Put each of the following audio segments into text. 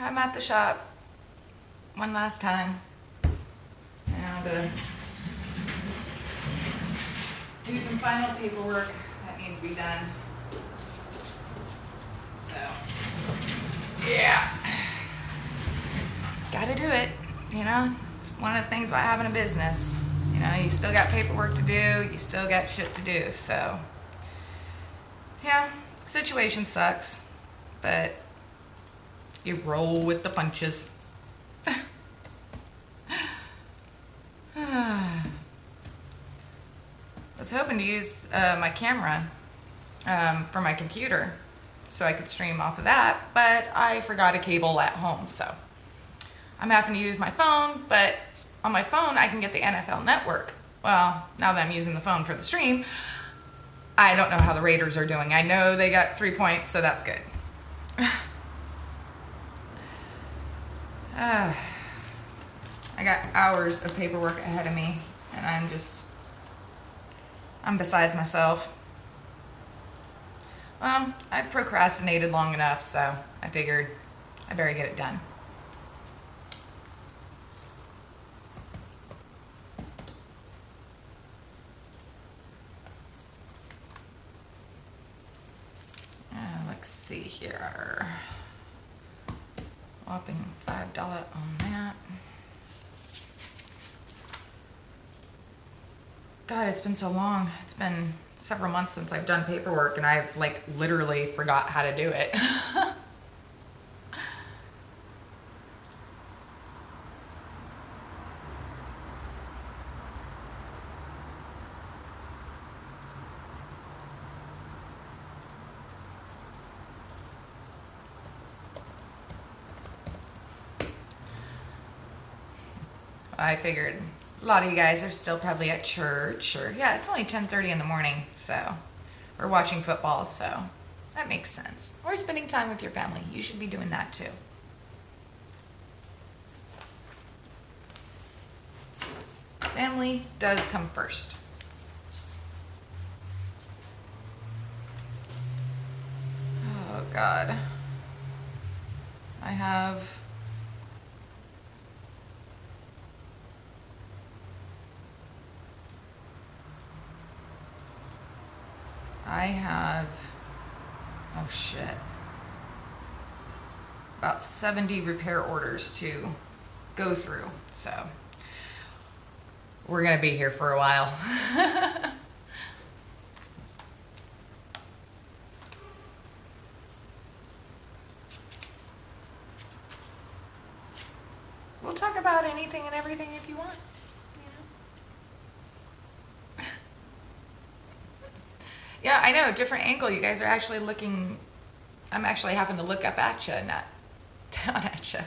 I'm at the shop one last time. And do some final paperwork that needs to be done. So, yeah. Gotta do it, you know? It's one of the things about having a business. You know, you still got paperwork to do, you still got shit to do, so. Yeah, situation sucks, but you roll with the punches. I was hoping to use my camera for my computer so I could stream off of that, but I forgot a cable at home, so I'm having to use my phone, but on my phone I can get the NFL Network. Well, now that I'm using the phone for the stream, I don't know how the Raiders are doing. I know they got 3 points, so that's good. I got hours of paperwork ahead of me, and I'm besides myself. Well, I procrastinated long enough, so I figured I better get it done. Let's see here. Whopping $5 on that. God, it's been so long. It's been several months since I've done paperwork, and I've like literally forgot how to do it. I figured a lot of you guys are still probably at church, or yeah, it's only 10:30 in the morning, so we're watching football, so that makes sense. Or spending time with your family. You should be doing that too. Family does come first. Oh God. I have oh shit, about 70 repair orders to go through, so we're gonna be here for a while. We'll talk about anything and everything if you want. Yeah, I know, different angle. You guys are actually looking, I'm actually having to look up at you, not down at you.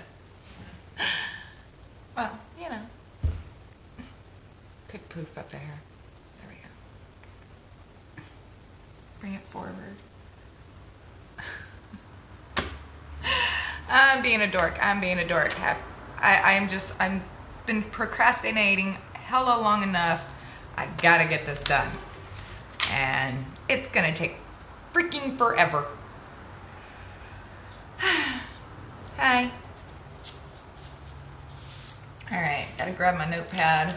Well, you know. Quick poof up there. There we go. Bring it forward. I'm being a dork. I'm been procrastinating hella long enough. I gotta get this done. And it's gonna take freaking forever. Hi. Alright, gotta grab my notepad.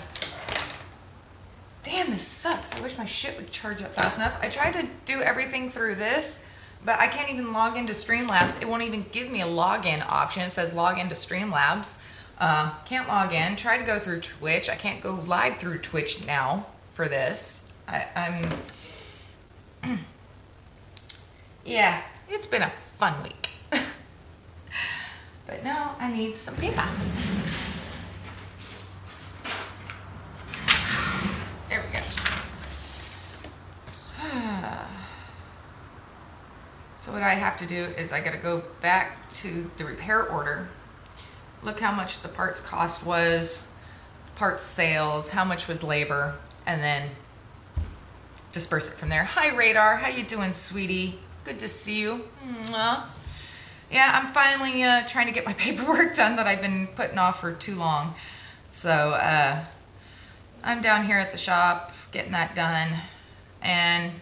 Damn, this sucks. I wish my shit would charge up fast enough. I tried to do everything through this, but I can't even log into Streamlabs. It won't even give me a login option. It says log into Streamlabs. Can't log in. Try to go through Twitch. I can't go live through Twitch now for this. Yeah, it's been a fun week. But now I need some paper. There we go. So what I have to do is I gotta go back to the repair order, look how much the parts cost was, parts sales, how much was labor, and then disperse it from there. Hi Radar, how you doing, sweetie? Good to see you. Mwah. Yeah, I'm finally trying to get my paperwork done that I've been putting off for too long. So I'm down here at the shop getting that done, and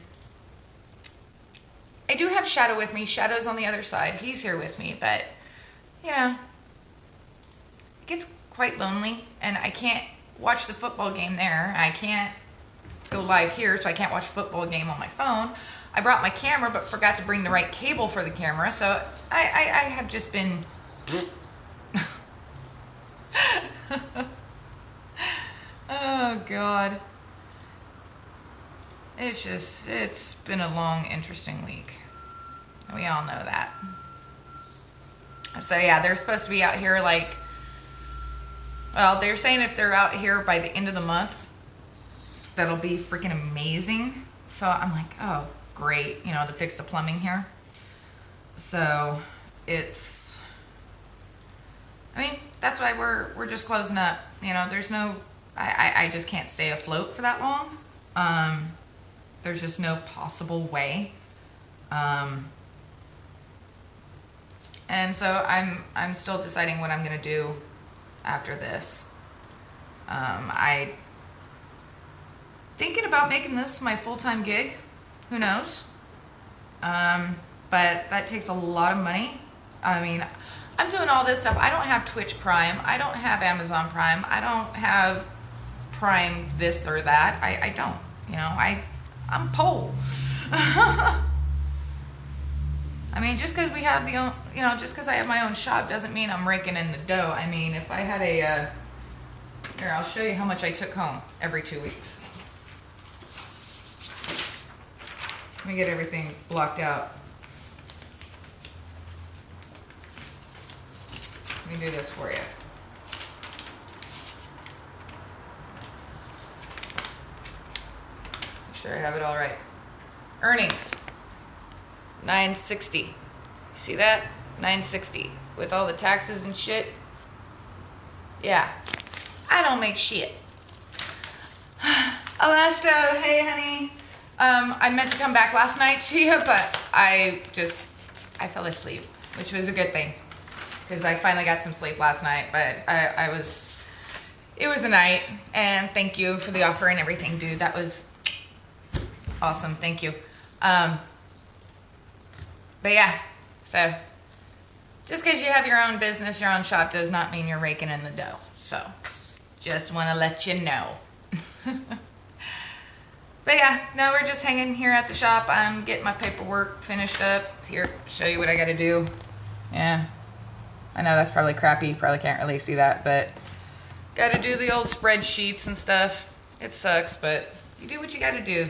I do have Shadow with me. Shadow's on the other side. He's here with me, but you know, it gets quite lonely, and I can't watch the football game there. I can't go live here, so I can't watch a football game on my phone. I brought my camera, but forgot to bring the right cable for the camera, so I have just been... Oh, God. It's been a long, interesting week. We all know that. So, yeah, they're supposed to be out here like... Well, they're saying if they're out here by the end of the month, that'll be freaking amazing. So I'm like, oh, great, you know, to fix the plumbing here. So it's, I mean, that's why we're just closing up. You know, there's no, I just can't stay afloat for that long. There's just no possible way. And so I'm still deciding what I'm gonna do after this. I thinking about making this my full-time gig. Who knows? But that takes a lot of money. I mean, I'm doing all this stuff. I don't have Twitch Prime. I don't have Amazon Prime. I don't have Prime this or that. I don't. You know, I'm poor. I mean, just because we have the own, you know, just because I have my own shop doesn't mean I'm raking in the dough. I mean, if I had a, here, I'll show you how much I took home every 2 weeks. Let me get everything blocked out. Let me do this for you. Make sure I have it all right. Earnings. $960. See that? $960 with all the taxes and shit. Yeah, I don't make shit. Alasto, hey honey. I meant to come back last night to you, but I fell asleep, which was a good thing because I finally got some sleep last night. But it was a night, and thank you for the offer and everything, dude. That was awesome. Thank you. But yeah, so just because you have your own business, your own shop, does not mean you're raking in the dough. So just want to let you know. But yeah, no, we're just hanging here at the shop. I'm getting my paperwork finished up. Here, show you what I got to do. Yeah, I know that's probably crappy. You probably can't really see that, but got to do the old spreadsheets and stuff. It sucks, but you do what you got to do.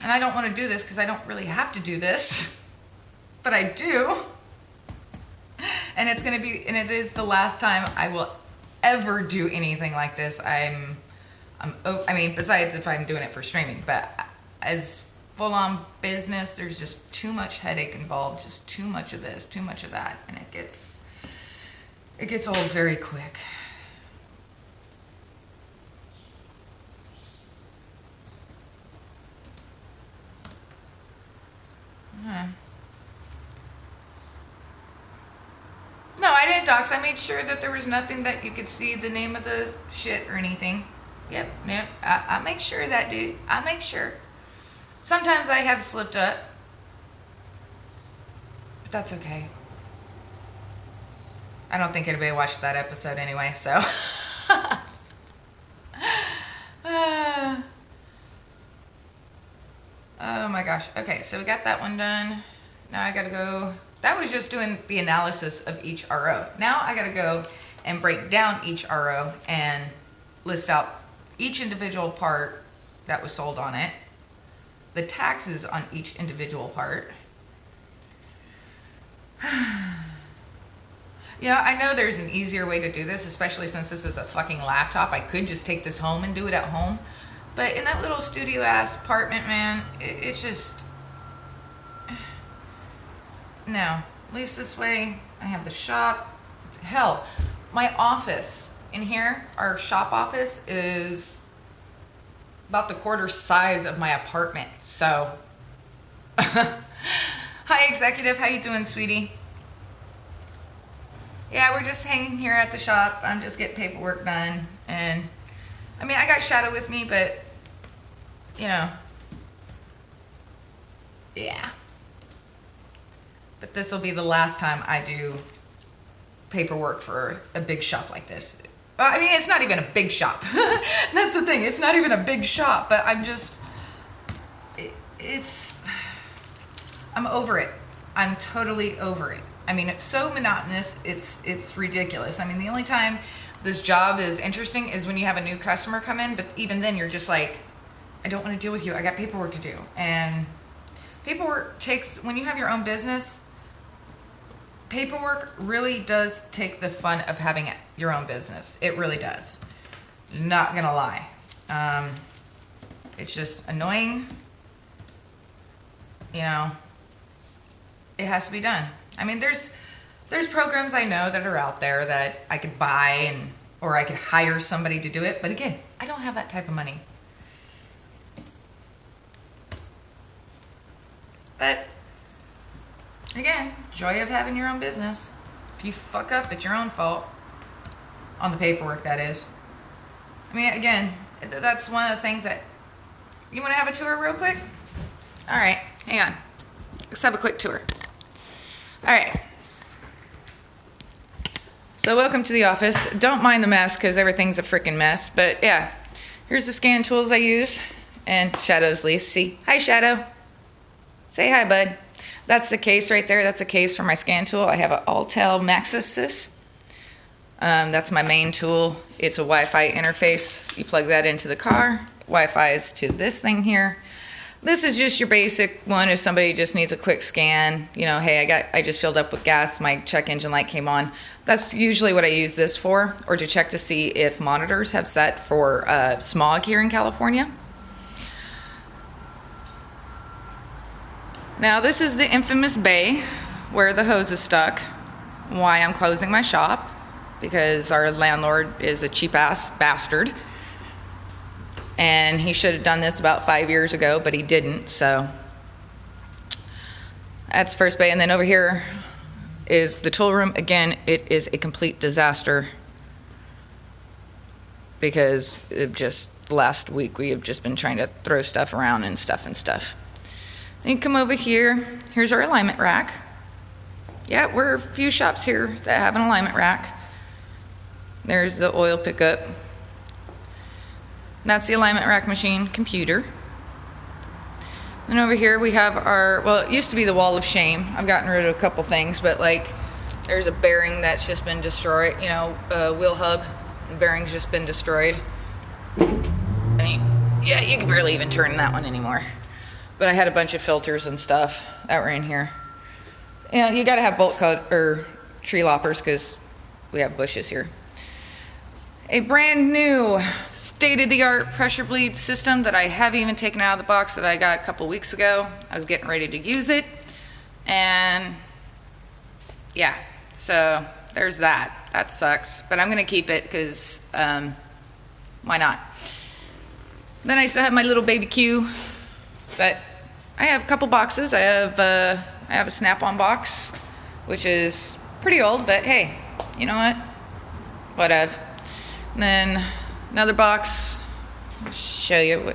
And I don't want to do this because I don't really have to do this, but I do. And it's going to be, and it is the last time I will ever do anything like this. I mean, besides if I'm doing it for streaming, but as full-on business, there's just too much headache involved, just too much of this, too much of that, and it gets old very quick. No, I didn't dox. I made sure that there was nothing that you could see the name of the shit or anything. Yep. I make sure of that, dude. I make sure. Sometimes I have slipped up, but that's okay. I don't think anybody watched that episode anyway, so. Oh my gosh. Okay, so we got that one done. Now I gotta go. That was just doing the analysis of each RO. Now I gotta go and break down each RO and list out each individual part that was sold on it, the taxes on each individual part. Yeah, I know there's an easier way to do this, especially since this is a fucking laptop. I could just take this home and do it at home. But in that little studio ass apartment, man, it's just, no. At least this way I have the shop. Hell, my office in here, our shop office, is about the quarter size of my apartment. So, hi executive, how you doing, sweetie? Yeah, we're just hanging here at the shop. I'm just getting paperwork done. And I mean, I got Shadow with me, but you know, yeah. But this will be the last time I do paperwork for a big shop like this. I mean, it's not even a big shop. That's the thing. It's not even a big shop, but I'm over it. I'm totally over it. I mean, it's so monotonous. It's ridiculous. I mean, the only time this job is interesting is when you have a new customer come in, but even then you're just like, I don't want to deal with you. I got paperwork to do. And paperwork takes, when you have your own business, paperwork really does take the fun of having your own business. It really does. Not gonna lie. It's just annoying. You know, it has to be done. I mean, there's programs I know that are out there that I could buy or I could hire somebody to do it. But again, I don't have that type of money. But again, joy of having your own business. If you fuck up, it's your own fault. On the paperwork, that is. I mean, again, that's one of the things that... You want to have a tour real quick? All right, hang on. Let's have a quick tour. All right. So welcome to the office. Don't mind the mess because everything's a freaking mess. But yeah, here's the scan tools I use. And Shadow's lease. See? Hi, Shadow. Say hi, bud. That's the case right there. That's a case for my scan tool. I have an Autel Maxis. That's my main tool. It's a Wi-Fi interface. You plug that into the car. Wi-Fi is to this thing here. This is just your basic one if somebody just needs a quick scan. You know, hey, I just filled up with gas. My check engine light came on. That's usually what I use this for, or to check to see if monitors have set for smog here in California. Now this is the infamous bay where the hose is stuck. Why I'm closing my shop, because our landlord is a cheap ass bastard. And he should have done this about 5 years ago, but he didn't, so. That's first bay, and then over here is the tool room. Again, it is a complete disaster because last week we have just been trying to throw stuff around and stuff. Then you come over here. Here's our alignment rack. Yeah, we're a few shops here that have an alignment rack. There's the oil pickup. That's the alignment rack machine computer. And over here we have it used to be the wall of shame. I've gotten rid of a couple things, but like there's a bearing that's just been destroyed, wheel hub, the bearing's just been destroyed. I mean, yeah, you can barely even turn that one anymore. But I had a bunch of filters and stuff that were in here. Yeah, you gotta have bolt cut or tree loppers because we have bushes here. A brand new state-of-the-art pressure bleed system that I haven't even taken out of the box that I got a couple weeks ago. I was getting ready to use it. And yeah, so there's that. That sucks, but I'm gonna keep it because why not? Then I still have my little baby Q, but I have a couple boxes. I have a Snap-on box, which is pretty old, but hey, you know what? Whatever. And then another box. I'll show you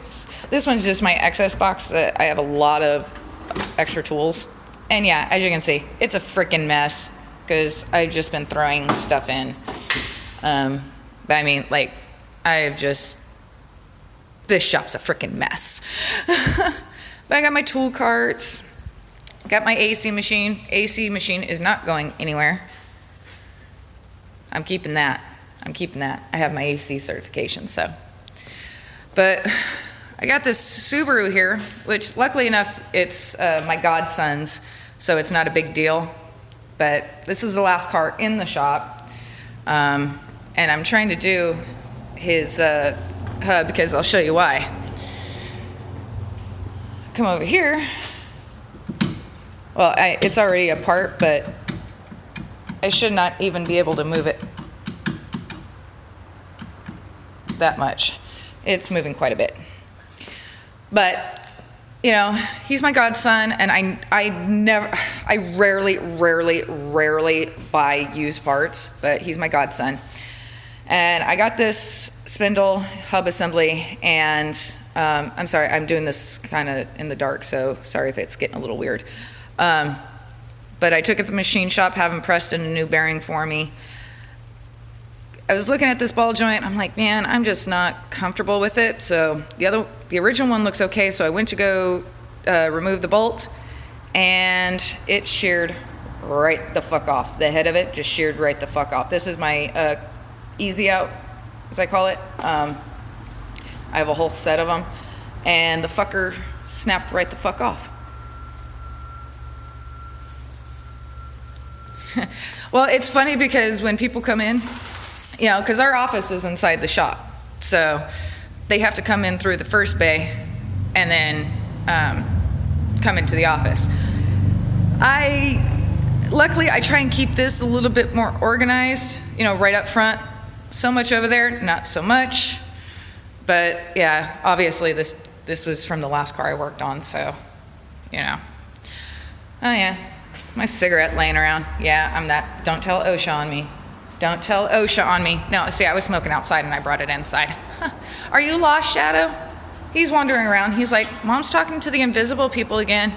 this one's just my excess box that I have a lot of extra tools. And yeah, as you can see, it's a freaking mess because I've just been throwing stuff in. But I mean, like, this shop's a freaking mess. But I got my tool carts, got my AC machine. AC machine is not going anywhere. I'm keeping that. I have my AC certification, so. But I got this Subaru here, which luckily enough, it's my godson's, so it's not a big deal. But this is the last car in the shop. And I'm trying to do his hub because I'll show you why. Come over here. Well, it's already apart, but I should not even be able to move it that much. It's moving quite a bit. But, he's my godson, and I rarely buy used parts, but he's my godson. And I got this spindle hub assembly, and I'm sorry, I'm doing this kind of in the dark, so sorry if it's getting a little weird. But I took it to the machine shop, have them pressed in a new bearing for me. I was looking at this ball joint, I'm like, man, I'm just not comfortable with it. So the original one looks okay, so I went to go remove the bolt, and it sheared right the fuck off. The head of it just sheared right the fuck off. This is my easy out, as I call it. I have a whole set of them, and the fucker snapped right the fuck off. Well, it's funny because when people come in, you know, because our office is inside the shop, so they have to come in through the first bay and then come into the office. Luckily, I try and keep this a little bit more organized, you know, right up front. So much over there, not so much. But yeah, obviously this was from the last car I worked on, so, you know. Oh yeah, my cigarette laying around. Yeah, I'm that. Don't tell OSHA on me. Don't tell OSHA on me. No, see, I was smoking outside and I brought it inside. Are you lost, Shadow? He's wandering around. He's like, Mom's talking to the invisible people again.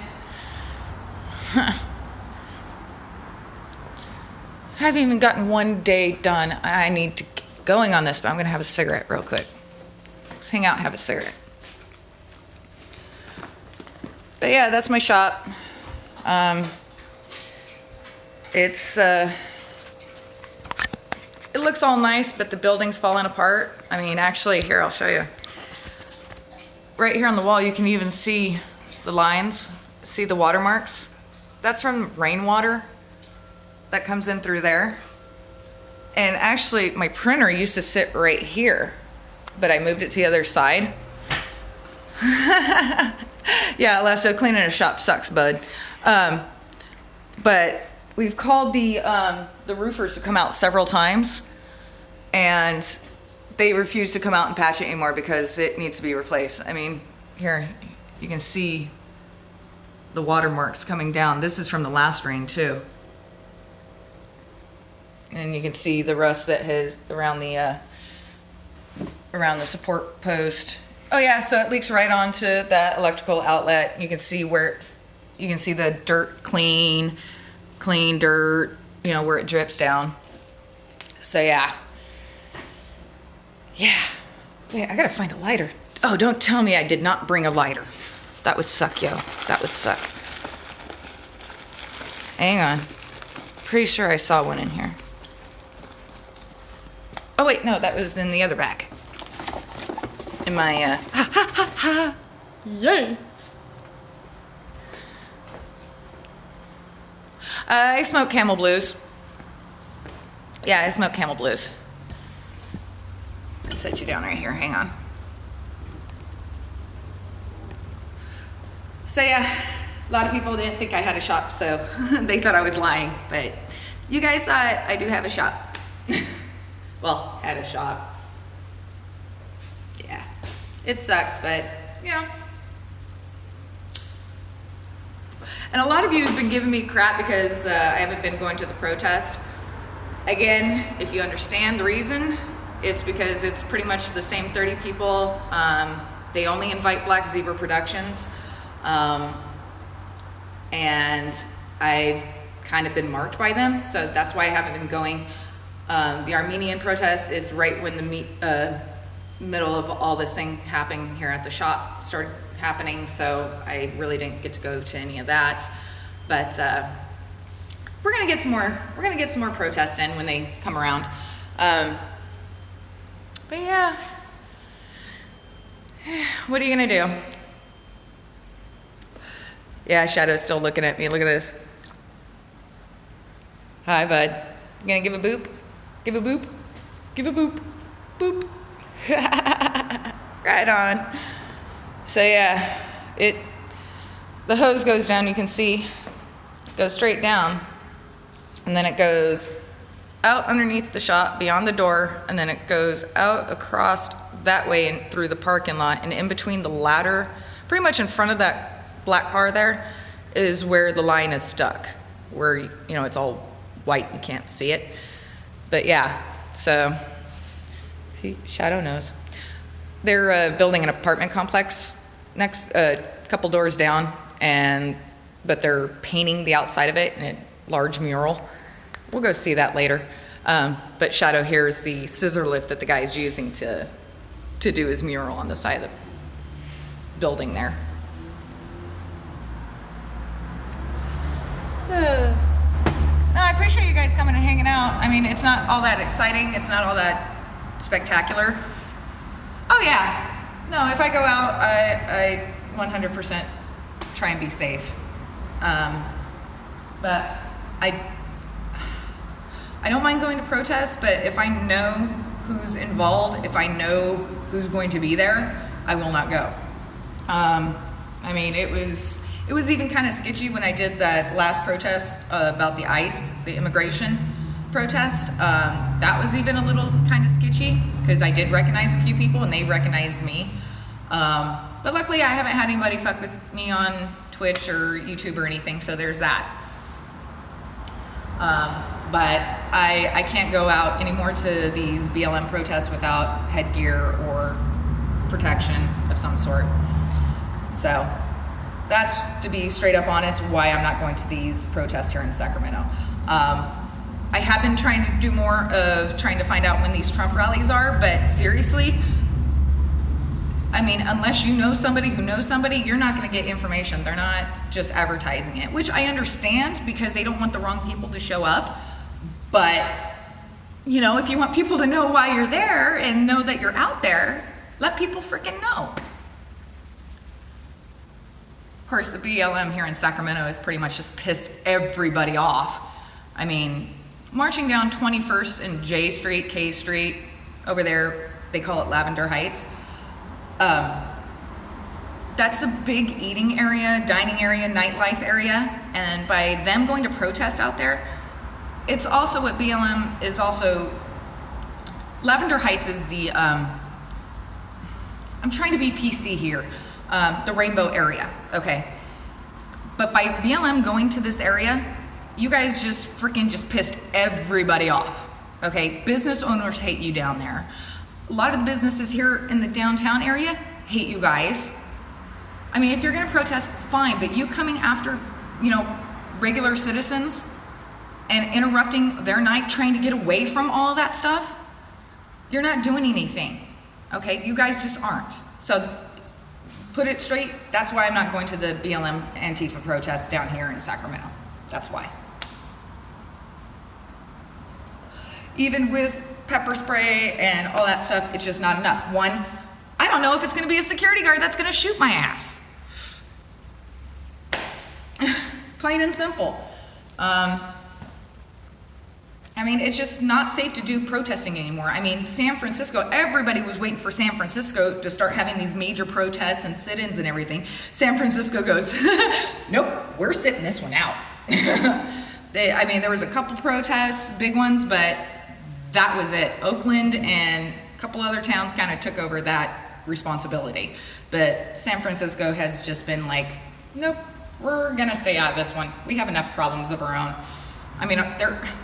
I haven't even gotten one day done. I need to get going on this, but I'm going to have a cigarette real quick. Let's hang out and have a cigarette. But yeah, that's my shop. It looks all nice, but the building's falling apart. I mean, actually, here, I'll show you. Right here on the wall, you can even see the lines, see the watermarks. That's from rainwater that comes in through there. And actually, my printer used to sit right here, but I moved it to the other side. Yeah, Lasso, cleaning a shop sucks, bud. But we've called the roofers to come out several times, and they refuse to come out and patch it anymore because it needs to be replaced. I mean, here, you can see the watermarks coming down. This is from the last rain too. And you can see the rust that has around the support post. Oh yeah, so it leaks right onto that electrical outlet. You can see the dirt, clean dirt, you know, where it drips down. So yeah. Wait, I gotta find a lighter. Oh, don't tell me I did not bring a lighter. That would suck, yo. That would suck. Hang on. Pretty sure I saw one in here. Oh wait, no, that was in the other bag. In my, Yay! I smoke Camel Blues. Yeah, I smoke Camel Blues. Let's set you down right here, hang on. So yeah, a lot of people didn't think I had a shop, so they thought I was lying, but you guys saw it, I do have a shop. Well, had a shop. Yeah, it sucks, but you know. And a lot of you have been giving me crap because I haven't been going to the protest. Again, if you understand the reason, it's because it's pretty much the same 30 people. They only invite Black Zebra Productions. And I've kind of been marked by them, so that's why I haven't been going. The Armenian protest is right when the middle of all this thing happening here at the shop started happening, so I really didn't get to go to any of that. But we're gonna get some more protests in when they come around. But yeah, what are you gonna do? Yeah, Shadow's still looking at me. Look at this. Hi, bud. You gonna give a boop? Give a boop? Give a boop. Boop. Right on. So yeah, the hose goes down, you can see, goes straight down, and then it goes out underneath the shop, beyond the door, and then it goes out across that way and through the parking lot, and in between the ladder, pretty much in front of that black car there, is where the line is stuck, where, you know, it's all white, you can't see it. But yeah, so, see, Shadow knows. They're building an apartment complex next, a couple doors down, but they're painting the outside of it, and large mural. We'll go see that later. But shadow here is the scissor lift that the guy is using to do his mural on the side of the building there. No, I appreciate you guys coming and hanging out. I mean, it's not all that exciting. It's not all that spectacular. Oh yeah. No, if I go out, I 100% try and be safe. But I don't mind going to protests, but if I know who's involved, if I know who's going to be there, I will not go. I mean, it was even kind of sketchy when I did that last protest about the ICE, the immigration protest. That was even a little kind of sketchy because I did recognize a few people and they recognized me. But luckily I haven't had anybody fuck with me on Twitch or YouTube or anything, so there's that. But I can't go out anymore to these BLM protests without headgear or protection of some sort. So that's, to be straight up honest, why I'm not going to these protests here in Sacramento. I have been trying to do more of trying to find out when these Trump rallies are, but seriously, I mean, unless you know somebody who knows somebody, you're not going to get information. They're not just advertising it, which I understand because they don't want the wrong people to show up. But, you know, if you want people to know why you're there and know that you're out there, let people freaking know. Of course, the BLM here in Sacramento has pretty much just pissed everybody off. I mean, marching down 21st and J Street, K Street, over there, they call it Lavender Heights. That's a big eating area, dining area, nightlife area, and by them going to protest out there, it's also what BLM is also. Lavender Heights is the, I'm trying to be PC here, the rainbow area, okay? But by BLM going to this area, you guys just freaking just pissed everybody off, okay? Business owners hate you down there. A lot of the businesses here in the downtown area hate you guys. I mean, if you're gonna protest, fine, but you coming after, you know, regular citizens and interrupting their night, trying to get away from all that stuff, you're not doing anything, okay? You guys just aren't. So put it straight, that's why I'm not going to the BLM Antifa protests down here in Sacramento. That's why. Even with pepper spray and all that stuff, it's just not enough. One, I don't know if it's gonna be a security guard that's gonna shoot my ass. Plain and simple. I mean, it's just not safe to do protesting anymore. I mean, San Francisco, everybody was waiting for San Francisco to start having these major protests and sit-ins and everything. San Francisco goes, nope, we're sitting this one out. I mean, there was a couple protests, big ones, but that was it. Oakland and a couple other towns kind of took over that responsibility. But San Francisco has just been like, nope, we're gonna stay out of this one. We have enough problems of our own. I mean,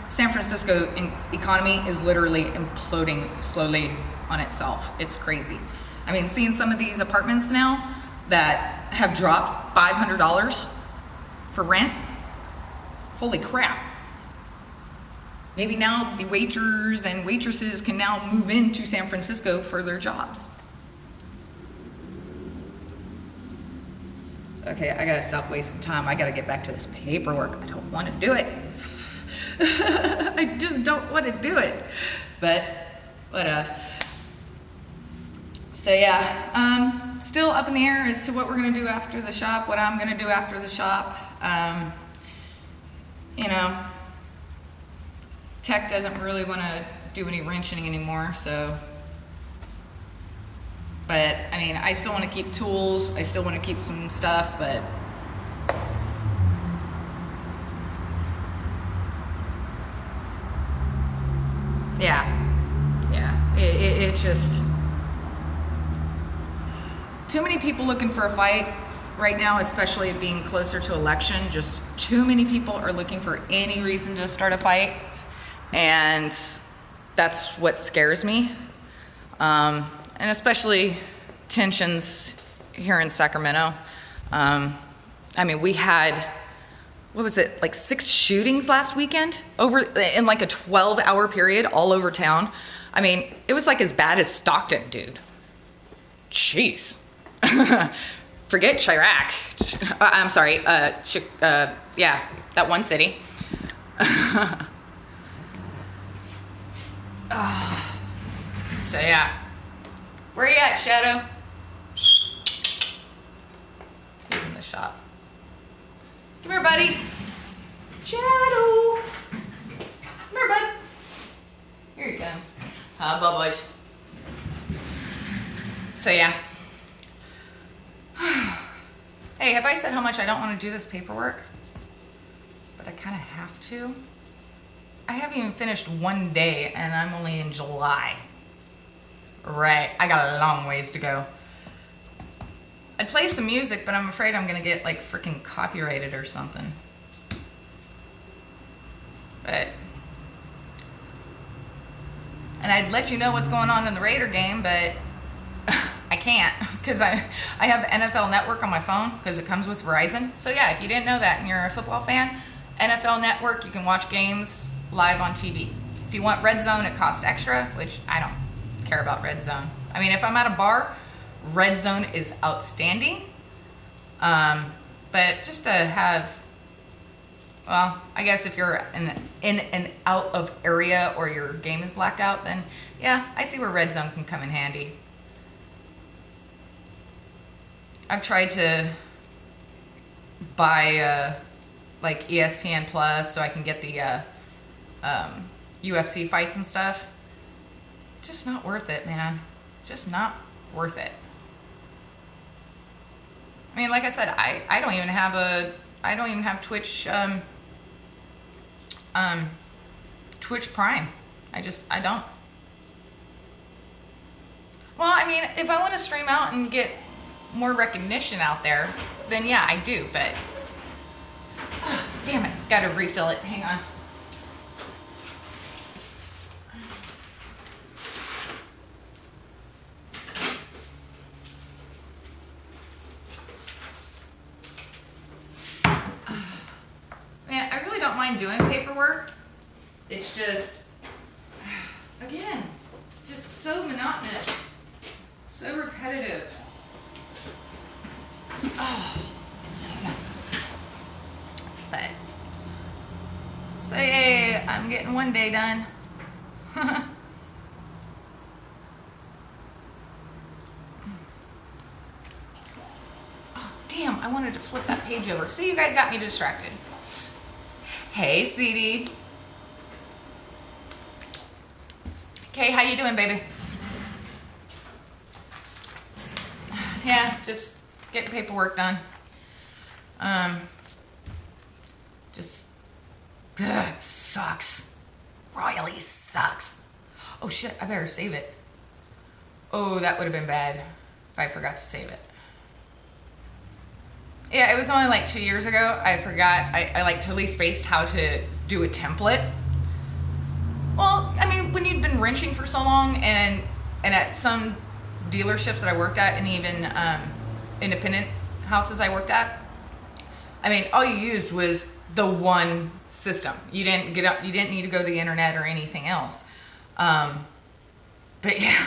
San Francisco economy is literally imploding slowly on itself. It's crazy. I mean, seeing some of these apartments now that have dropped $500 for rent, holy crap. Maybe now the waiters and waitresses can now move into San Francisco for their jobs. Okay, I gotta stop wasting time. I gotta get back to this paperwork. I don't wanna do it. I just don't wanna do it. But, whatever. So yeah, still up in the air as to what we're gonna do after the shop, what I'm gonna do after the shop. You know, Tech doesn't really want to do any wrenching anymore, so. But, I mean, I still want to keep tools, I still want to keep some stuff, but. Yeah, it's just. Too many people looking for a fight right now, especially being closer to election. Just too many people are looking for any reason to start a fight. And that's what scares me. And especially tensions here in Sacramento. I mean, we had what was it, like 6 shootings last weekend over in like a 12-hour period all over town. I mean, it was like as bad as Stockton, dude. Jeez. Forget Chirac. I'm sorry. Yeah, that one city. Oh. So yeah. Where you at, Shadow? He's in the shop. Come here, buddy. Shadow. Come here, bud. Here he comes. Bubbles. So yeah. Hey, have I said how much I don't want to do this paperwork? But I kind of have to. I haven't even finished one day and I'm only in July. Right, I got a long ways to go. I'd play some music, but I'm afraid I'm gonna get like freaking copyrighted or something. But, and I'd let you know what's going on in the Raider game, but I can't because I have NFL Network on my phone because it comes with Verizon. So yeah, if you didn't know that and you're a football fan, NFL Network, you can watch games live on TV. If you want Red Zone, it costs extra, which I don't care about Red Zone. I mean, if I'm at a bar, Red Zone is outstanding. But just to have, well, I guess if you're in and out of area or your game is blacked out, then yeah, I see where Red Zone can come in handy. I've tried to buy like ESPN Plus so I can get the UFC fights and stuff. Just not worth it, man. Just not worth it. I mean, like I said, I don't even have Twitch Twitch Prime. I don't. Well, I mean, if I want to stream out and get more recognition out there, then yeah, I do, but damn it, gotta refill it. Hang on. Man, I really don't mind doing paperwork. It's just, again, just so monotonous, so repetitive. Oh. But, so yay, I'm getting one day done. Oh, damn, I wanted to flip that page over. So you guys got me distracted. Hey, CD. Okay, how you doing, baby? Yeah, just getting paperwork done. It sucks. Royally sucks. Oh shit, I better save it. Oh, that would have been bad if I forgot to save it. Yeah, it was only like 2 years ago. I forgot, I like totally spaced how to do a template. Well, I mean, when you'd been wrenching for so long and at some dealerships that I worked at and even independent houses I worked at, I mean, all you used was the one system. You didn't need to go to the internet or anything else. But yeah,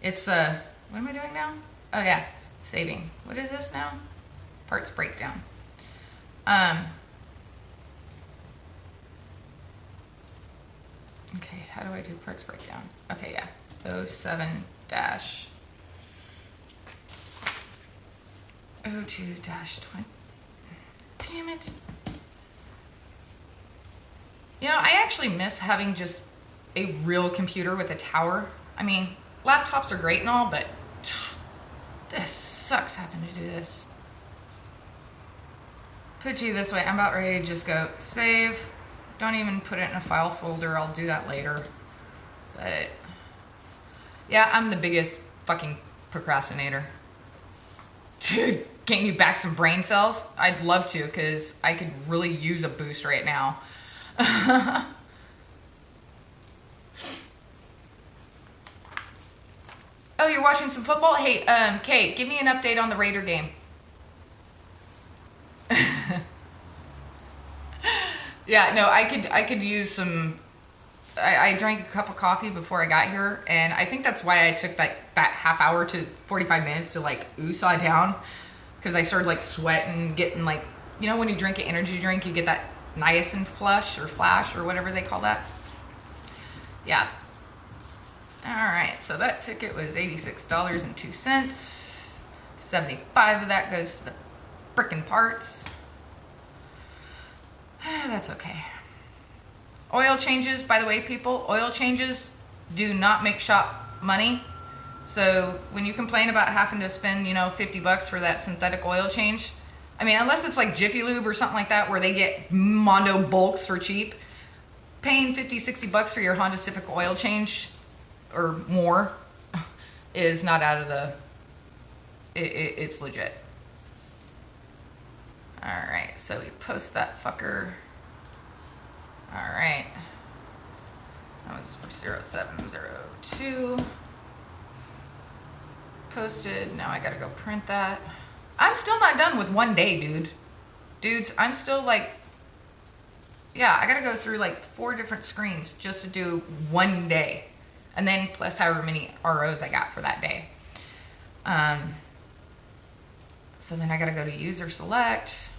it's what am I doing now? Oh yeah, saving. What is this now? Parts breakdown. Okay, how do I do parts breakdown? Okay, yeah, 07 dash 02 dash 20. Damn it. You know, I actually miss having just a real computer with a tower. I mean, laptops are great and all, but this sucks having to do this. Put you this way, I'm about ready to just go save. Don't even put it in a file folder, I'll do that later. But yeah, I'm the biggest fucking procrastinator. Dude, getting you back some brain cells? I'd love to, because I could really use a boost right now. Oh, you're watching some football? Hey, Kate, give me an update on the Raider game. Yeah, no, I could use some. I drank a cup of coffee before I got here, and I think that's why I took like that half hour to 45 minutes to like USA down, because I started like sweating, getting like, you know, when you drink an energy drink, you get that niacin flush or flash or whatever they call that. Yeah. All right, so that ticket was $86.02. 75 of that goes to the frickin' parts. That's okay. Oil changes, by the way, people, oil changes do not make shop money. So when you complain about having to spend, you know, $50 for that synthetic oil change, I mean, unless it's like Jiffy Lube or something like that where they get Mondo bulks for cheap, paying $50-$60 for your Honda Civic oil change or more is not out of the, it's legit. All right, so we post that fucker. All right, that was for 0702. Posted, now I gotta go print that. I'm still not done with one day, dudes. I'm still like, yeah, I gotta go through like 4 different screens just to do one day. And then plus however many ROs I got for that day. So then I gotta go to user select.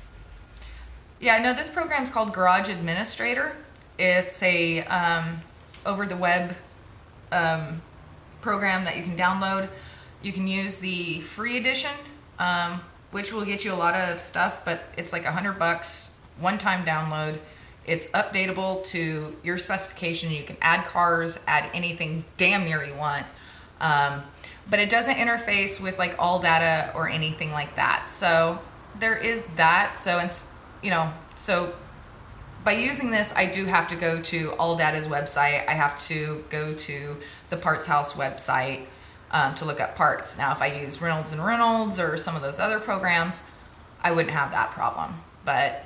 Yeah, no, this program's called Garage Administrator. It's a over the web program that you can download. You can use the free edition, which will get you a lot of stuff, but it's like $100, one-time download. It's updatable to your specification. You can add cars, add anything damn near you want. But it doesn't interface with like AllData or anything like that. So there is that. So, you know, so by using this, I do have to go to AllData's website. I have to go to the Parts House website to look up parts. Now, if I use Reynolds and Reynolds or some of those other programs, I wouldn't have that problem. But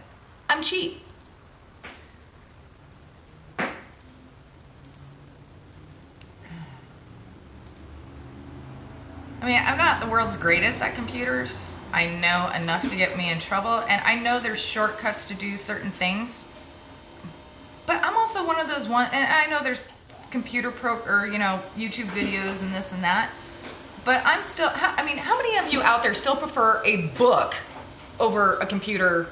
I'm cheap. I mean, I'm not the world's greatest at computers. I know enough to get me in trouble, and I know there's shortcuts to do certain things. But I'm also one of those and I know there's computer or you know, YouTube videos and this and that. But I'm still, I mean, how many of you out there still prefer a book over a computer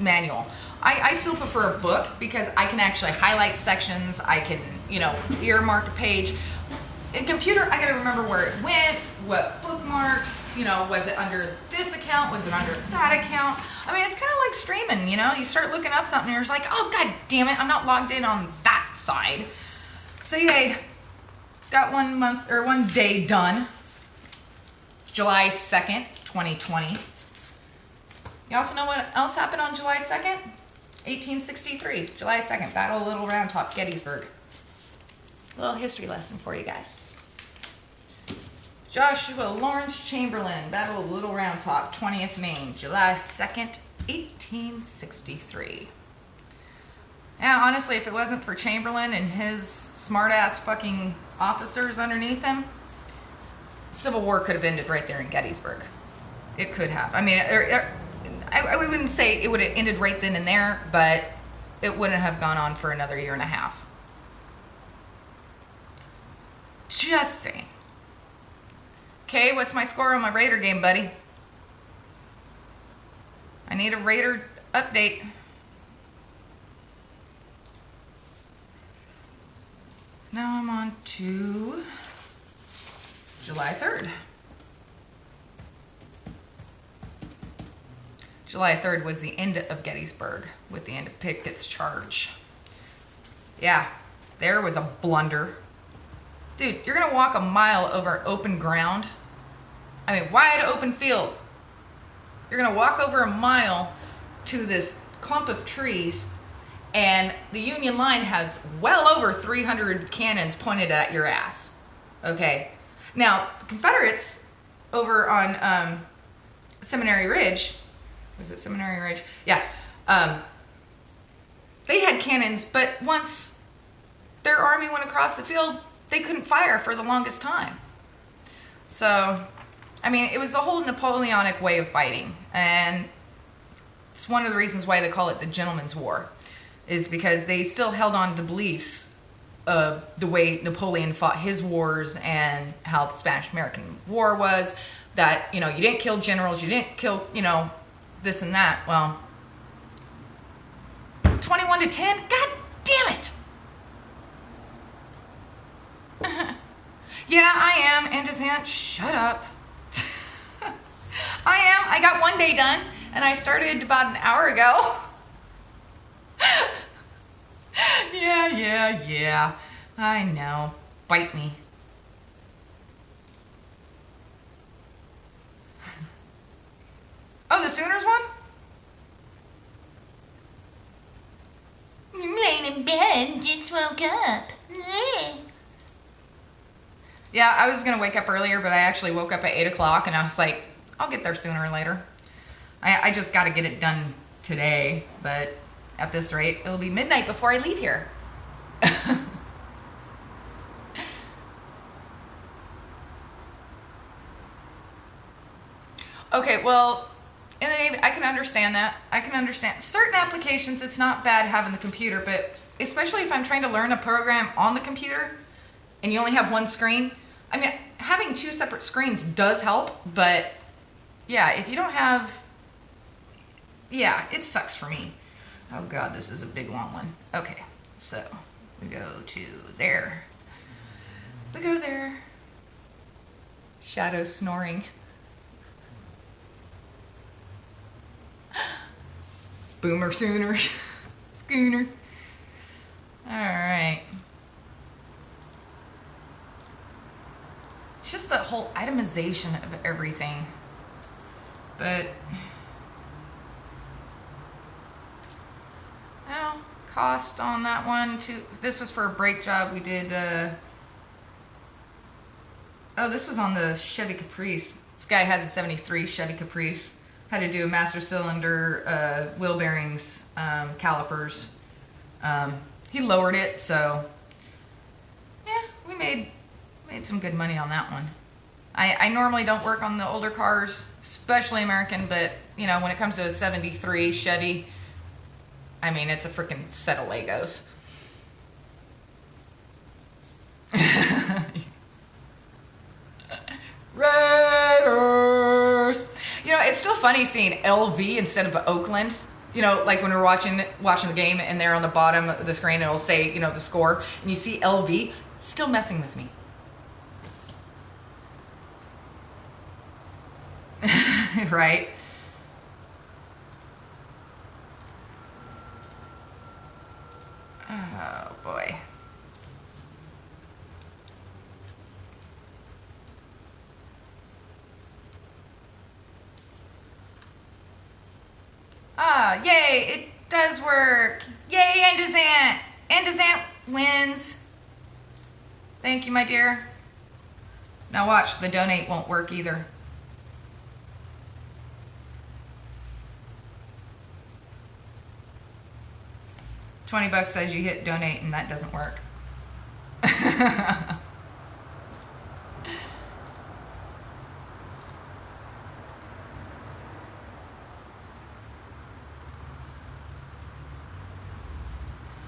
manual? I still prefer a book because I can actually highlight sections. I can, you know, earmark a page. In computer, I gotta remember where it went, what bookmarks, you know, was it under this account, was it under that account? I mean, it's kind of like streaming, you know, you start looking up something and you're just like, oh, god damn it, I'm not logged in on that side. So yay, got 1 month, or 1 day done. July 2nd, 2020. You also know what else happened on July 2nd? 1863, July 2nd, Battle of Little Round Top, Gettysburg. A little history lesson for you guys. Joshua Lawrence Chamberlain, Battle of Little Round Top, 20th Maine, July 2nd, 1863. Yeah, honestly, if it wasn't for Chamberlain and his smart-ass fucking officers underneath him, Civil War could have ended right there in Gettysburg. It could have. I mean, I wouldn't say it would have ended right then and there, but it wouldn't have gone on for another year and a half. Just saying. Okay, what's my score on my Raider game, buddy? I need a Raider update. Now I'm on to July 3rd. July 3rd was the end of Gettysburg with the end of Pickett's charge. Yeah, there was a blunder. Dude, you're gonna walk a mile over open ground. I mean, wide open field. You're gonna walk over a mile to this clump of trees, and the Union line has well over 300 cannons pointed at your ass. Okay. Now, the Confederates over on Seminary Ridge, was it Seminary Ridge? Yeah. They had cannons, but once their army went across the field, they couldn't fire for the longest time. So, I mean, it was the whole Napoleonic way of fighting. And It's one of the reasons why they call it the Gentleman's War, is because they still held on to beliefs of the way Napoleon fought his wars and how the Spanish-American War was, that, you didn't kill generals, you didn't kill, this and that. Well, 21-10, god damn it. Yeah, I am, and Aunt, shut up. I am. I got one day done, and I started about an hour ago. Yeah. I know. Bite me. Oh, the Sooners won? I'm laying in bed, just woke up. Yeah, I was going to wake up earlier, but I actually woke up at 8 o'clock, and I was like, I'll get there sooner or later. I just got to get it done today, but at this rate, it'll be midnight before I leave here. Okay, well, in the Navy, I can understand that. I can understand certain applications. It's not bad having the computer, but especially if I'm trying to learn a program on the computer and you only have one screen. I mean, having two separate screens does help, but yeah, if you don't have, yeah, it sucks for me. Oh God, this is a big long one. Okay, so we go to there. We go there. Shadow snoring. Boomer Sooner. Schooner. Alright. It's just the whole itemization of everything. But, well, cost on that one too. This was for a brake job we did. Oh, this was on the Chevy Caprice. This guy has a 73 Chevy Caprice. Had to do a master cylinder, wheel bearings, calipers. He lowered it, so yeah, we made some good money on that one. I normally don't work on the older cars, especially American, but when it comes to a 73 Chevy, I mean, it's a freaking set of Legos. Raiders. It's still funny seeing LV instead of Oakland. Like when we're watching the game and they're on the bottom of the screen, it'll say, the score, and you see LV, it's still messing with me. Right? Oh boy. Ah, yay, it does work. Yay, Endazant. Endazant wins. Thank you, my dear. Now watch, the donate won't work either. $20 says you hit donate and that doesn't work.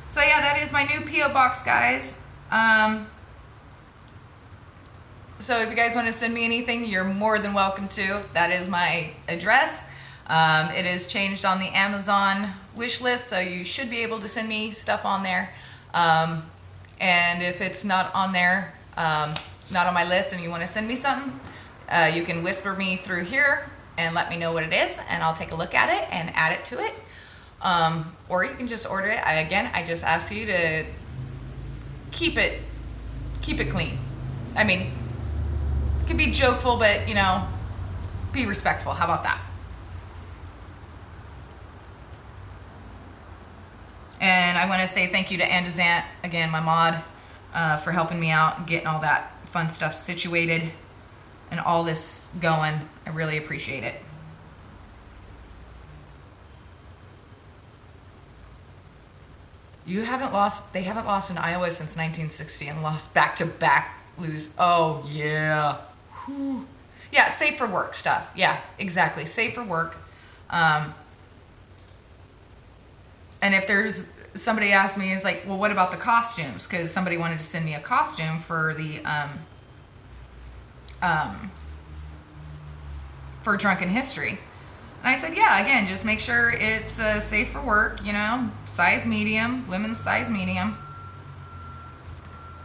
So yeah, that is my new P.O. box, guys. So if you guys want to send me anything, you're more than welcome to. That is my address. It is changed on the Amazon wish list, so you should be able to send me stuff on there. And if it's not on there, not on my list, and you want to send me something, you can whisper me through here and let me know what it is, and I'll take a look at it and add it to it. Or you can just order it. I just ask you to keep it clean. I mean, it can be jokeful, but be respectful. How about that? And I want to say thank you to Andazant, again, my mod, for helping me out and getting all that fun stuff situated and all this going. I really appreciate it. They haven't lost in Iowa since 1960 and lost back-to-back lose. Oh, yeah. Whew. Yeah, safe for work stuff. Yeah, exactly. Safe for work. And if there's somebody asked me, is like, well, what about the costumes? Because somebody wanted to send me a costume for the for Drunken History. And I said, yeah, again, just make sure it's safe for work, you know, size medium, women's size medium.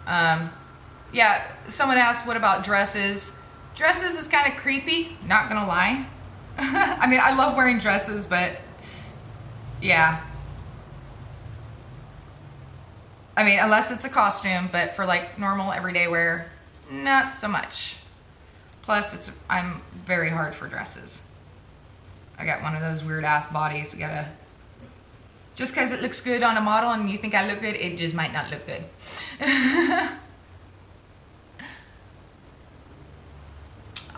Yeah, someone asked, what about dresses? Dresses is kind of creepy, not gonna lie. I mean, I love wearing dresses, but yeah. I mean, unless it's a costume, but for like normal everyday wear, not so much. Plus, I'm very hard for dresses. I got one of those weird ass bodies. You gotta, just because it looks good on a model and you think I look good, it just might not look good.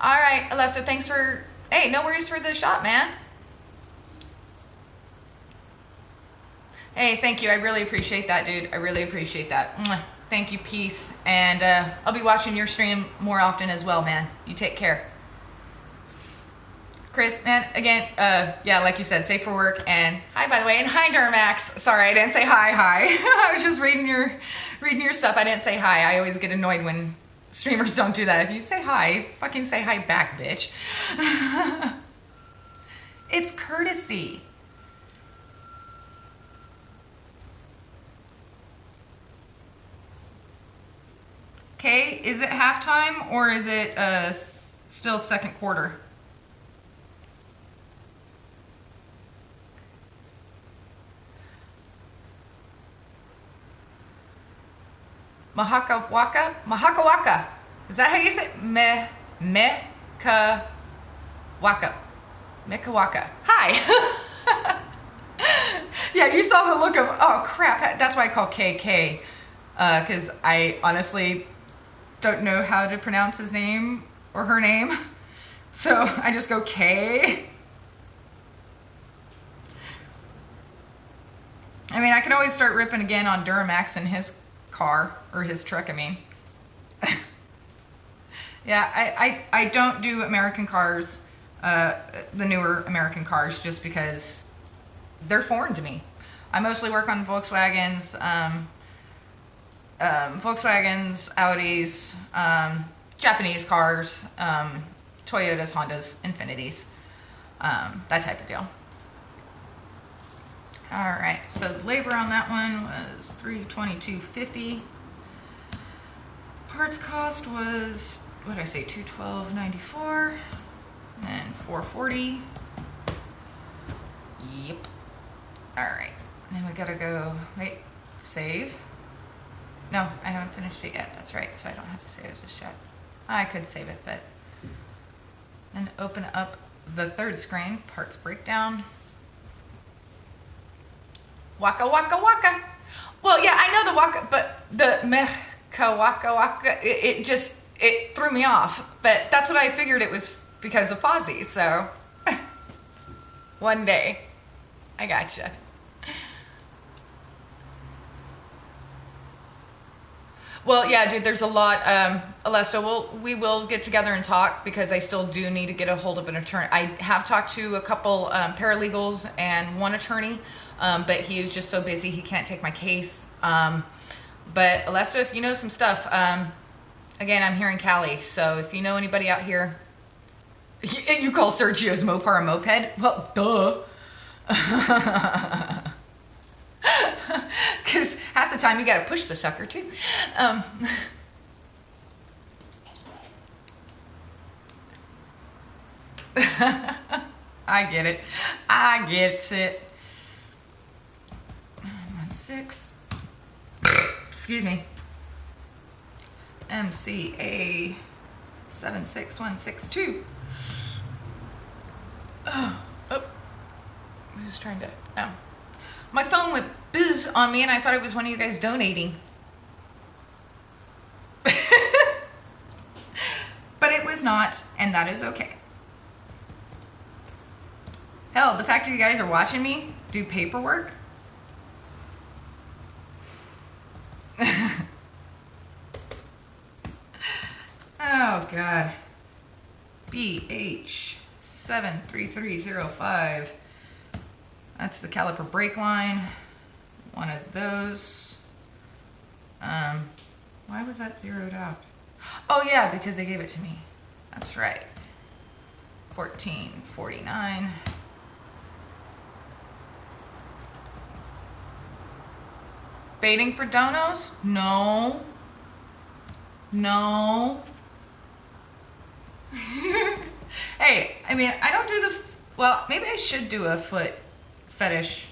All right, Alessa, thanks for, hey, no worries for the shot, man. Hey, thank you. I really appreciate that, dude. I really appreciate that. Mwah. Thank you, peace. And I'll be watching your stream more often as well, man. You take care. Chris, man, again, yeah, like you said, safe for work. And hi, by the way, and hi, Duramax. Sorry, I didn't say hi. I was just reading your stuff. I didn't say hi. I always get annoyed when streamers don't do that. If you say hi, fucking say hi back, bitch. It's courtesy. Okay, is it halftime or is it still second quarter? Mahakawaka? Mahakawaka. Is that how you say it? Mekawaka. Mekawaka. Hi. Yeah, you saw the look of, oh crap, that's why I call KK. Because I honestly don't know how to pronounce his name or her name. So I just go K. I mean, I could always start ripping again on Duramax and his car, or his truck, I mean. Yeah, I don't do American cars, the newer American cars, just because they're foreign to me. I mostly work on Volkswagens, Audis, Japanese cars, Toyotas, Hondas, Infinitis, that type of deal. All right, so the labor on that one was $322.50. Parts cost was, what did I say, $212.94, and $440. Yep. All right, and then we gotta go, wait, save. No, I haven't finished it yet, that's right, so I don't have to save it just yet. I could save it, but then open up the third screen, parts breakdown. Waka waka waka. Well, yeah, I know the waka, but the meka waka waka, it threw me off. But that's what I figured it was because of Fozzie. So one day, I gotcha. Well, yeah, dude, there's a lot. Alessa, we will get together and talk because I still do need to get a hold of an attorney. I have talked to a couple paralegals and one attorney. But he is just so busy he can't take my case. But Alessa, if you know some stuff, again, I'm here in Cali, so if you know anybody out here, you call Sergio's Mopar a moped? Well, duh. Because half the time you gotta push the sucker too. I get it. I get it. 6, excuse me, MCA 76162. Oh, I was trying to, oh. My phone went bizz on me and I thought it was one of you guys donating. But it was not, and that is okay. Hell, the fact that you guys are watching me do paperwork. Oh God. BH73305. That's the caliper brake line. one of those. Why was that zeroed out? Oh yeah, because they gave it to me. That's right. $14.49. Baiting for donos? No. No. Hey, I mean, I don't do the... Well, maybe I should do a foot fetish.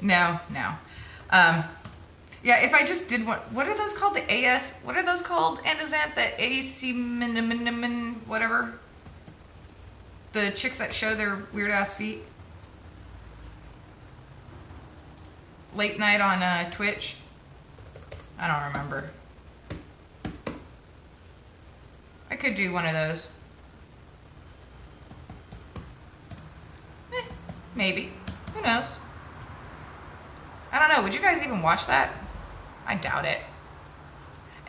No. Yeah, if I just did what are those called? The AS... What are those called, Andazant? The AC... whatever. The chicks that show their weird-ass feet. Late night on Twitch. I don't remember. I could do one of those. Maybe. Who knows? I don't know. Would you guys even watch that? I doubt it.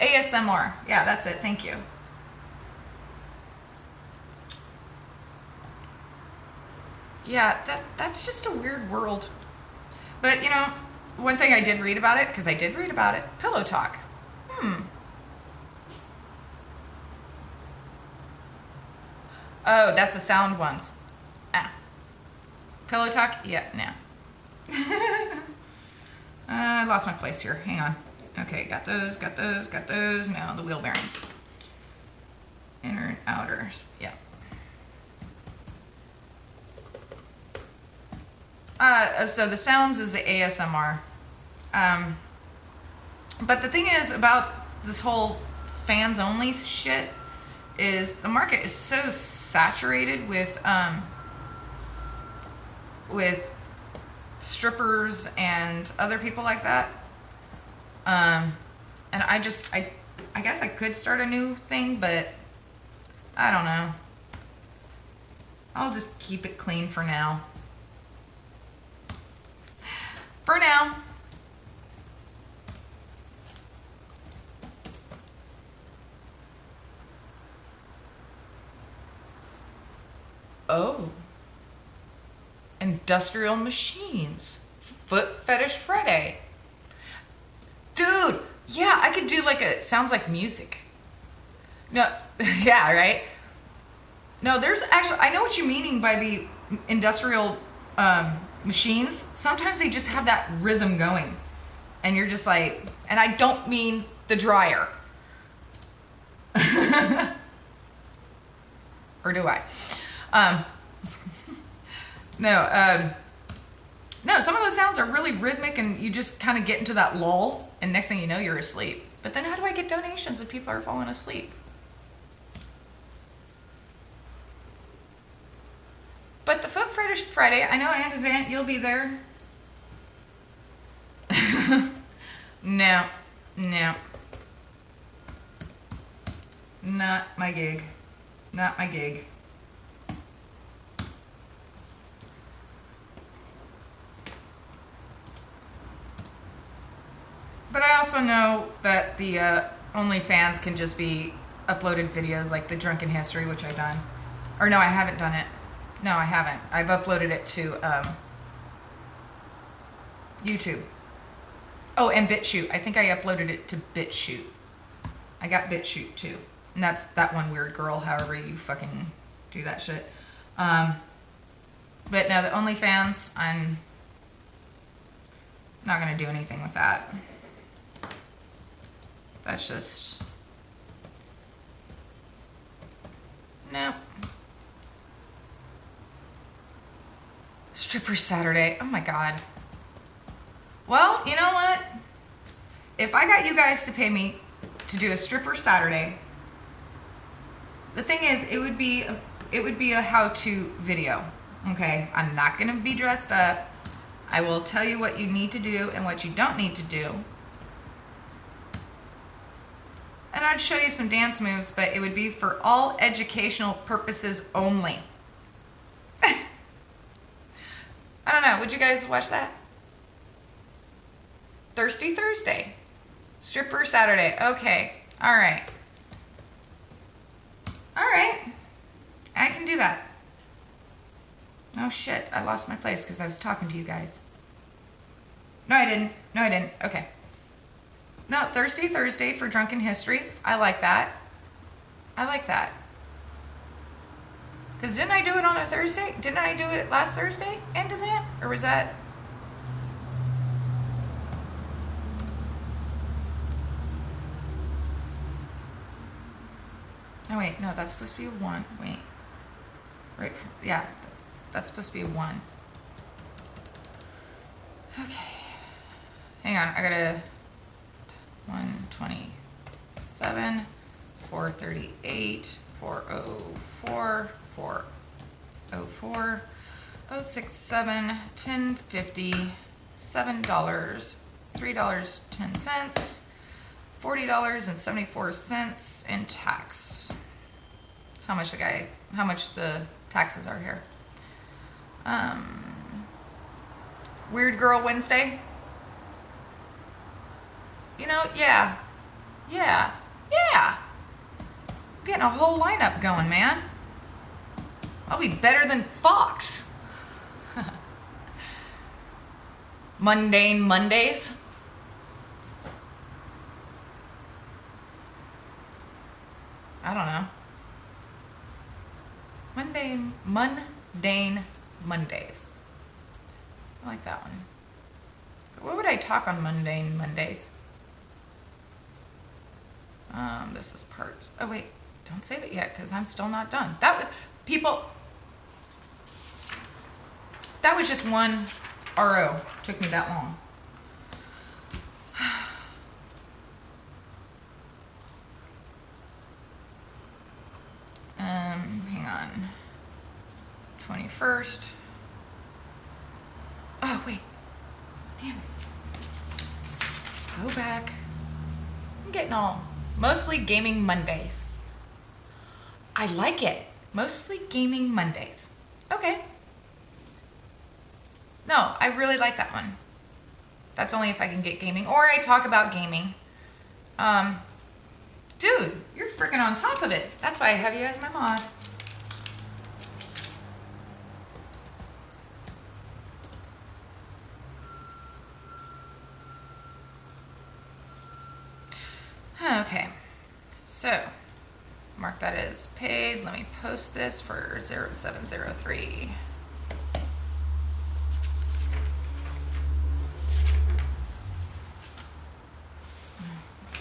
ASMR. Yeah, that's it. Thank you. Yeah, that's just a weird world. But, you know, one thing I did read about it, because I did read about it, Pillow Talk. Oh, that's the sound ones. Ah. Pillow Talk? Yeah, no. I lost my place here. Hang on. Okay, got those. Now the wheel bearings. Inner and outers. Yeah. So the sounds is the ASMR. But the thing is about this whole fans only shit is the market is so saturated with strippers and other people like that. And I guess I could start a new thing, but I don't know. I'll just keep it clean for now. For now. Oh. Industrial machines. Foot Fetish Friday. Dude, yeah, I could do like sounds like music. No, yeah, right? No, there's actually, I know what you're meaning by the industrial machines. Sometimes they just have that rhythm going. And you're just like, and I don't mean the dryer. Or do I? No, some of those sounds are really rhythmic and you just kind of get into that lull and next thing you know, you're asleep. But then how do I get donations if people are falling asleep? But the Foot Fetish Friday, I know Andazant, you'll be there. No. Not my gig. But I also know that the OnlyFans can just be uploaded videos like the Drunken History, which I've done. Or no, I haven't done it. No, I haven't. I've uploaded it to YouTube. Oh, and BitChute. I think I uploaded it to BitChute. I got BitChute too. And that's that one weird girl, however you fucking do that shit. But no, the OnlyFans, I'm not going to do anything with that. That's just... Nope. Stripper Saturday. Oh my god. Well, you know what? If I got you guys to pay me to do a Stripper Saturday, the thing is, it would be a how-to video. Okay? I'm not going to be dressed up. I will tell you what you need to do and what you don't need to do. And I'd show you some dance moves, but it would be for all educational purposes only. I don't know. Would you guys watch that? Thirsty Thursday. Stripper Saturday. Okay. All right. I can do that. Oh shit, I lost my place because I was talking to you guys. No, I didn't. Okay. No, Thursday for Drunken History. I like that. Because didn't I do it on a Thursday? Didn't I do it last Thursday? And does that? Or was that? No, wait. No, that's supposed to be a 1. Wait. Right. Yeah. That's supposed to be a 1. Okay. Hang on. I gotta... 127, 438, 404, 404, 067, 1050, $7, $3.10, $40.74 in tax. That's how much the taxes are here. Weird Girl Wednesday. You know, yeah. I'm getting a whole lineup going, man. I'll be better than Fox. Mundane Mondays. I don't know. Mundane Mondays. I like that one. But what would I talk on Mundane Mondays? This is parts. Oh wait, don't save it yet because I'm still not done. That was just one RO. Took me that long. Hang on. 21st. Oh wait. Damn it. Go back. I'm getting all mostly gaming Mondays. I like it. Mostly gaming Mondays. Okay. No, I really like that one. That's only if I can get gaming or I talk about gaming. Dude, you're freaking on top of it. That's why I have you as my mod. Okay, so mark that as paid. Let me post this for 0703.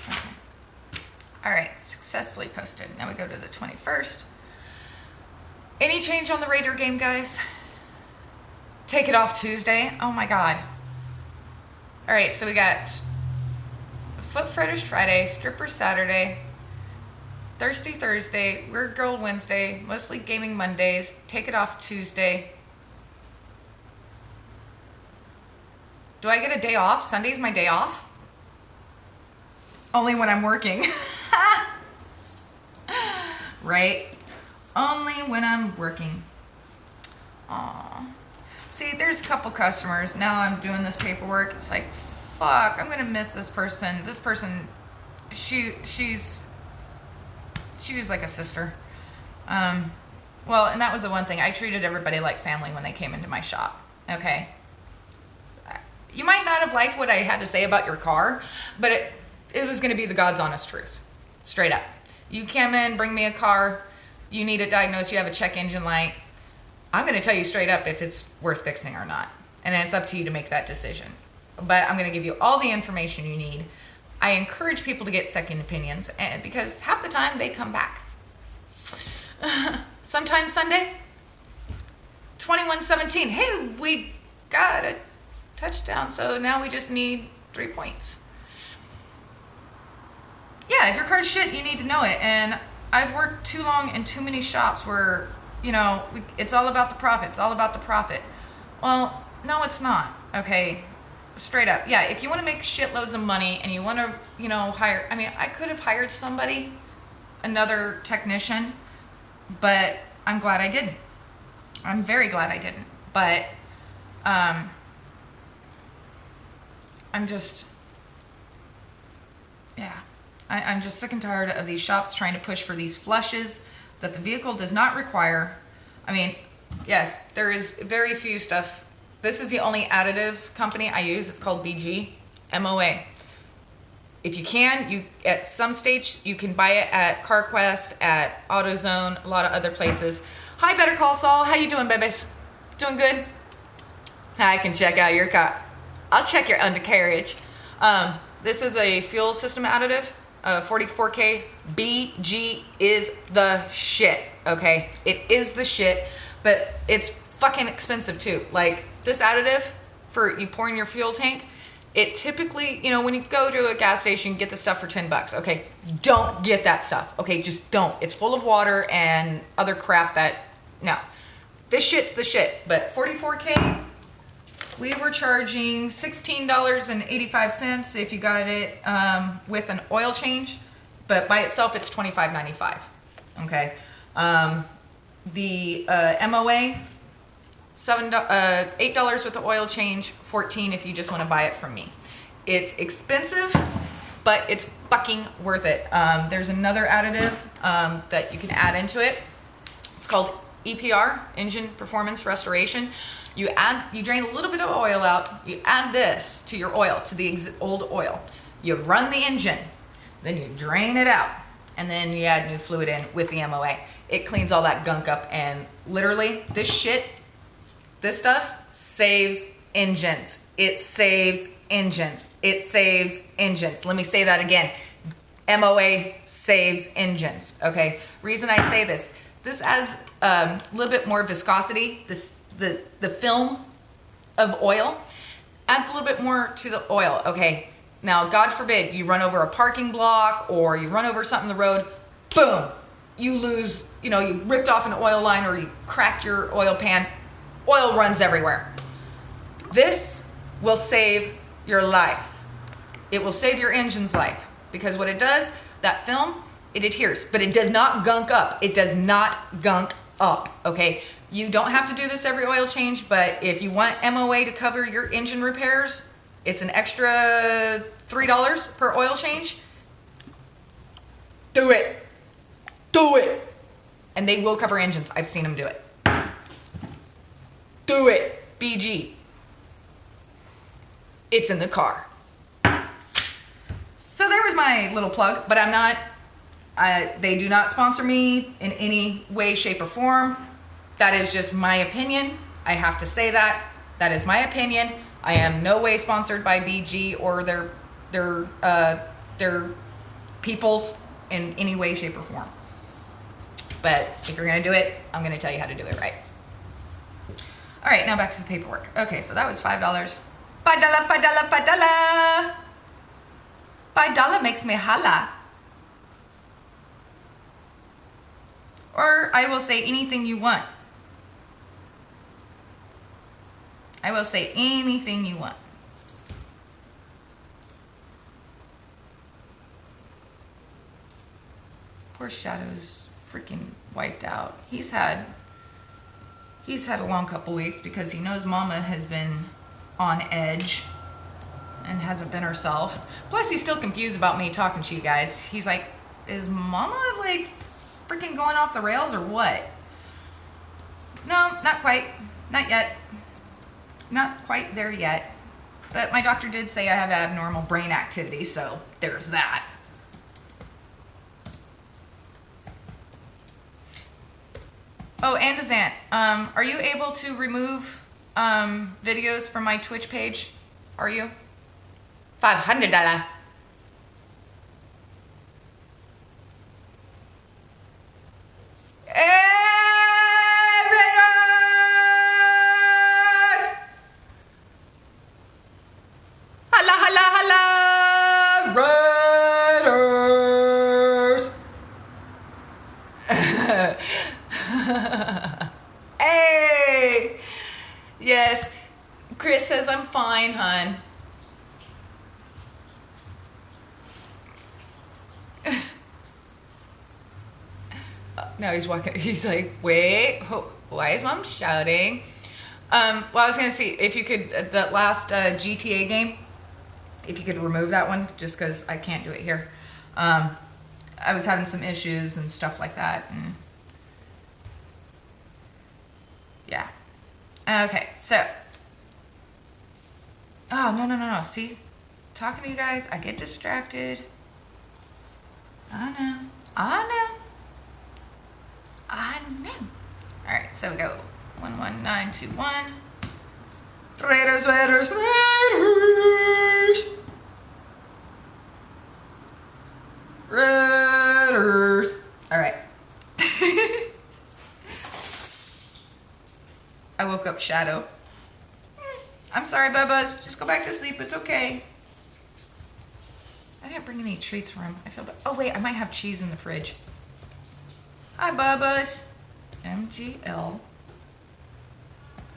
Okay. All right, successfully posted. Now we go to the 21st. Any change on the Raider game, guys? Take it off Tuesday. Oh my God. All right, so we got Foot Fetish Friday, Stripper Saturday, Thirsty Thursday, Weird Girl Wednesday, Mostly Gaming Mondays, Take It Off Tuesday. Do I get a day off? Sunday's my day off? Only when I'm working. Right? Only when I'm working. Aw. See, there's a couple customers. Now I'm doing this paperwork. It's like, fuck, I'm gonna miss this person. This person, she was like a sister. Well, and that was the one thing. I treated everybody like family when they came into my shop. Okay. You might not have liked what I had to say about your car, but it was gonna be the God's honest truth. Straight up. You come in, bring me a car, you need it diagnosed, you have a check engine light. I'm gonna tell you straight up if it's worth fixing or not. And it's up to you to make that decision. But I'm going to give you all the information you need. I encourage people to get second opinions because half the time they come back. Sometime Sunday, 21-17. Hey, we got a touchdown, so now we just need 3 points. Yeah, if your car's shit, you need to know it. And I've worked too long in too many shops where, you know, it's all about the profit. It's all about the profit. Well, no, it's not. Okay. Straight up. Yeah, if you want to make shitloads of money and you want to, you know, hire, I mean, I could have hired somebody, another technician, but I'm glad I didn't. I'm very glad I didn't. But I'm just, yeah, I'm just sick and tired of these shops trying to push for these flushes that the vehicle does not require. I mean, Yes, there is very few stuff. This is the only additive company I use. It's called BG MOA. If you can, you at some stage you can buy it at CarQuest, at AutoZone, a lot of other places. Hi, Better Call Saul. How you doing, babies? Doing good? I can check out your car. I'll check your undercarriage. This is a fuel system additive. 44K BG is the shit. Okay, it is the shit, but it's fucking expensive too. Like this additive for you pour in your fuel tank, it typically, you know, when you go to a gas station, you get the stuff for $10. Okay, don't get that stuff. Okay, just don't. It's full of water and other crap that, no. This shit's the shit, but 44K, we were charging $16.85 if you got it with an oil change, but by itself it's $25.95. Okay, the MOA, $8 with the oil change, $14 if you just want to buy it from me. It's expensive, but it's fucking worth it. There's another additive that you can add into it. It's called EPR, Engine Performance Restoration. You drain a little bit of oil out, you add this to your oil, to the old oil. You run the engine, then you drain it out, and then you add new fluid in with the MOA. It cleans all that gunk up, and literally, this stuff saves engines. It saves engines. It saves engines. Let me say that again. MOA saves engines, okay? Reason I say this adds a little bit more viscosity. The film of oil adds a little bit more to the oil, okay? Now, God forbid you run over a parking block or you run over something on the road, boom, you lose, you ripped off an oil line or you cracked your oil pan, oil runs everywhere. This will save your life. It will save your engine's life because what it does, that film, it adheres, but it does not gunk up. It does not gunk up, okay? You don't have to do this every oil change, but if you want MOA to cover your engine repairs, it's an extra $3 per oil change. Do it. Do it. And they will cover engines. I've seen them do it. Do it. BG. It's in the car. So there was my little plug, but they do not sponsor me in any way, shape, or form. That is just my opinion. I have to say that. That is my opinion. I am no way sponsored by BG or their peoples in any way, shape, or form. But if you're gonna do it, I'm gonna tell you how to do it right. All right, now back to the paperwork. Okay, so that was $5. $5, $5, $5. $5 makes me holla. Or I will say anything you want. I will say anything you want. Poor Shadow's freaking wiped out. He's had a long couple weeks because he knows Mama has been on edge and hasn't been herself. Plus he's still confused about me talking to you guys. He's like, is Mama like freaking going off the rails or what? No, not quite. Not yet. Not quite there yet. But my doctor did say I have abnormal brain activity, so there's that. Oh, and Azant, are you able to remove videos from my Twitch page? Are you? $500. Hey! Yes, Chris says I'm fine, hon. No, he's walking. He's like, wait, why is Mom shouting? Well, I was gonna see if you could that last GTA game, if you could remove that one, just because I can't do it here. I was having some issues and stuff like that, and Yeah. Okay, so. Oh, no. See? Talking to you guys, I get distracted. I know. Alright, so we go 11921. Raiders. Alright. I woke up Shadow. I'm sorry, Bubba's. Just go back to sleep. It's okay. I didn't bring any treats for him. I feel bad. Oh, wait. I might have cheese in the fridge. Hi, Bubba's. MGL.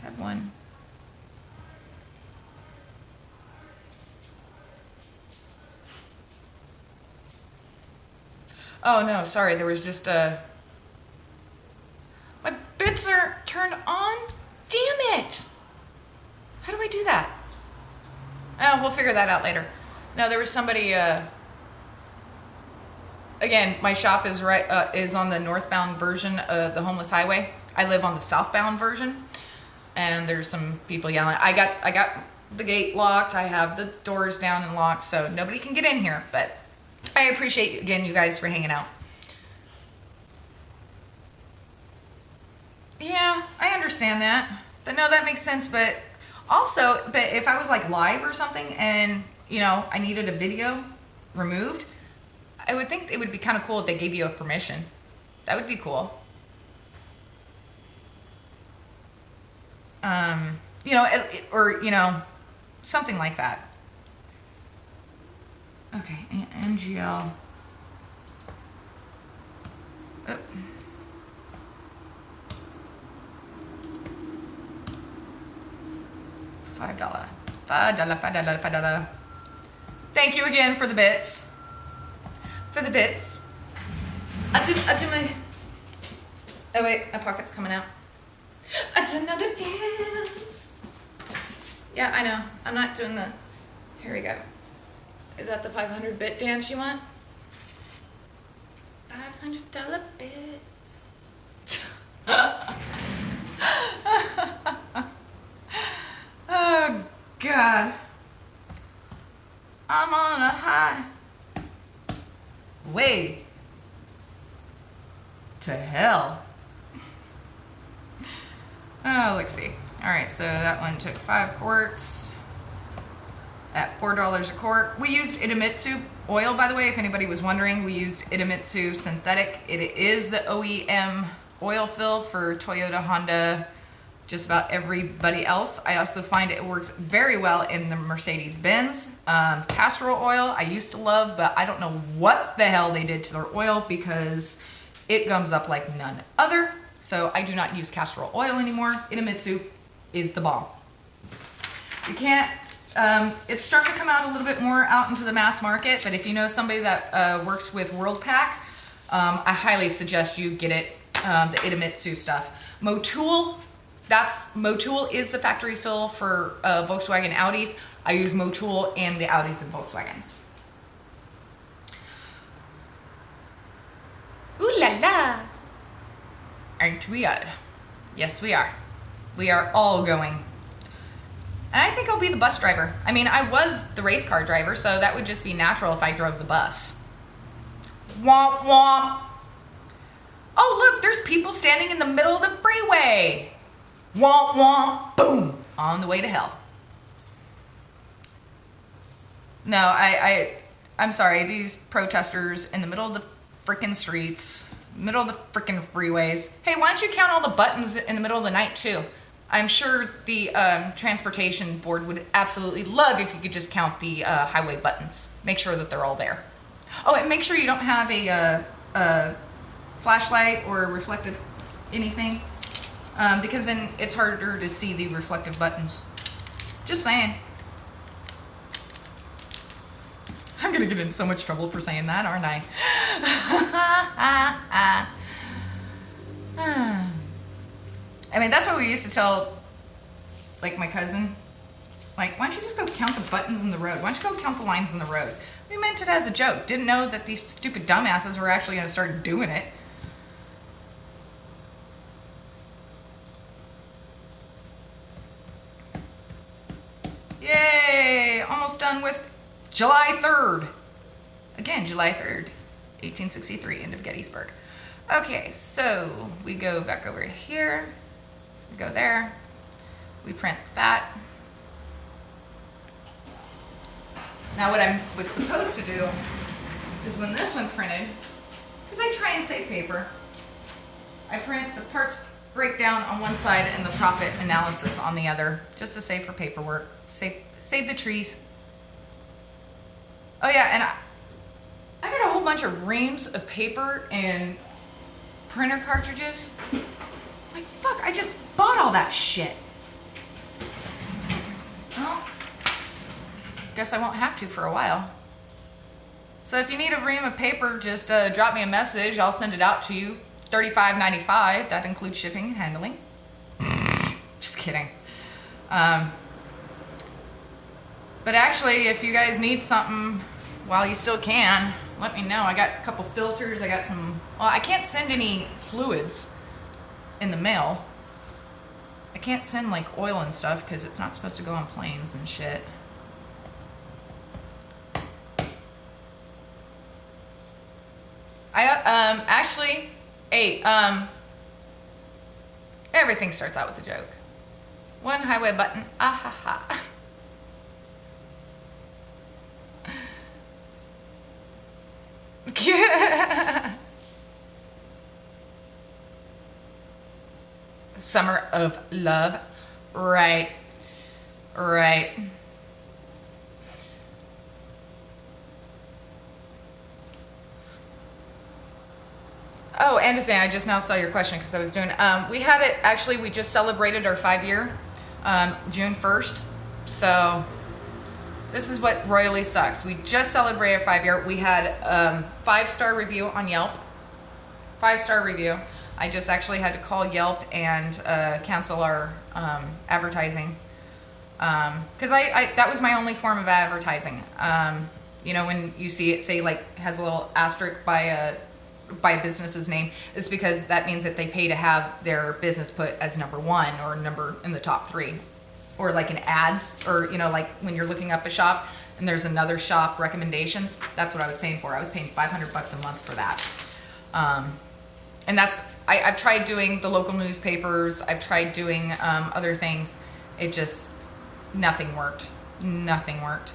Have one. Oh, no. Sorry. There was just a... My bits are turned on? Damn it! How do I do that? Oh, we'll figure that out later. No, there was somebody, again, my shop is is on the northbound version of the Homeless Highway. I live on the southbound version, and there's some people yelling. I got the gate locked. I have the doors down and locked, so nobody can get in here, but I appreciate, again, you guys for hanging out. Yeah, I understand that. No, that makes sense, but also, if I was like live or something and, you know, I needed a video removed, I would think it would be kind of cool if they gave you a permission. That would be cool. You know, or, you know, something like that. Okay, NGL. $5. Thank you again for the bits. I do my... Oh wait, my pocket's coming out. It's another dance. Yeah, I know. I'm not doing the... Here we go. Is that the 500 bit dance you want? $500 bits. Oh, God. I'm on a high. Way to hell. Oh, let's see. All right, so that one took 5 quarts at $4 a quart. We used Idemitsu oil, by the way, if anybody was wondering. We used Idemitsu synthetic. It is the OEM oil fill for Toyota, Honda, just about everybody else. I also find it works very well in the Mercedes-Benz. Castor oil I used to love, but I don't know what the hell they did to their oil because it gums up like none other. So I do not use castor oil anymore. Idemitsu is the bomb. You can't, it's starting to come out a little bit more out into the mass market, but if you know somebody that works with WorldPack, I highly suggest you get it, the Idemitsu stuff. Motul is the factory fill for Volkswagen Audis. I use Motul in the Audis and Volkswagens. Ooh la la! Aren't we all? Yes, we are. We are all going. And I think I'll be the bus driver. I mean, I was the race car driver, so that would just be natural if I drove the bus. Womp womp. Oh, look, there's people standing in the middle of the freeway. Womp womp, boom, on the way to hell. No, I'm sorry, these protesters in the middle of the frickin' streets, middle of the frickin' freeways. Hey, why don't you count all the buttons in the middle of the night too? I'm sure the transportation board would absolutely love if you could just count the highway buttons. Make sure that they're all there. Oh, and make sure you don't have a flashlight or reflective anything. Because then it's harder to see the reflective buttons. Just saying. I'm gonna get in so much trouble for saying that, aren't I? I mean, that's what we used to tell, like, my cousin. Like, why don't you just go count the buttons in the road? Why don't you go count the lines in the road? We meant it as a joke. Didn't know that these stupid dumbasses were actually gonna start doing it. Yay! Almost done with July 3rd. Again, July 3rd, 1863, end of Gettysburg. Okay, so we go back over here. We go there. We print that. Now what I was supposed to do is when this one printed, because I try and save paper, I print the parts breakdown on one side and the profit analysis on the other, just to save for paperwork, save the trees. Oh yeah, and I got a whole bunch of reams of paper and printer cartridges. Like, fuck, I just bought all that shit. Well, guess I won't have to for a while. So if you need a ream of paper, just drop me a message. I'll send it out to you. $35.95. That includes shipping and handling. Just kidding. But actually, if you guys need something while you still can, let me know. I got a couple filters. I got some... Well, I can't send any fluids in the mail. I can't send like oil and stuff because it's not supposed to go on planes and shit. Actually, hey, everything starts out with a joke. One highway button, ah ha ha. Summer of love, right, right. Oh, Anderson, I just now saw your question because I was doing, we had it, actually, we just celebrated our 5-year, June 1st. So this is what royally sucks. We just celebrated 5-year. We had 5-star review on Yelp, 5-star review. I just actually had to call Yelp and cancel our advertising because I that was my only form of advertising. You know, when you see it say like has a little asterisk by a business's name, it's because that means that they pay to have their business put as number 1 or number in the top 3, or like in ads, or you know, like when you're looking up a shop and there's another shop recommendations. That's what I was paying for. I was paying $500 a month for that. And that's, I've tried doing the local newspapers. I've tried doing other things. It just, nothing worked. Nothing worked.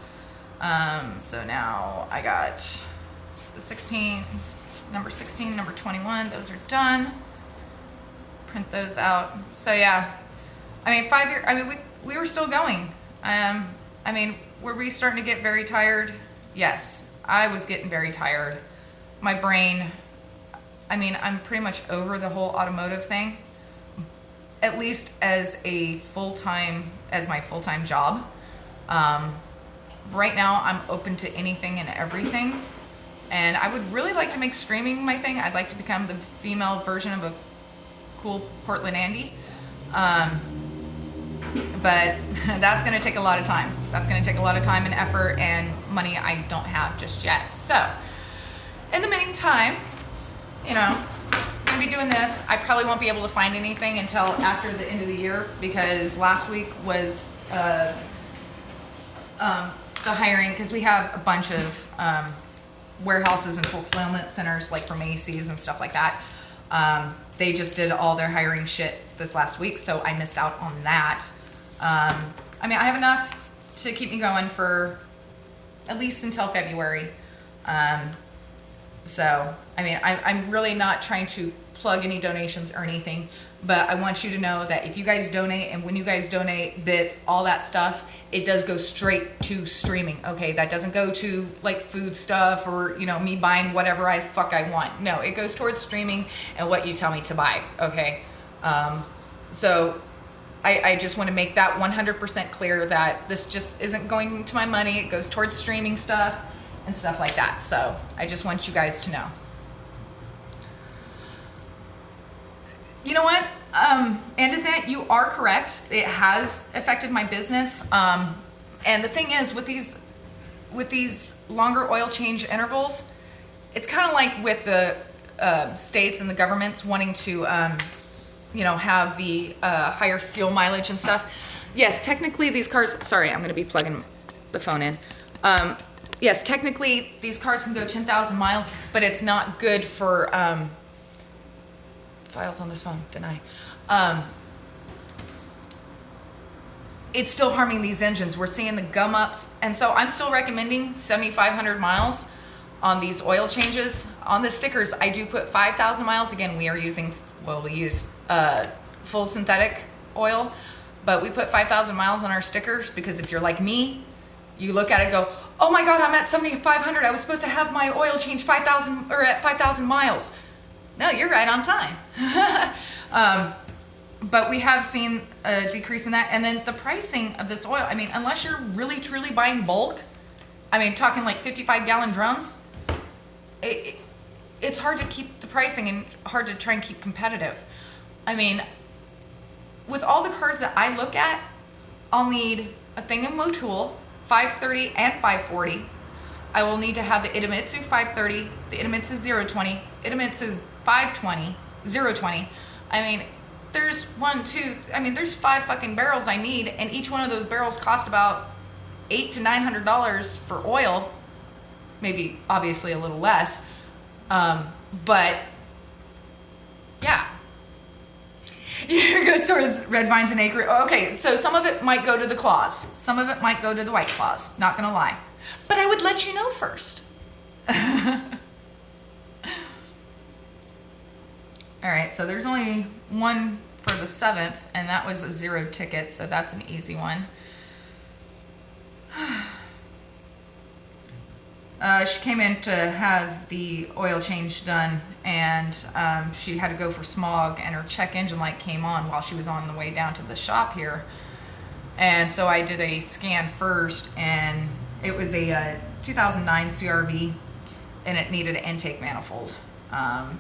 So now I got the number 16, number 21. Those are done. Print those out. So yeah, I mean, 5 years, I mean, we were still going. I mean, were we starting to get very tired? Yes, I was getting very tired. My brain, I mean, I'm pretty much over the whole automotive thing, at least as my full-time job. Right now, I'm open to anything and everything, and I would really like to make streaming my thing. I'd like to become the female version of a cool Portland Andy, but that's going to take a lot of time. That's going to take a lot of time and effort and money I don't have just yet. So, in the meantime, you know, I'm gonna be doing this. I probably won't be able to find anything until after the end of the year because last week was the hiring, because we have a bunch of warehouses and fulfillment centers like for Macy's and stuff like that. They just did all their hiring shit this last week, so I missed out on that. I mean, I have enough to keep me going for at least until February. So, I mean, I'm really not trying to plug any donations or anything, but I want you to know that if you guys donate, and when you guys donate bits, all that stuff, it does go straight to streaming, okay? That doesn't go to, like, food stuff or, you know, me buying whatever I want. No, it goes towards streaming and what you tell me to buy, okay? So, I just want to make that 100% clear that this just isn't going to my money. It goes towards streaming stuff and stuff like that. So I just want you guys to know. You know what? Andazant, you are correct. It has affected my business. And the thing is, with these longer oil change intervals, it's kind of like with the states and the governments wanting to, you know, have the higher fuel mileage and stuff. Yes, technically these cars, sorry, I'm gonna be plugging the phone in. Yes, technically these cars can go 10,000 miles, but it's not good for, files on this phone, deny. It's still harming these engines. We're seeing the gum ups. And so I'm still recommending 7,500 miles on these oil changes. On the stickers, I do put 5,000 miles. Again, we use full synthetic oil, but we put 5,000 miles on our stickers because if you're like me, you look at it and go, oh my God, I'm at 7,500. I was supposed to have my oil change 5,000 or at 5,000 miles. No, you're right on time. But we have seen a decrease in that. And then the pricing of this oil, I mean, unless you're really truly buying bulk, I mean, talking like 55-gallon drums, it's hard to keep the pricing and hard to try and keep competitive. I mean, with all the cars that I look at, I'll need a thing in Motul, 530 and 540. I will need to have the Idemitsu 530, the Idemitsu 020, Idemitsu's 520, 020. I mean, there's there's 5 fucking barrels I need, and each one of those barrels cost about $800 to $900 for oil. Maybe obviously a little less. But yeah. Here goes towards red vines and acre. Okay, so some of it might go to the claws. Some of it might go to the white claws. Not gonna lie. But I would let you know first. All right, so there's only one for the 7th, and that was a 0 ticket, so that's an easy one. She came in to have the oil change done, and she had to go for smog, and her check engine light came on while she was on the way down to the shop here. And so I did a scan first, and it was a 2009 CRV, and it needed an intake manifold. I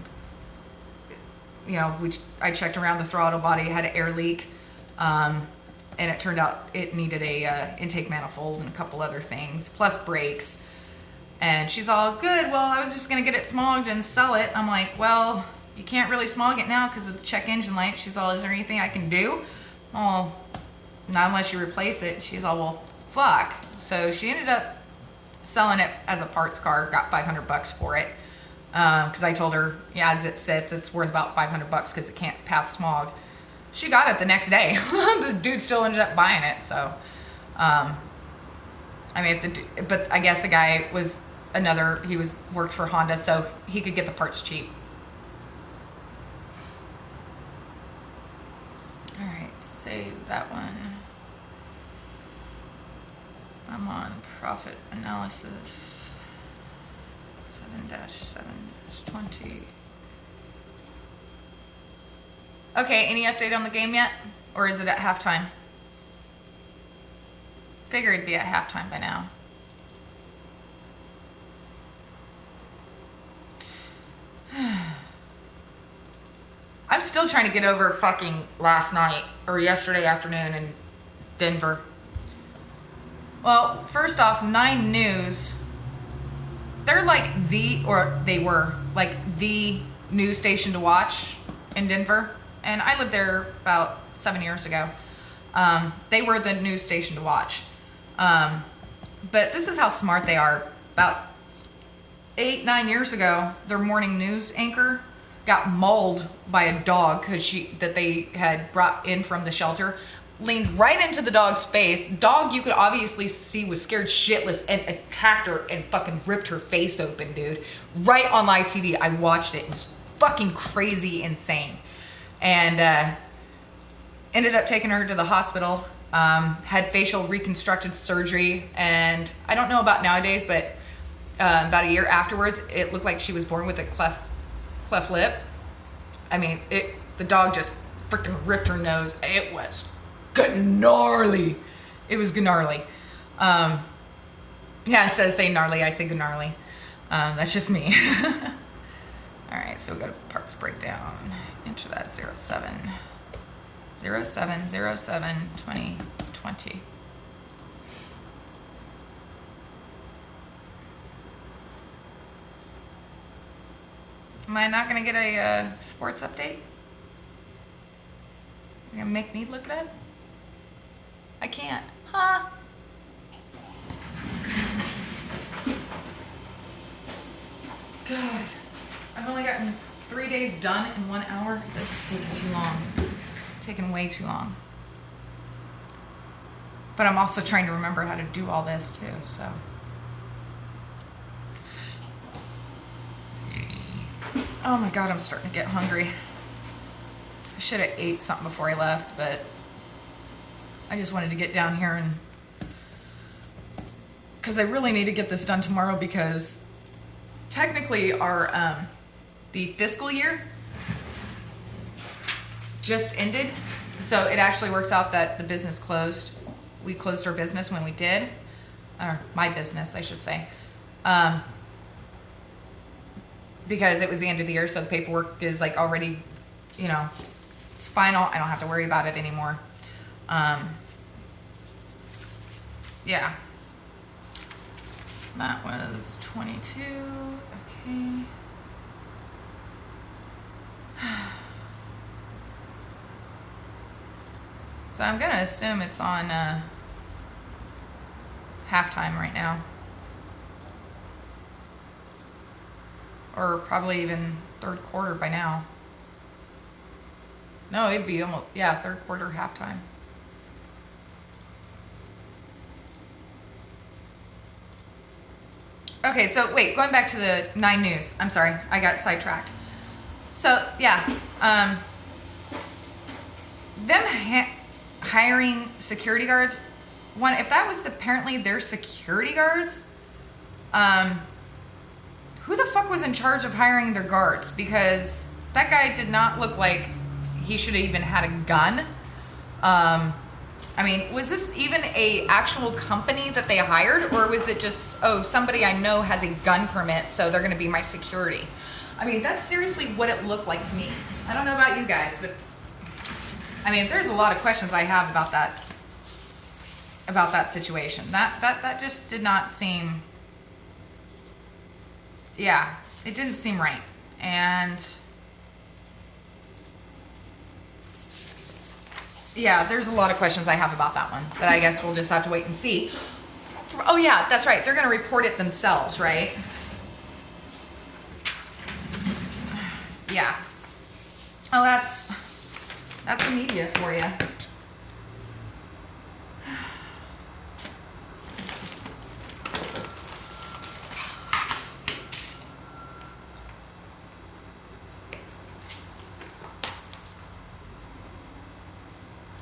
checked around the throttle body, it had an air leak, and it turned out it needed a intake manifold and a couple other things, plus brakes. And she's all, good, well, I was just gonna get it smogged and sell it. I'm like, well, you can't really smog it now because of the check engine light. She's all, is there anything I can do? Well, not unless you replace it. She's all, well, fuck. So she ended up selling it as a parts car, got $500 for it. Because I told her, yeah, as it sits, it's worth about $500 because it can't pass smog. She got it the next day. The dude still ended up buying it. So, but I guess the guy was worked for Honda, so he could get the parts cheap. All right, save that one. I'm on profit analysis. 7-7-20. Okay, any update on the game yet? Or is it at halftime? Figured it'd be at halftime by now. I'm still trying to get over fucking last night or yesterday afternoon in Denver. Well, first off, 9 News, they're like they were like the news station to watch in Denver. And I lived there about 7 years ago. They were the news station to watch. But this is how smart they are. About 8-9 years ago, their morning news anchor got mauled by a dog that they had brought in from the shelter. Leaned right into the dog's face. Dog, you could obviously see, was scared shitless and attacked her and fucking ripped her face open, dude. Right on live TV. I watched it. It was fucking crazy insane. And ended up taking her to the hospital. Had facial reconstructive surgery. And I don't know about nowadays, but about a year afterwards, it looked like she was born with a cleft lip. I mean, the dog just freaking ripped her nose. It was gnarly. It was gnarly. Yeah, instead of saying gnarly, I say gnarly. That's just me. All right, so we got a parts breakdown. Enter that 07 2020. Am I not gonna get a sports update? You're gonna make me look it up? I can't. Huh? God. I've only gotten 3 days done in 1 hour. This is taking too long. Taking way too long. But I'm also trying to remember how to do all this too, so. Oh my God, I'm starting to get hungry. I should have ate something before I left, but I just wanted to get down here and, because I really need to get this done tomorrow, because technically our, the fiscal year just ended. So it actually works out that the business closed. We closed our business when we did, or my business, I should say. Because it was the end of the year, so the paperwork is like already, you know, it's final. I don't have to worry about it anymore. Yeah. That was 22. Okay. So I'm gonna assume it's on halftime right now. Or probably even third quarter by now. No, it'd be almost, yeah, third quarter, halftime. Okay, so wait, going back to the 9 News. I'm sorry, I got sidetracked. So, yeah, them hiring security guards, one, if that was apparently their security guards, who the fuck was in charge of hiring their guards? Because that guy did not look like he should have even had a gun. I mean, was this even a actual company that they hired, or was it just, oh, somebody I know has a gun permit, so they're gonna be my security? I mean, that's seriously what it looked like to me. I don't know about you guys, but I mean, there's a lot of questions I have about that situation. That just did not seem, yeah, it didn't seem right. And yeah, there's a lot of questions I have about that one, but I guess we'll just have to wait and see. Oh yeah, that's right. They're going to report it themselves, right? Yeah. Oh, that's the media for you.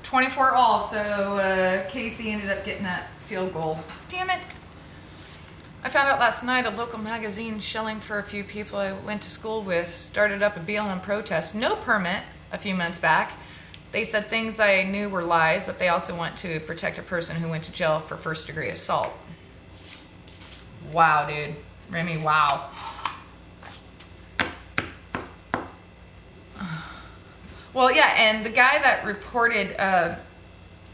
$24-all, so Casey ended up getting that field goal. Damn it. I found out last night a local magazine shelling for a few people I went to school with started up a BLM protest. No permit a few months back. They said things I knew were lies, but they also want to protect a person who went to jail for first-degree assault. Wow, dude. Remy, wow. Well, yeah, and the guy that reported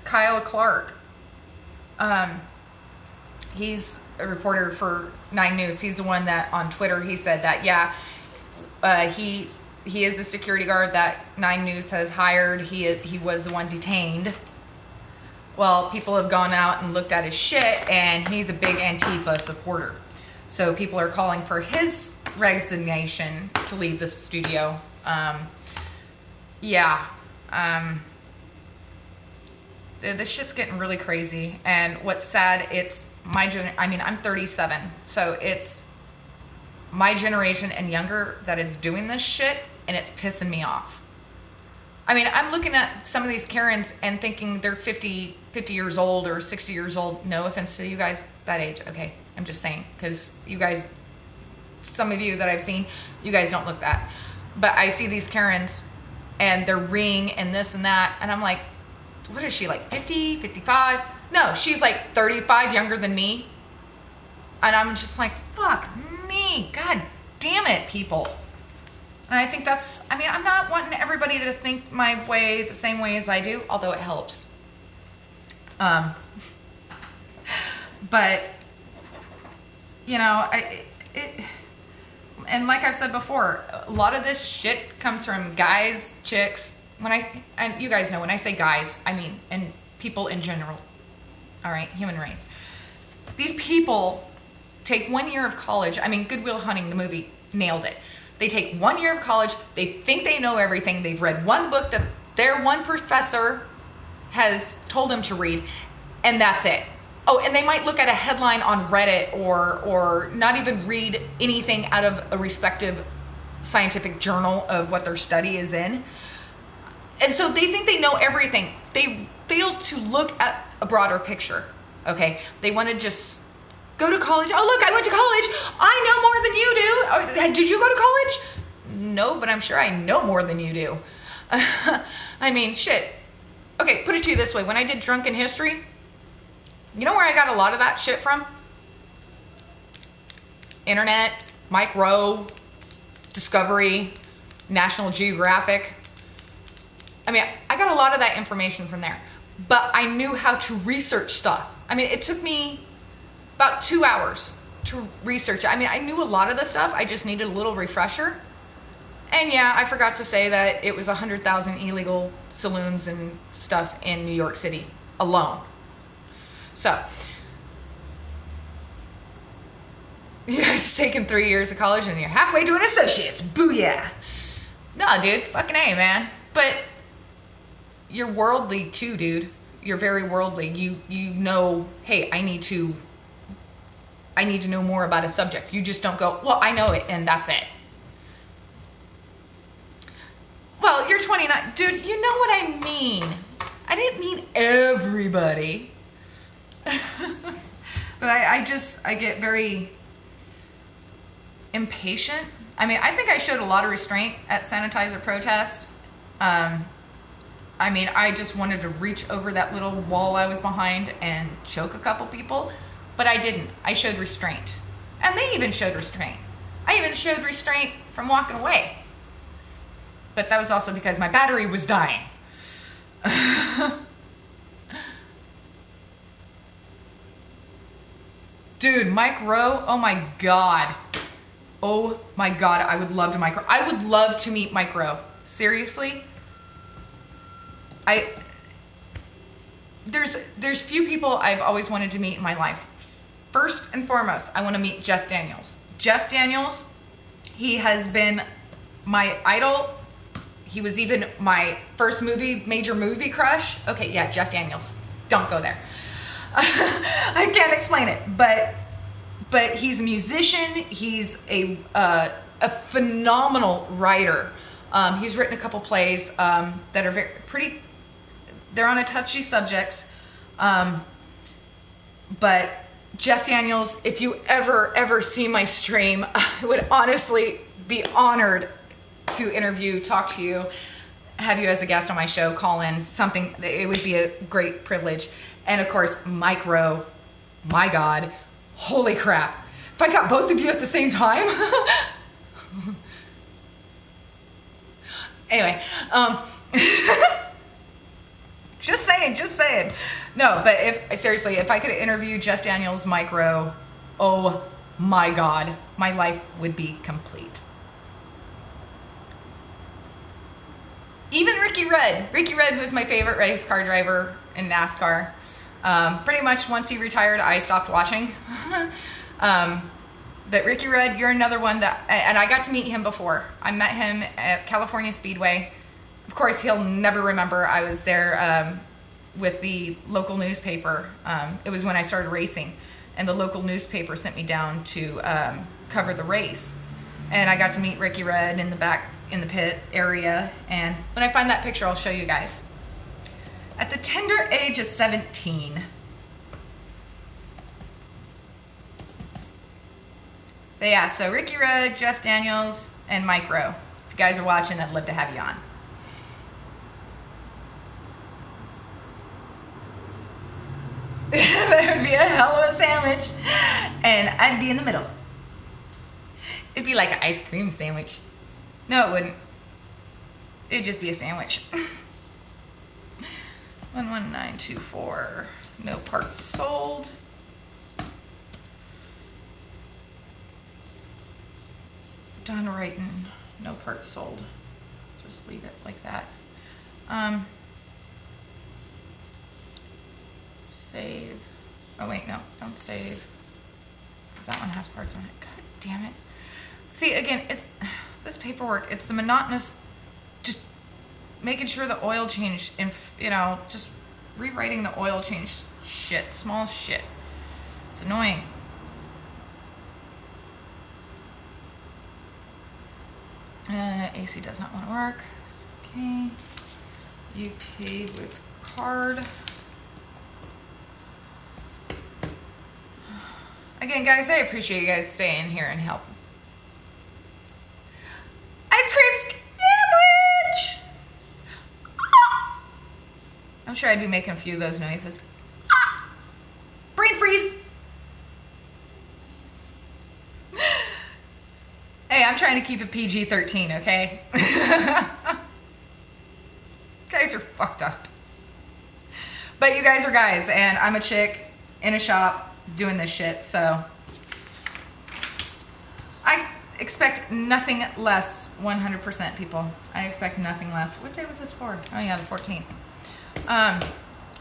Kyle Clark, he's a reporter for 9 News. He's the one that on Twitter, he said that, yeah, he is the security guard that 9 News has hired. He was the one detained. Well, people have gone out and looked at his shit, and he's a big Antifa supporter. So people are calling for his resignation to leave the studio. Yeah. This shit's getting really crazy. And what's sad, it's I'm 37. So it's my generation and younger that is doing this shit, and it's pissing me off. I mean, I'm looking at some of these Karens and thinking they're 50 years old or 60 years old. No offense to you guys that age. Okay. I'm just saying, because you guys, some of you that I've seen, you guys don't look that. But I see these Karens and their ring and this and that, and I'm like, what is she, like 50, 55? No, she's like 35, younger than me. And I'm just like, fuck me, god damn it, people. And I think I'm not wanting everybody to think my way the same way as I do, although it helps. But, you know, and like I've said before, a lot of this shit comes from guys, chicks. And you guys know, when I say guys, I mean, and people in general, all right, human race. These people take 1 year of college. I mean, Good Will Hunting, the movie, nailed it. They take 1 year of college. They think they know everything. They've read one book that their one professor has told them to read, and that's it. Oh, and they might look at a headline on Reddit or not even read anything out of a respective scientific journal of what their study is in. And so they think they know everything. They fail to look at a broader picture, okay? They want to just go to college. Oh, look, I went to college. I know more than you do. Oh, did you go to college? No, but I'm sure I know more than you do. I mean, shit. Okay, put it to you this way. When I did Drunken History, you know where I got a lot of that shit from? Internet, Mike Rowe, Discovery, National Geographic. I mean, I got a lot of that information from there. But I knew how to research stuff. I mean, it took me about 2 hours to research it. I mean, I knew a lot of the stuff. I just needed a little refresher. And yeah, I forgot to say that it was 100,000 illegal saloons and stuff in New York City alone. So, yeah, it's taken 3 years of college and you're halfway to an associate's. Booyah. No, dude, fucking A, man. But you're worldly too, dude. You're very worldly. You know, hey, I need to know more about a subject. You just don't go, well, I know it and that's it. Well, you're 29. Dude, you know what I mean. I didn't mean everybody. But I get very impatient. I mean, I think I showed a lot of restraint at Sanitizer protest. I mean, I just wanted to reach over that little wall I was behind and choke a couple people, but I didn't. I showed restraint. And they even showed restraint. I even showed restraint from walking away. But that was also because my battery was dying. Dude, Mike Rowe, oh my God. Oh my God, I would love to meet Mike Rowe. Seriously? There's few people I've always wanted to meet in my life. First and foremost, I want to meet Jeff Daniels. Jeff Daniels, he has been my idol. He was even my first major movie crush. Okay, yeah, Jeff Daniels. Don't go there. I can't explain it, but he's a musician. He's a phenomenal writer. He's written a couple plays that are they're on a touchy subjects. But Jeff Daniels, if you ever see my stream, I would honestly be honored to talk to you, have you as a guest on my show, call in, something. It would be a great privilege. And of course, Mike Rowe, my God, holy crap. If I got both of you at the same time. Anyway, just saying. No, but if I could interview Jeff Daniels, Mike Rowe, oh my God, my life would be complete. Even Ricky Rudd. Ricky Rudd was my favorite race car driver in NASCAR. Pretty much once he retired, I stopped watching. But Ricky Rudd, you're another one and I got to meet him before. I met him at California Speedway. Of course, he'll never remember I was there with the local newspaper. It was when I started racing, and the local newspaper sent me down to cover the race. And I got to meet Ricky Rudd in the back, in the pit area. And when I find that picture, I'll show you guys. At the tender age of 17. But yeah, so Ricky Rudd, Jeff Daniels, and Mike Rowe. If you guys are watching, I'd love to have you on. That would be a hell of a sandwich. And I'd be in the middle. It'd be like an ice cream sandwich. No, it wouldn't. It'd just be a sandwich. 11924. No parts sold. Done writing. No parts sold. Just leave it like that. Save. Oh wait, no, don't save. Because that one has parts on it. God damn it. See, again, it's this paperwork. It's the monotonous, just making sure the oil change, just rewriting the oil change shit, small shit. It's annoying. AC does not want to work. Okay. You paid with card. Again, guys, I appreciate you guys staying here and help. Ice cream sandwich! Ah! I'm sure I'd be making a few of those noises. Ah! Brain freeze! Hey, I'm trying to keep it PG-13, okay? Guys are fucked up. But you guys are guys, and I'm a chick in a shop doing this shit, so I expect nothing less, 100%, people. I expect nothing less. What day was this for? Oh yeah, the 14th.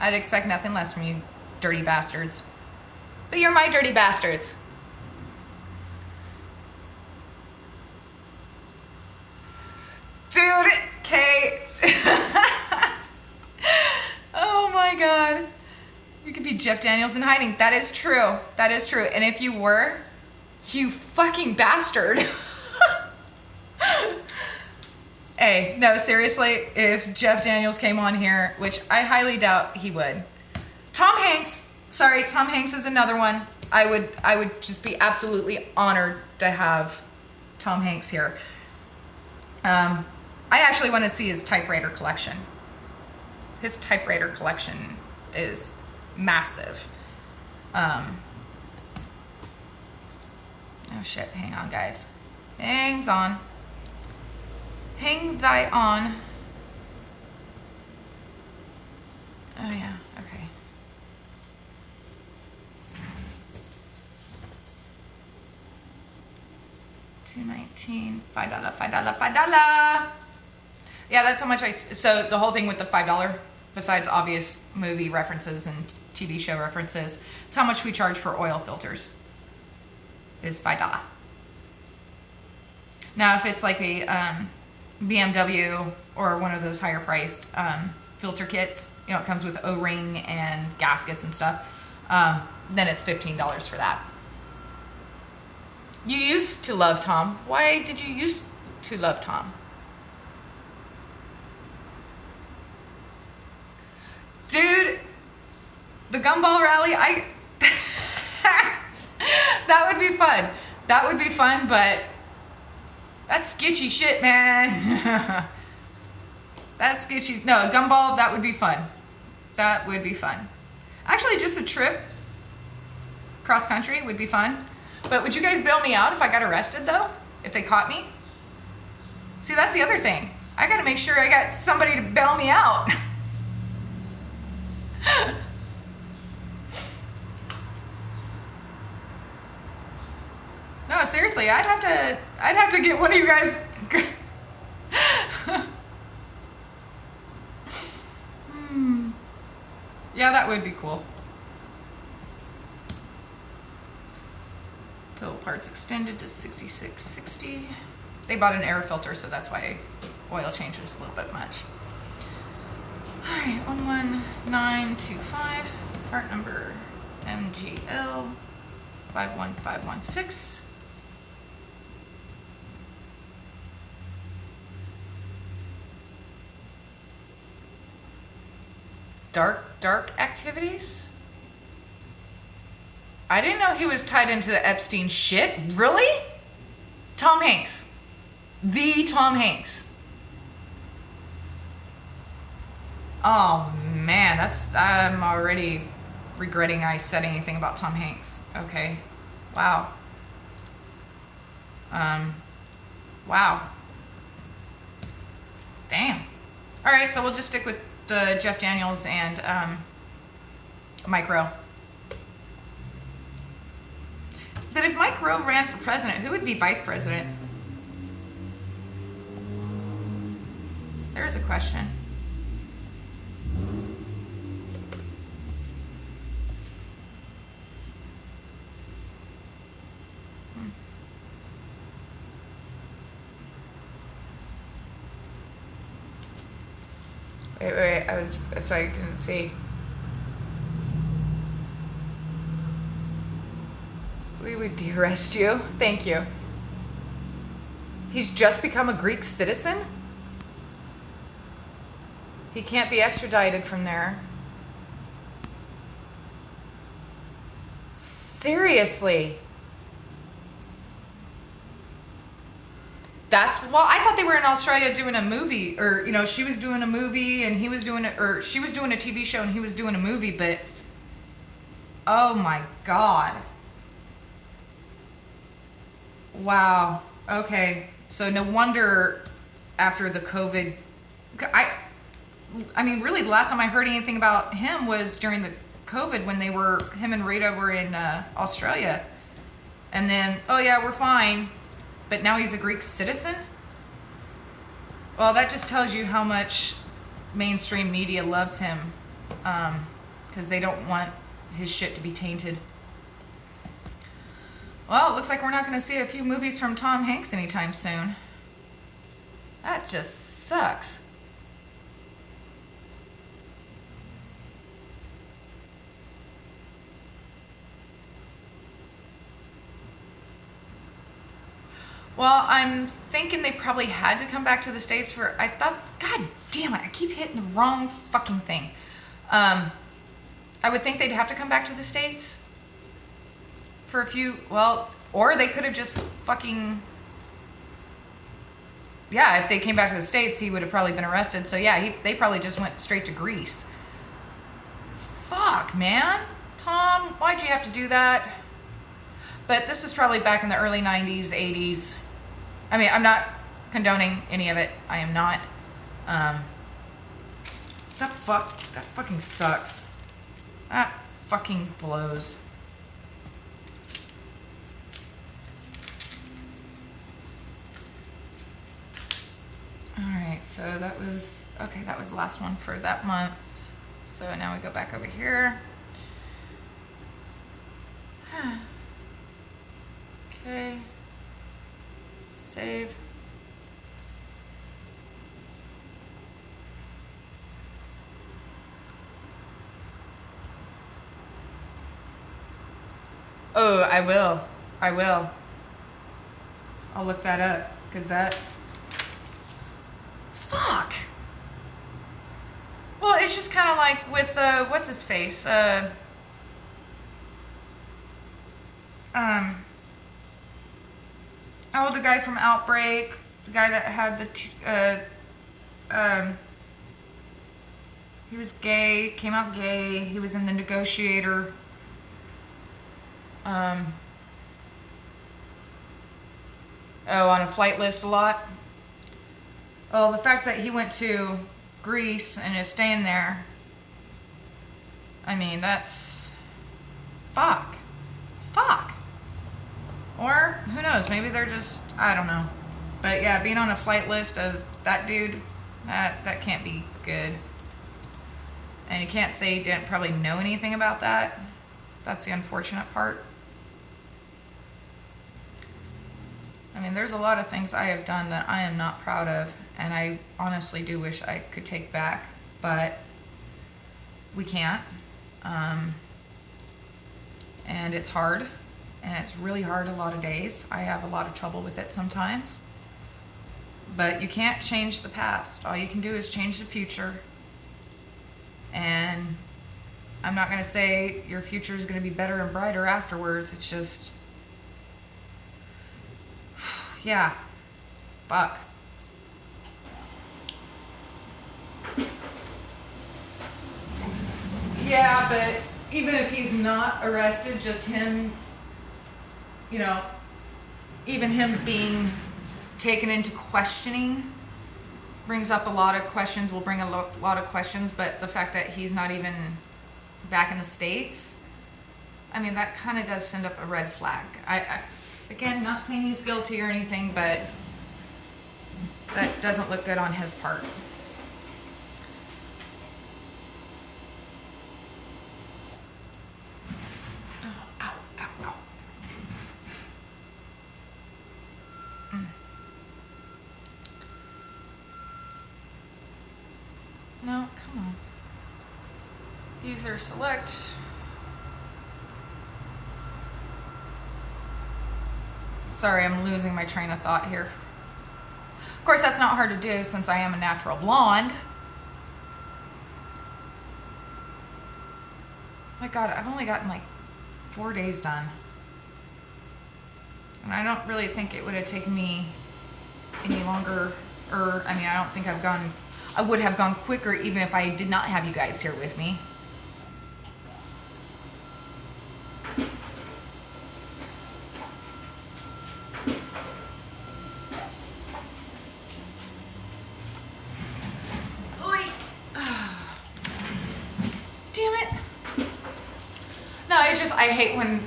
I'd expect nothing less from you dirty bastards. But you're my dirty bastards. Dude, Kay. Oh my God. You could be Jeff Daniels in hiding. That is true. That is true. And if you were, you fucking bastard. Hey, no, seriously, if Jeff Daniels came on here, which I highly doubt he would. Tom Hanks. Sorry, Tom Hanks is another one. I would just be absolutely honored to have Tom Hanks here. I actually want to see his typewriter collection. His typewriter collection is massive. Oh shit, hang on guys. Hangs on. Hang thy on. Oh yeah, okay. $2.19, $5. Yeah, that's how much so the whole thing with the $5, besides obvious movie references and TV show references, it's how much we charge for oil filters, is $5. Now, if it's like a BMW or one of those higher priced filter kits, it comes with O-ring and gaskets and stuff, then it's $15 for that. You used to love Tom. Why did you used to love Tom? Dude, the Gumball Rally, that would be fun. That would be fun, but that's sketchy shit, man. That's sketchy. No, Gumball, that would be fun. That would be fun. Actually, just a trip cross country would be fun. But would you guys bail me out if I got arrested, though? If they caught me? See, that's the other thing. I gotta make sure I got somebody to bail me out. No, seriously, I'd have to get one of you guys. Yeah, that would be cool. Total parts extended to 6660. They bought an air filter, so that's why oil change was a little bit much. All right, 11925, part number MGL 51516. Dark activities? I didn't know he was tied into the Epstein shit. Really? Tom Hanks. The Tom Hanks. Oh man, I'm already regretting I said anything about Tom Hanks. Okay. Wow. Wow. Damn. All right, so we'll just stick with Jeff Daniels and Mike Rowe. But if Mike Rowe ran for president, who would be vice president? There's a question. Wait, so I didn't see. We would de-arrest you. Thank you. He's just become a Greek citizen? He can't be extradited from there. Seriously? I thought they were in Australia doing a movie, or, she was doing a movie and he was doing it, or she was doing a TV show and he was doing a movie, but oh my God. Wow. Okay. So no wonder after the COVID, I mean, really the last time I heard anything about him was during the COVID when him and Rita were in Australia. And then, oh yeah, we're fine. But now he's a Greek citizen? Well, that just tells you how much mainstream media loves him. Because they don't want his shit to be tainted. Well, it looks like we're not going to see a few movies from Tom Hanks anytime soon. That just sucks. Well, I'm thinking they probably had to come back to the States I thought, God damn it, I keep hitting the wrong fucking thing. I would think they'd have to come back to the States for a few, or they could have just fucking, yeah, if they came back to the States, he would have probably been arrested. So yeah, they probably just went straight to Greece. Fuck, man. Tom, why'd you have to do that? But this was probably back in the early 90s, 80s. I mean, I'm not condoning any of it. I am not. That fucking sucks. That fucking blows. Alright, so that was the last one for that month. So now we go back over here. Okay. Save. Oh, I will. I'll look that up, because fuck. Well, it's just kind of like with, what's his face? The guy from Outbreak, the guy that had he was gay, came out gay, he was in The Negotiator. On a flight list a lot. Well, the fact that he went to Greece and is staying there, I mean, that's fuck. Or, who knows, maybe they're just, I don't know. But yeah, being on a flight list of that dude, that can't be good. And you can't say you didn't probably know anything about that. That's the unfortunate part. I mean, there's a lot of things I have done that I am not proud of, and I honestly do wish I could take back, but we can't. And it's hard. And it's really hard a lot of days. I have a lot of trouble with it sometimes. But you can't change the past. All you can do is change the future. And I'm not going to say your future is going to be better and brighter afterwards. It's just, yeah, fuck. Yeah, but even if he's not arrested, just him, even him being taken into questioning brings up a lot of questions, will bring a lot of questions, but the fact that he's not even back in the States, I mean, that kind of does send up a red flag. I again, not saying he's guilty or anything, but that doesn't look good on his part. No, user select. Sorry, I'm losing my train of thought here. Of course, that's not hard to do since I am a natural blonde. My God, I've only gotten like 4 days done. And I don't really think it would have taken me any longer, or I mean, I don't think I would have gone quicker even if I did not have you guys here with me. Damn it. No, it's just, I hate when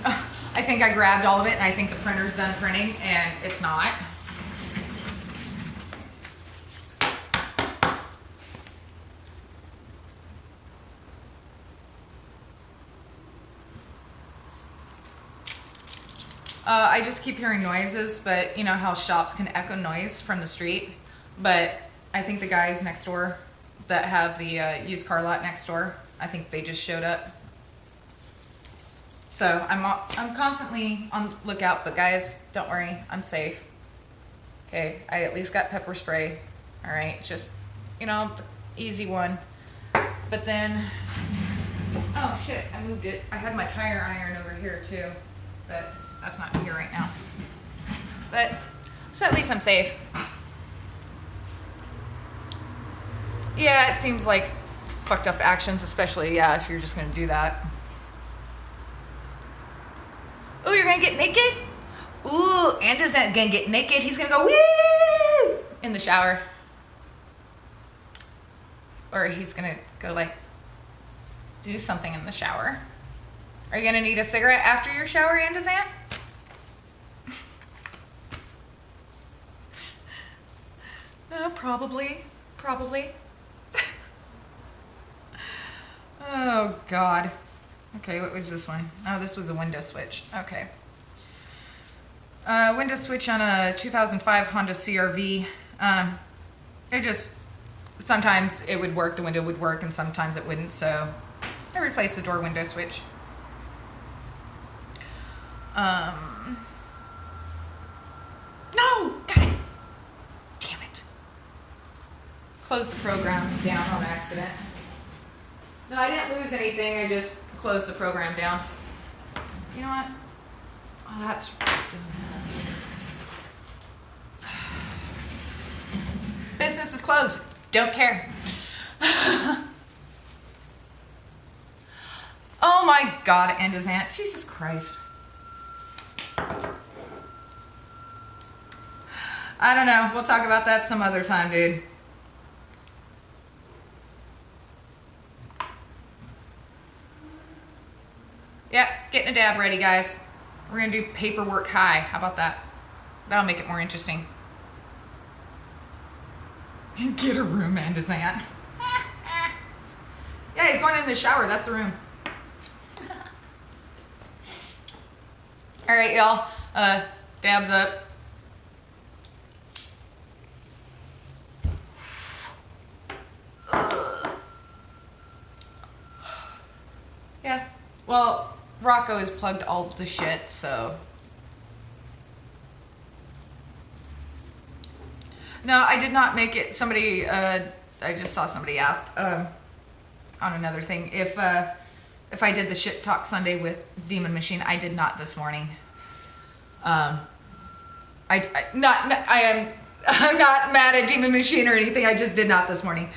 I think I grabbed all of it and I think the printer's done printing and it's not. I just keep hearing noises, but you know how shops can echo noise from the street? But I think the guys next door that have the used car lot next door, I think they just showed up. So I'm constantly on lookout, but guys, don't worry, I'm safe. Okay, I at least got pepper spray. All right, just, you know, easy one. But then, oh shit, I moved it. I had my tire iron over here too, but that's not here right now. But, so at least I'm safe. Yeah, it seems like fucked up actions, especially, yeah, if you're just gonna do that. Oh, you're gonna get naked? Ooh, Anda's gonna get naked. He's gonna go woo in the shower. Or he's gonna go like do something in the shower. Are you gonna need a cigarette after your shower, Andazant? Probably. Oh, God. Okay, what was this one? Oh, this was a window switch. Okay. Window switch on a 2005 Honda CR-V. It just, sometimes it would work, the window would work, and sometimes it wouldn't, so I replaced the door window switch. No! God! Damn it. Closed the program down on accident. No, I didn't lose anything, I just closed the program down. You know what? Oh, that's... Business is closed. Don't care. Oh my God, Andazant. Jesus Christ. I don't know. We'll talk about that some other time, dude. Yep, getting a dab ready, guys. We're gonna do paperwork high. How about that? That'll make it more interesting. Get a room, Andazant. Yeah, he's going in the shower. That's the room. All right, y'all. Dabs up. Yeah. Well, Rocco has plugged all the shit, so. No, I did not make it. Somebody, I just saw somebody asked on another thing if I did the Shit Talk Sunday with Demon Machine. I did not this morning. I'm not mad at Demon Machine or anything. I just did not this morning.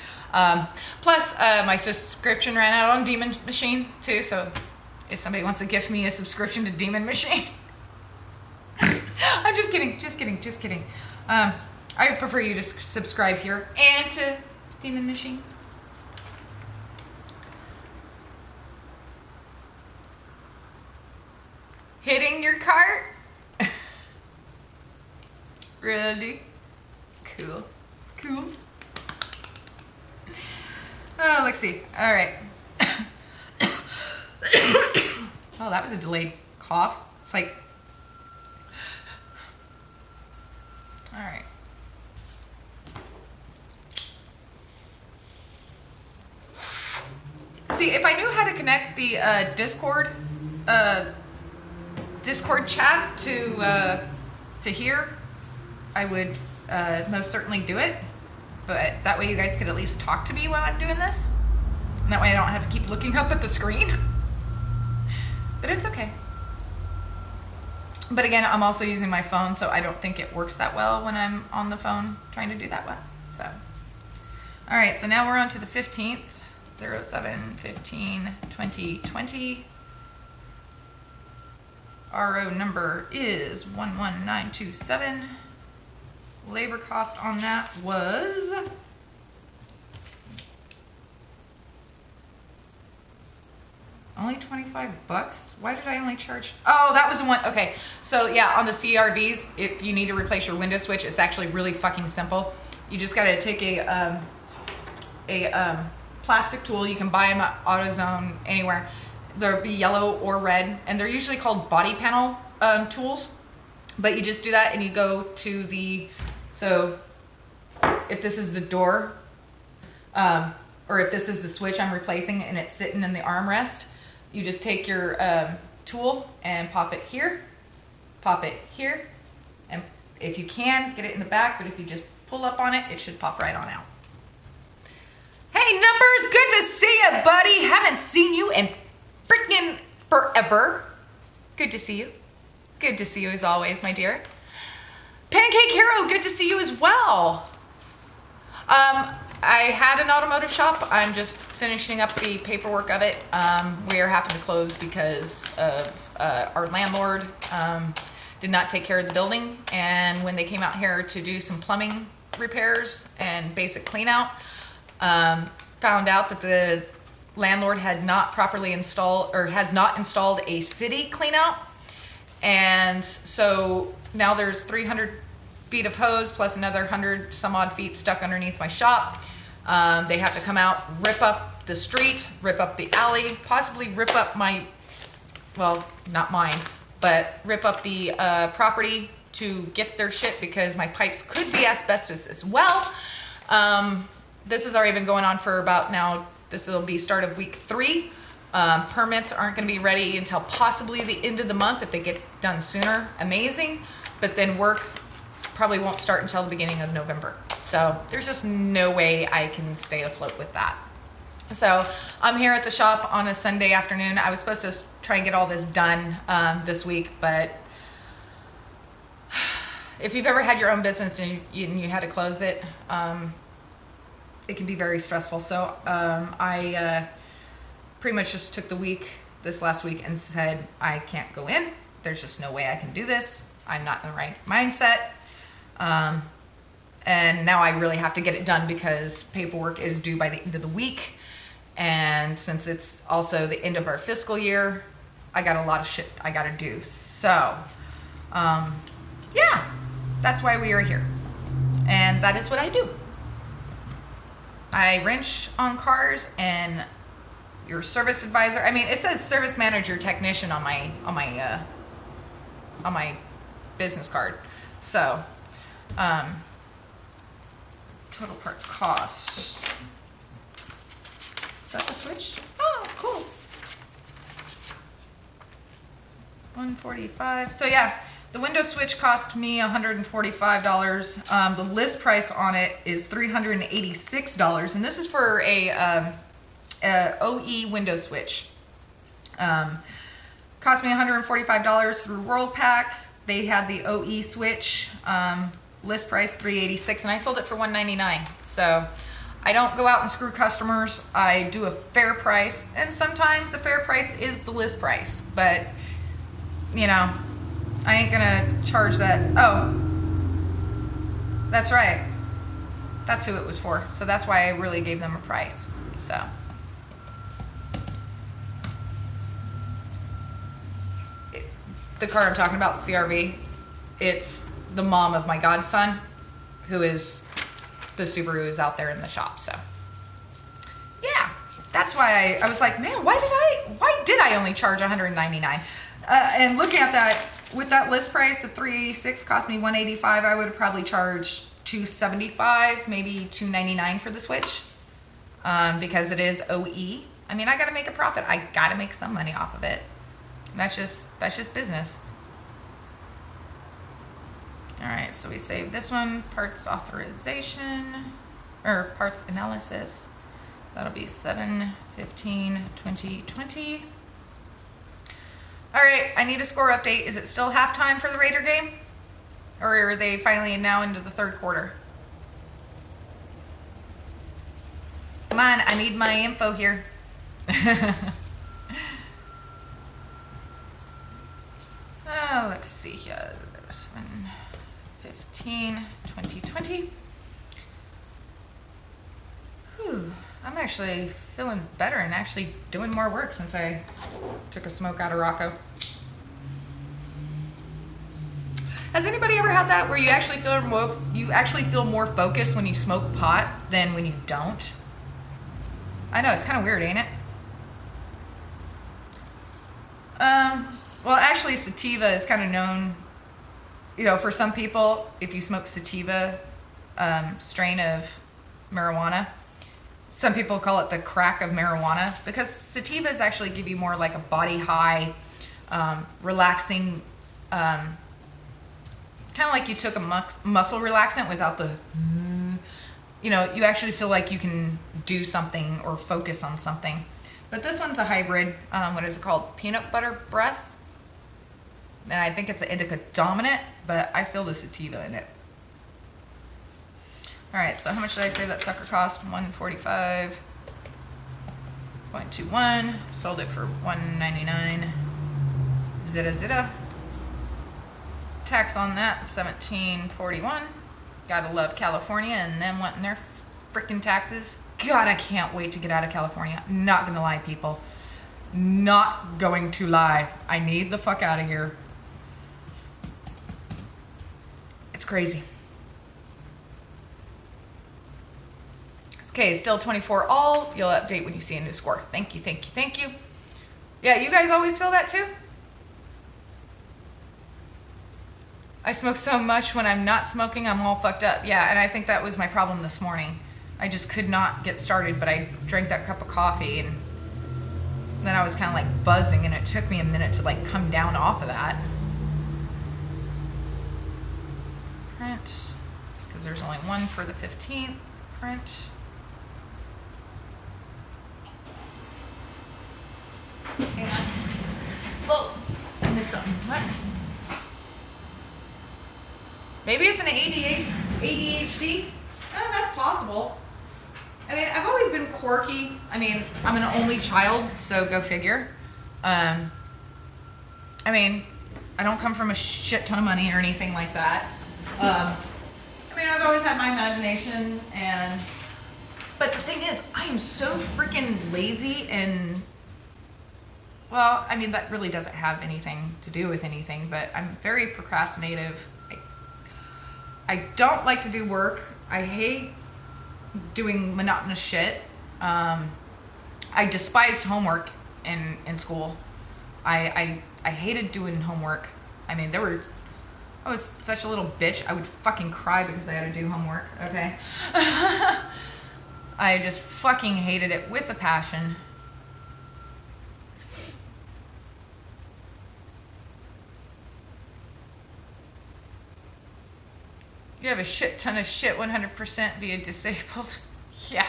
Plus, my subscription ran out on Demon Machine too. So, if somebody wants to gift me a subscription to Demon Machine, I'm just kidding. I prefer you to subscribe here and to Demon Machine. Hitting your cart? Really? Cool. Oh, let's see. All right. Oh, that was a delayed cough. It's like... All right. See, if I knew how to connect the Discord chat to here, I would most certainly do it. But that way you guys could at least talk to me while I'm doing this. And that way I don't have to keep looking up at the screen. But it's okay. But again, I'm also using my phone, so I don't think it works that well when I'm on the phone trying to do that one. So, all right, so now we're on to the 15th, 07/15/2020. RO number is 11927. Labor cost on that was only $25. Why did I only charge? Oh, that was the one. Okay, so yeah, on the CRVs, if you need to replace your window switch, it's actually really fucking simple. You just gotta take a plastic tool. You can buy them at AutoZone, anywhere. They'll be yellow or red, and they're usually called body panel tools. But you just do that, and you go to the, so if this is the door, or if this is the switch I'm replacing and it's sitting in the armrest, you just take your tool and pop it here, and if you can, get it in the back, but if you just pull up on it, it should pop right on out. Hey, Numbers, good to see you, buddy. Haven't seen you in freaking forever. Good to see you. Good to see you as always, my dear. Pancake Hero, good to see you as well. I had an automotive shop. I'm just finishing up the paperwork of it. We are having to close because of our landlord did not take care of the building. And when they came out here to do some plumbing repairs and basic clean out, found out that the landlord had not properly installed, or has not installed, a city clean out. And so now there's 300 feet of hose plus another 100 some odd feet stuck underneath my shop. They have to come out, rip up the street, rip up the alley, possibly rip up my, well, not mine, but rip up the property to get their shit, because my pipes could be asbestos as well. This has already been going on for about now, this will be start of week 3. Permits aren't going to be ready until possibly the end of the month. If they get done sooner, amazing. But then work probably won't start until the beginning of November. So there's just no way I can stay afloat with that. So I'm here at the shop on a Sunday afternoon. I was supposed to try and get all this done this week, but if you've ever had your own business and you had to close it, it can be very stressful. So I pretty much just took the week this last week and said, I can't go in. There's just no way I can do this. I'm not in the right mindset. And now I really have to get it done because paperwork is due by the end of the week. And since it's also the end of our fiscal year, I got a lot of shit I got to do. So, yeah, that's why we are here. And that is what I do. I wrench on cars, and your service advisor. I mean, it says service manager technician on my business card. So, total parts cost. Is that the switch? Oh, cool. $145. So yeah, the window switch cost me $145. The list price on it is $386, and this is for a OE window switch. Cost me $145 through Worldpac. They had the OE switch, list price $386, and I sold it for $199. So I don't go out and screw customers. I do a fair price, and sometimes the fair price is the list price, but you know, I ain't gonna charge that. Oh, that's right. That's who it was for. So that's why I really gave them a price. So. The car I'm talking about, the CRV, it's the mom of my godson, who is the Subaru is out there in the shop. So yeah, that's why I was like, man, why did I only charge $199? And looking at that, with that list price of $386 cost me $185, I would have probably charged $275, maybe $299 for the switch, because it is OE. I mean, I got to make a profit. I got to make some money off of it. That's just business. All right, so we save this one, parts authorization, or parts analysis. That'll be 7/15/2020. All right, I need a score update. Is it still halftime for the Raider game? Or are they finally now into the third quarter? Come on, I need my info here. Oh, let's see here. 7/15/2020. Whew, I'm actually feeling better and actually doing more work since I took a smoke out of Rocco. Has anybody ever had that where you actually feel more focused when you smoke pot than when you don't? I know, it's kind of weird, ain't it? Well, actually, sativa is kind of known, for some people, if you smoke sativa strain of marijuana, some people call it the crack of marijuana, because sativas actually give you more like a body high, relaxing, kind of like you took a muscle relaxant without the, you actually feel like you can do something or focus on something. But this one's a hybrid, what is it called? Peanut butter breath. And I think it's an indica dominant, but I feel the sativa in it. All right, so how much did I say that sucker cost? $145.21. Sold it for $199. Zita. Tax on that, $17.41. Gotta love California and them wanting their freaking taxes. God, I can't wait to get out of California. Not gonna lie, people. Not going to lie. I need the fuck out of here. It's crazy. Okay, still 24 all. You'll update when you see a new score. Thank you. Yeah, you guys always feel that too? I smoke so much when I'm not smoking, I'm all fucked up. Yeah, and I think that was my problem this morning. I just could not get started, but I drank that cup of coffee and then I was kind of like buzzing, and it took me a minute to like come down off of that. Print, because there's only one for the 15th. Print. Hang on. Oh, I missed something. What? Maybe it's an ADHD? Oh, that's possible. I mean, I've always been quirky. I mean, I'm an only child, so go figure. I mean, I don't come from a shit ton of money or anything like that. I mean, I've always had my imagination, but the thing is, I am so freaking lazy and, well, I mean, that really doesn't have anything to do with anything, but I'm very procrastinative. I don't like to do work. I hate doing monotonous shit. I despised homework in school. I hated doing homework. I mean, I was such a little bitch. I would fucking cry because I had to do homework, okay? I just fucking hated it with a passion. You have a shit ton of shit 100% via disabled. Yeah.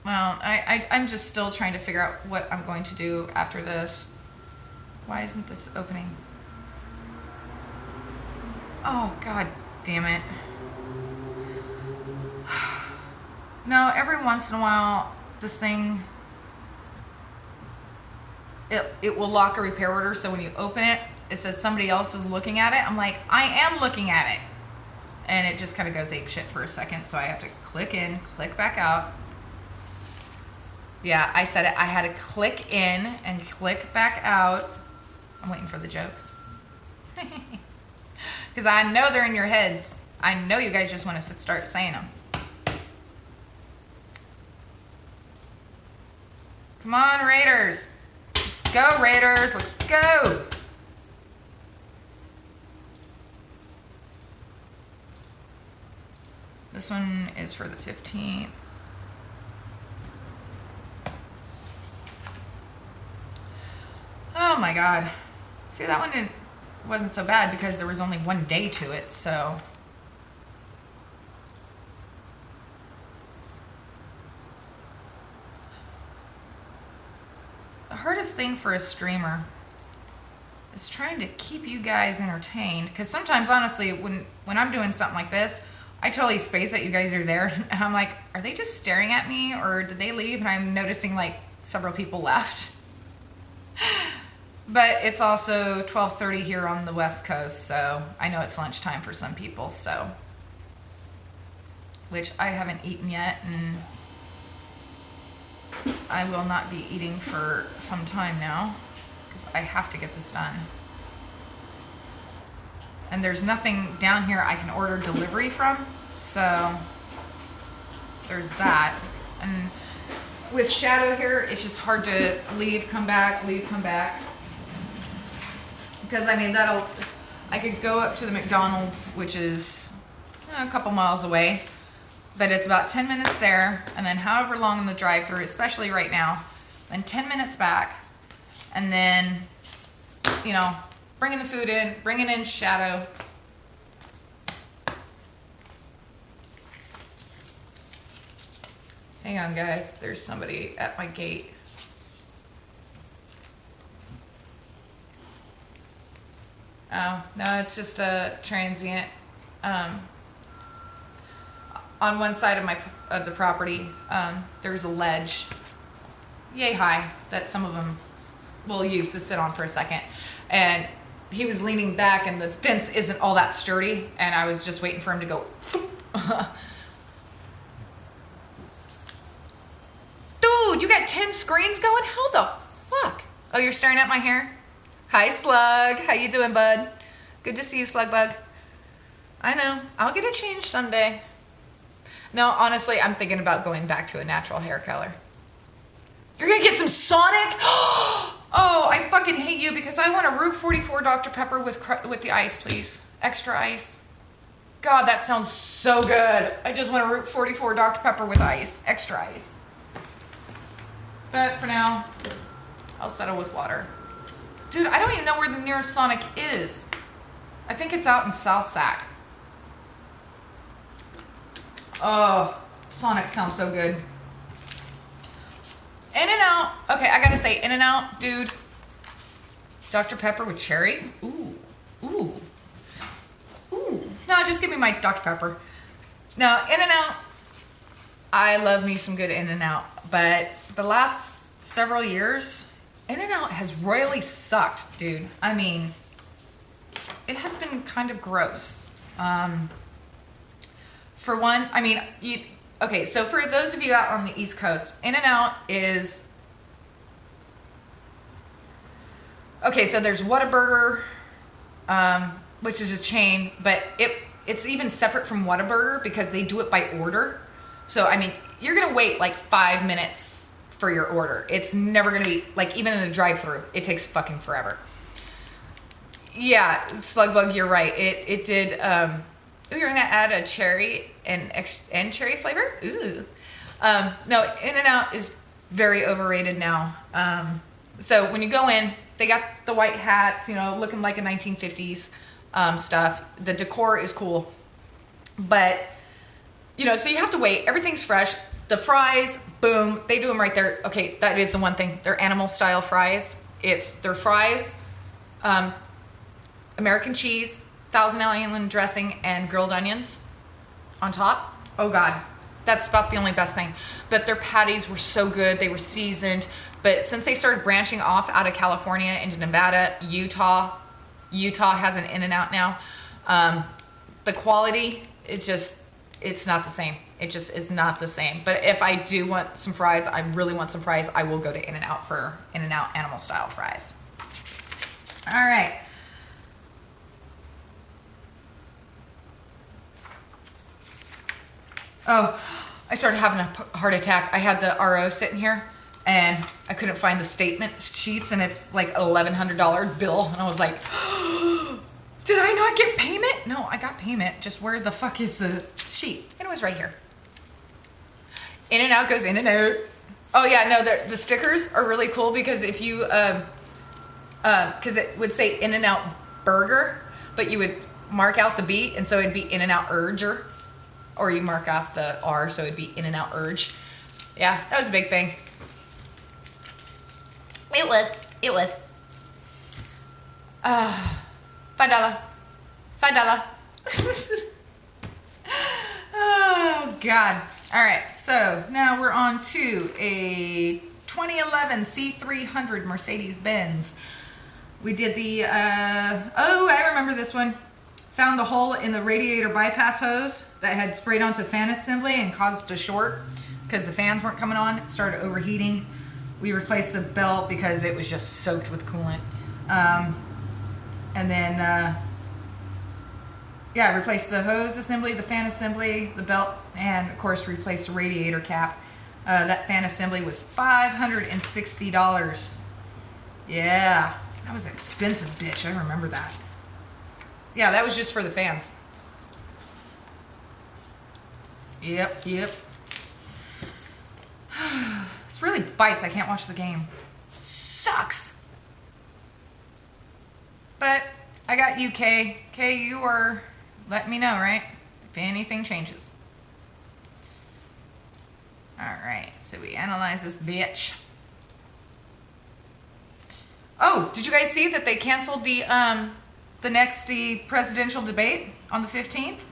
Well, I'm just still trying to figure out what I'm going to do after this. Why isn't this opening? Oh, god damn it. No, every once in a while, this thing, it will lock a repair order, so when you open it, it says somebody else is looking at it. I'm like, I am looking at it. And it just kind of goes ape shit for a second, so I have to click in, click back out. Yeah, I said it. I had to click in and click back out. I'm waiting for the jokes. Because I know they're in your heads. I know you guys just want to start saying them. Come on, Raiders. Let's go, Raiders. Let's go. This one is for the 15th. Oh my God. See, that one wasn't so bad because there was only one day to it, so. The hardest thing for a streamer is trying to keep you guys entertained. Because sometimes, honestly, when I'm doing something like this, I totally space that you guys are there. And I'm like, are they just staring at me or did they leave? And I'm noticing like several people left. But it's also 12:30 here on the West Coast, so I know it's lunchtime for some people, so. Which I haven't eaten yet, and I will not be eating for some time now, because I have to get this done. And there's nothing down here I can order delivery from, so there's that. And with Shadow here, it's just hard to leave, come back, leave, come back. Because I mean, I could go up to the McDonald's, which is a couple miles away, but it's about 10 minutes there, and then however long in the drive-through, especially right now, then 10 minutes back, and then, you know, bringing the food in, bringing in Shadow. Hang on, guys, there's somebody at my gate. Oh, no, it's just a transient. On one side of the property, there's a ledge, yay high, that some of them will use to sit on for a second. And he was leaning back, and the fence isn't all that sturdy, and I was just waiting for him to go. Dude, you got 10 screens going? How the fuck? Oh, you're staring at my hair? Hi, Slug. How you doing, bud? Good to see you, Slugbug. I know. I'll get it changed someday. No, honestly, I'm thinking about going back to a natural hair color. You're gonna get some Sonic? Oh, I fucking hate you because I want a Route 44 Dr. Pepper with the ice, please. Extra ice. God, that sounds so good. I just want a Route 44 Dr. Pepper with ice. Extra ice. But for now, I'll settle with water. Dude, I don't even know where the nearest Sonic is. I think it's out in South Sac. Oh, Sonic sounds so good. In-N-Out. Okay, I gotta say, In-N-Out, dude. Dr. Pepper with cherry. Ooh. Ooh. Ooh. No, just give me my Dr. Pepper. No, In-N-Out. I love me some good In-N-Out. But the last several years, In-N-Out has royally sucked, dude. I mean, it has been kind of gross. For one, I mean, okay, so for those of you out on the East Coast, In-N-Out is, okay, so there's Whataburger, which is a chain, but it's even separate from Whataburger because they do it by order. So, I mean, you're going to wait like 5 minutes for your order. It's never going to be, like, even in a drive-thru, it takes fucking forever. Yeah, Slugbug, you're right. It did, ooh, you're going to add a cherry and cherry flavor? Ooh. No, In-N-Out is very overrated now. So when you go in, they got the white hats, you know, looking like a 1950s stuff. The decor is cool. But, you know, so you have to wait. Everything's fresh. The fries, boom, they do them right there. Okay, that is the one thing. They're animal-style fries. They're fries, American cheese, Thousand Island dressing, and grilled onions on top. Oh God, that's about the only best thing. But their patties were so good. They were seasoned. But since they started branching off out of California into Nevada, Utah has an In-N-Out now. The quality, it's not the same. It just is not the same. But if I do want some fries, I really want some fries, I will go to In-N-Out for In-N-Out animal style fries. All right. Oh, I started having a heart attack. I had the RO sitting here and I couldn't find the statement sheets and it's like $1,100 bill. And I was like, Did I not get payment? No, I got payment. Just where the fuck is the sheet? It was right here. In and out goes in and out. Oh yeah, no, the stickers are really cool because if you, because it would say In and Out Burger, but you would mark out the B, and so it'd be In and Out Urger, or you mark off the R, so it'd be In and Out Urge. Yeah, that was a big thing. It was. $5. Oh God. All right, so now we're on to a 2011 C300 Mercedes-Benz. We did the, oh, I remember this one. Found the hole in the radiator bypass hose that had sprayed onto the fan assembly and caused a short because the fans weren't coming on. It started overheating. We replaced the belt because it was just soaked with coolant. And then, yeah, replaced the hose assembly, the fan assembly, the belt, and of course replaced the radiator cap. That fan assembly was $560. Yeah, that was an expensive bitch. I remember that. Yeah, that was just for the fans. Yep. This really bites. I can't watch the game. Sucks. But I got you, Kay. Kay, you are letting me know, right? If anything changes. Alright, so we analyze this bitch. Oh, did you guys see that they canceled the next presidential debate on the 15th?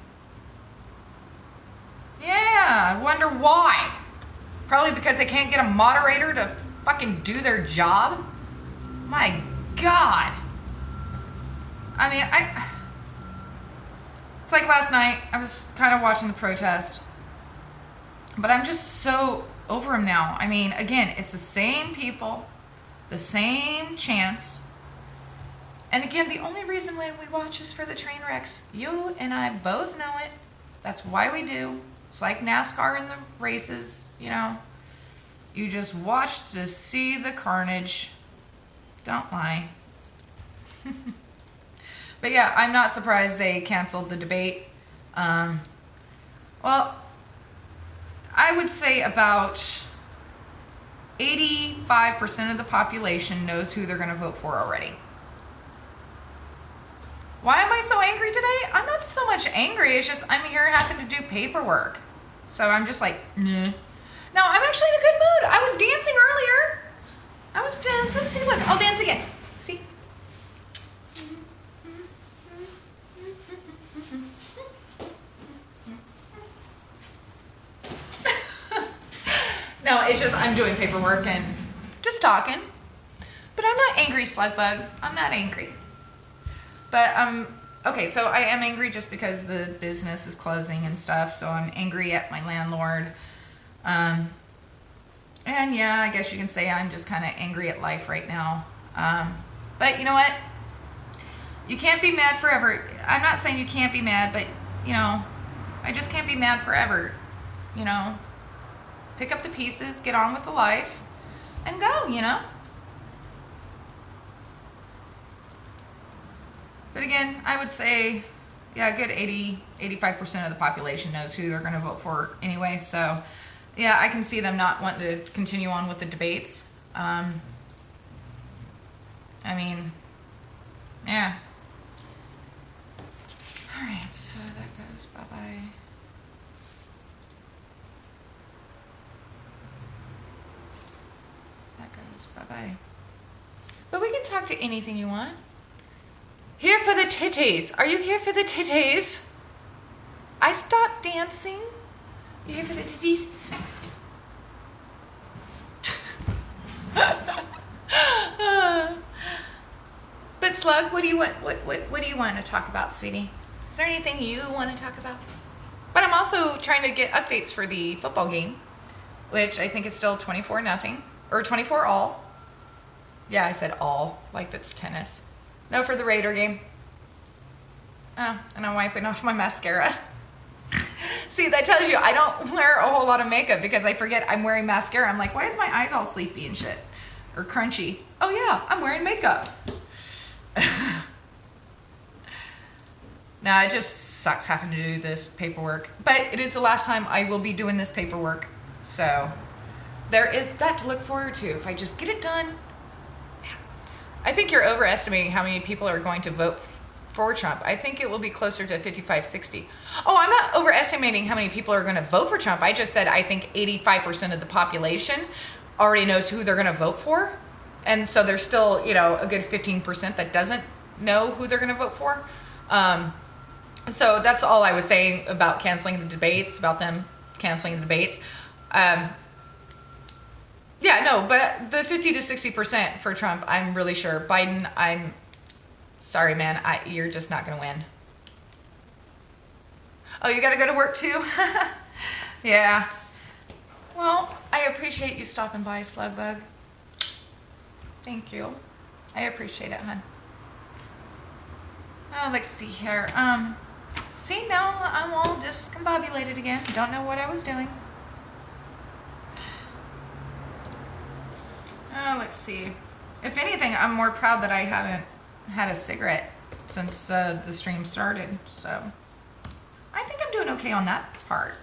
Yeah, I wonder why. Probably because they can't get a moderator to fucking do their job. My God. I mean, it's like last night, I was kind of watching the protest, but I'm just so over them now. I mean, again, it's the same people, the same chants. And again, the only reason why we watch is for the train wrecks. You and I both know it. That's why we do. It's like NASCAR in the races, you know. You just watch to see the carnage. Don't lie. But yeah, I'm not surprised they canceled the debate. Well, I would say about 85% of the population knows who they're going to vote for already. Why am I so angry today? I'm not so much angry. It's just I'm here having to do paperwork. So I'm just like, nah. No, I'm actually in a good mood. I was dancing earlier. I was dancing. See, look, I'll dance again. See? No, it's just I'm doing paperwork and just talking. But I'm not angry, Slugbug. I'm not angry. But okay, so I am angry just because the business is closing and stuff. So I'm angry at my landlord. And yeah, I guess you can say I'm just kind of angry at life right now. But you know what? You can't be mad forever. I'm not saying you can't be mad, but you know, I just can't be mad forever. You know, pick up the pieces, get on with the life, and go, you know? But again, I would say, yeah, a good 85% of the population knows who they're going to vote for anyway. So, yeah, I can see them not wanting to continue on with the debates. I mean, yeah. All right, so that goes bye-bye. That goes bye-bye. But we can talk to anything you want. Here for the titties. Are you here for the titties? I stopped dancing. You here for the titties? But Slug, what do you want? What do you want to talk about, sweetie? Is there anything you want to talk about? But I'm also trying to get updates for the football game, which I think is still 24-0 or 24-all. Yeah, I said all, like that's tennis. No, for the Raider game. Oh, and I'm wiping off my mascara. See, that tells you I don't wear a whole lot of makeup because I forget I'm wearing mascara. I'm like, why is my eyes all sleepy and shit? Or crunchy? Oh yeah, I'm wearing makeup. Now, it just sucks having to do this paperwork, but it is the last time I will be doing this paperwork. So there is that to look forward to. If I just get it done. Yeah. I think you're overestimating how many people are going to vote for Trump. I think it will be closer to 55-60. Oh, I'm not overestimating how many people are going to vote for Trump. I just said I think 85% of the population already knows who they're going to vote for. And so there's still, a good 15% that doesn't know who they're going to vote for. So that's all I was saying about canceling the debates, about them canceling the debates. But the 50 to 60% for Trump, I'm really sure. Biden, I'm sorry, man, you're just not going to win. Oh, you got to go to work too? Yeah. Well, I appreciate you stopping by, Slugbug. Thank you. I appreciate it, hon. Oh, let's see here. See, now I'm all discombobulated again. Don't know what I was doing. Oh, let's see. If anything, I'm more proud that I haven't had a cigarette since the stream started. So I think I'm doing okay on that part.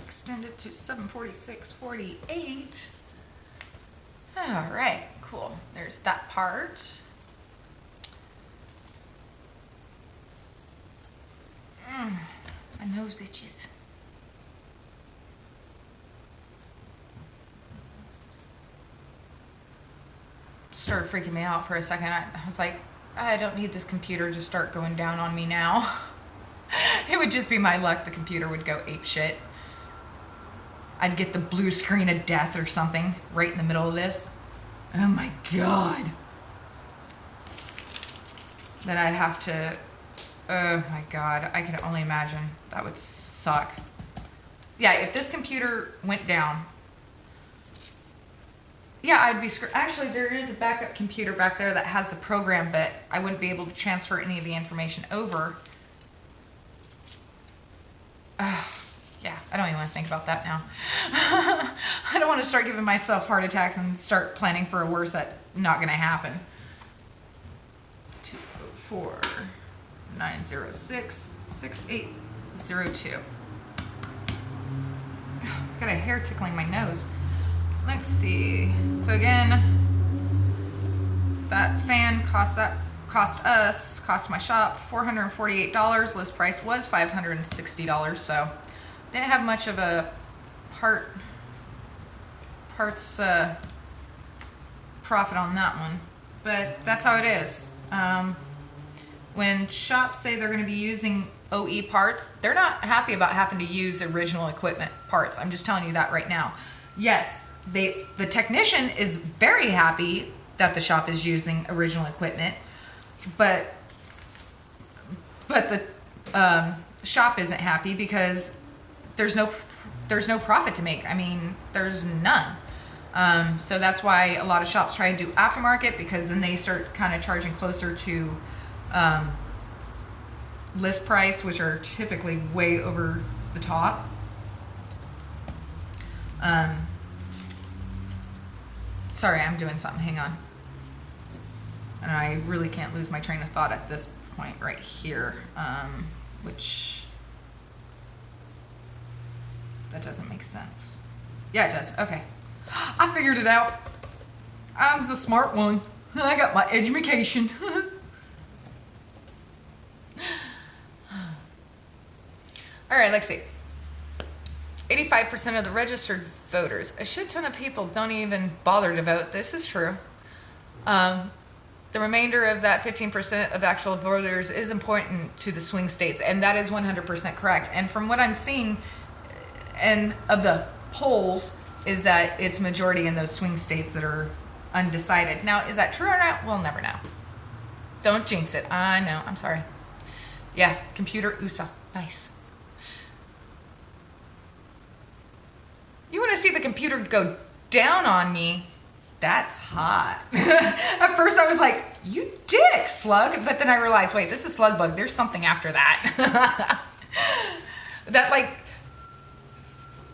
Extended to 7:46:48. All right, cool. There's that part. My nose itches. Started freaking me out for a second. I was like, I don't need this computer to start going down on me now. It would just be my luck. The computer would go ape shit. I'd get the blue screen of death or something right in the middle of this. Oh my God. Then I'd have to, oh my God, I can only imagine. That would suck. Yeah, if this computer went down, yeah, I'd be screwed. Actually, there is a backup computer back there that has the program, but I wouldn't be able to transfer any of the information over. Yeah, I don't even want to think about that now. I don't want to start giving myself heart attacks and start planning for a worse that's not going to happen. 204-906-6802. Got a hair tickling my nose. Let's see. So again, that fan cost my shop $448. List price was $560. So didn't have much of a parts profit on that one, but that's how it is. When shops say they're going to be using OE parts, they're not happy about having to use original equipment parts. I'm just telling you that right now. Yes, the technician is very happy that the shop is using original equipment, but the shop isn't happy because there's no profit to make. I mean, there's none. So that's why a lot of shops try and do aftermarket, because then they start kind of charging closer to list price, which are typically way over the top. Sorry, I'm doing something. Hang on. And I really can't lose my train of thought at this point right here, which that doesn't make sense. Yeah, it does. Okay. I figured it out. I'm the smart one. I got my education. All right, let's see. 85% of the registered voters. A shit ton of people don't even bother to vote. This is true. The remainder of that 15% of actual voters is important to the swing states, and that is 100% correct. And from what I'm seeing, and of the polls, is that it's majority in those swing states that are undecided. Now, is that true or not? We'll never know. Don't jinx it. I know. I'm sorry. Yeah, computer USA. Nice. You want to see the computer go down on me? That's hot. At first I was like, you dick, Slug. But then I realized, wait, this is Slugbug. There's something after that. That, like,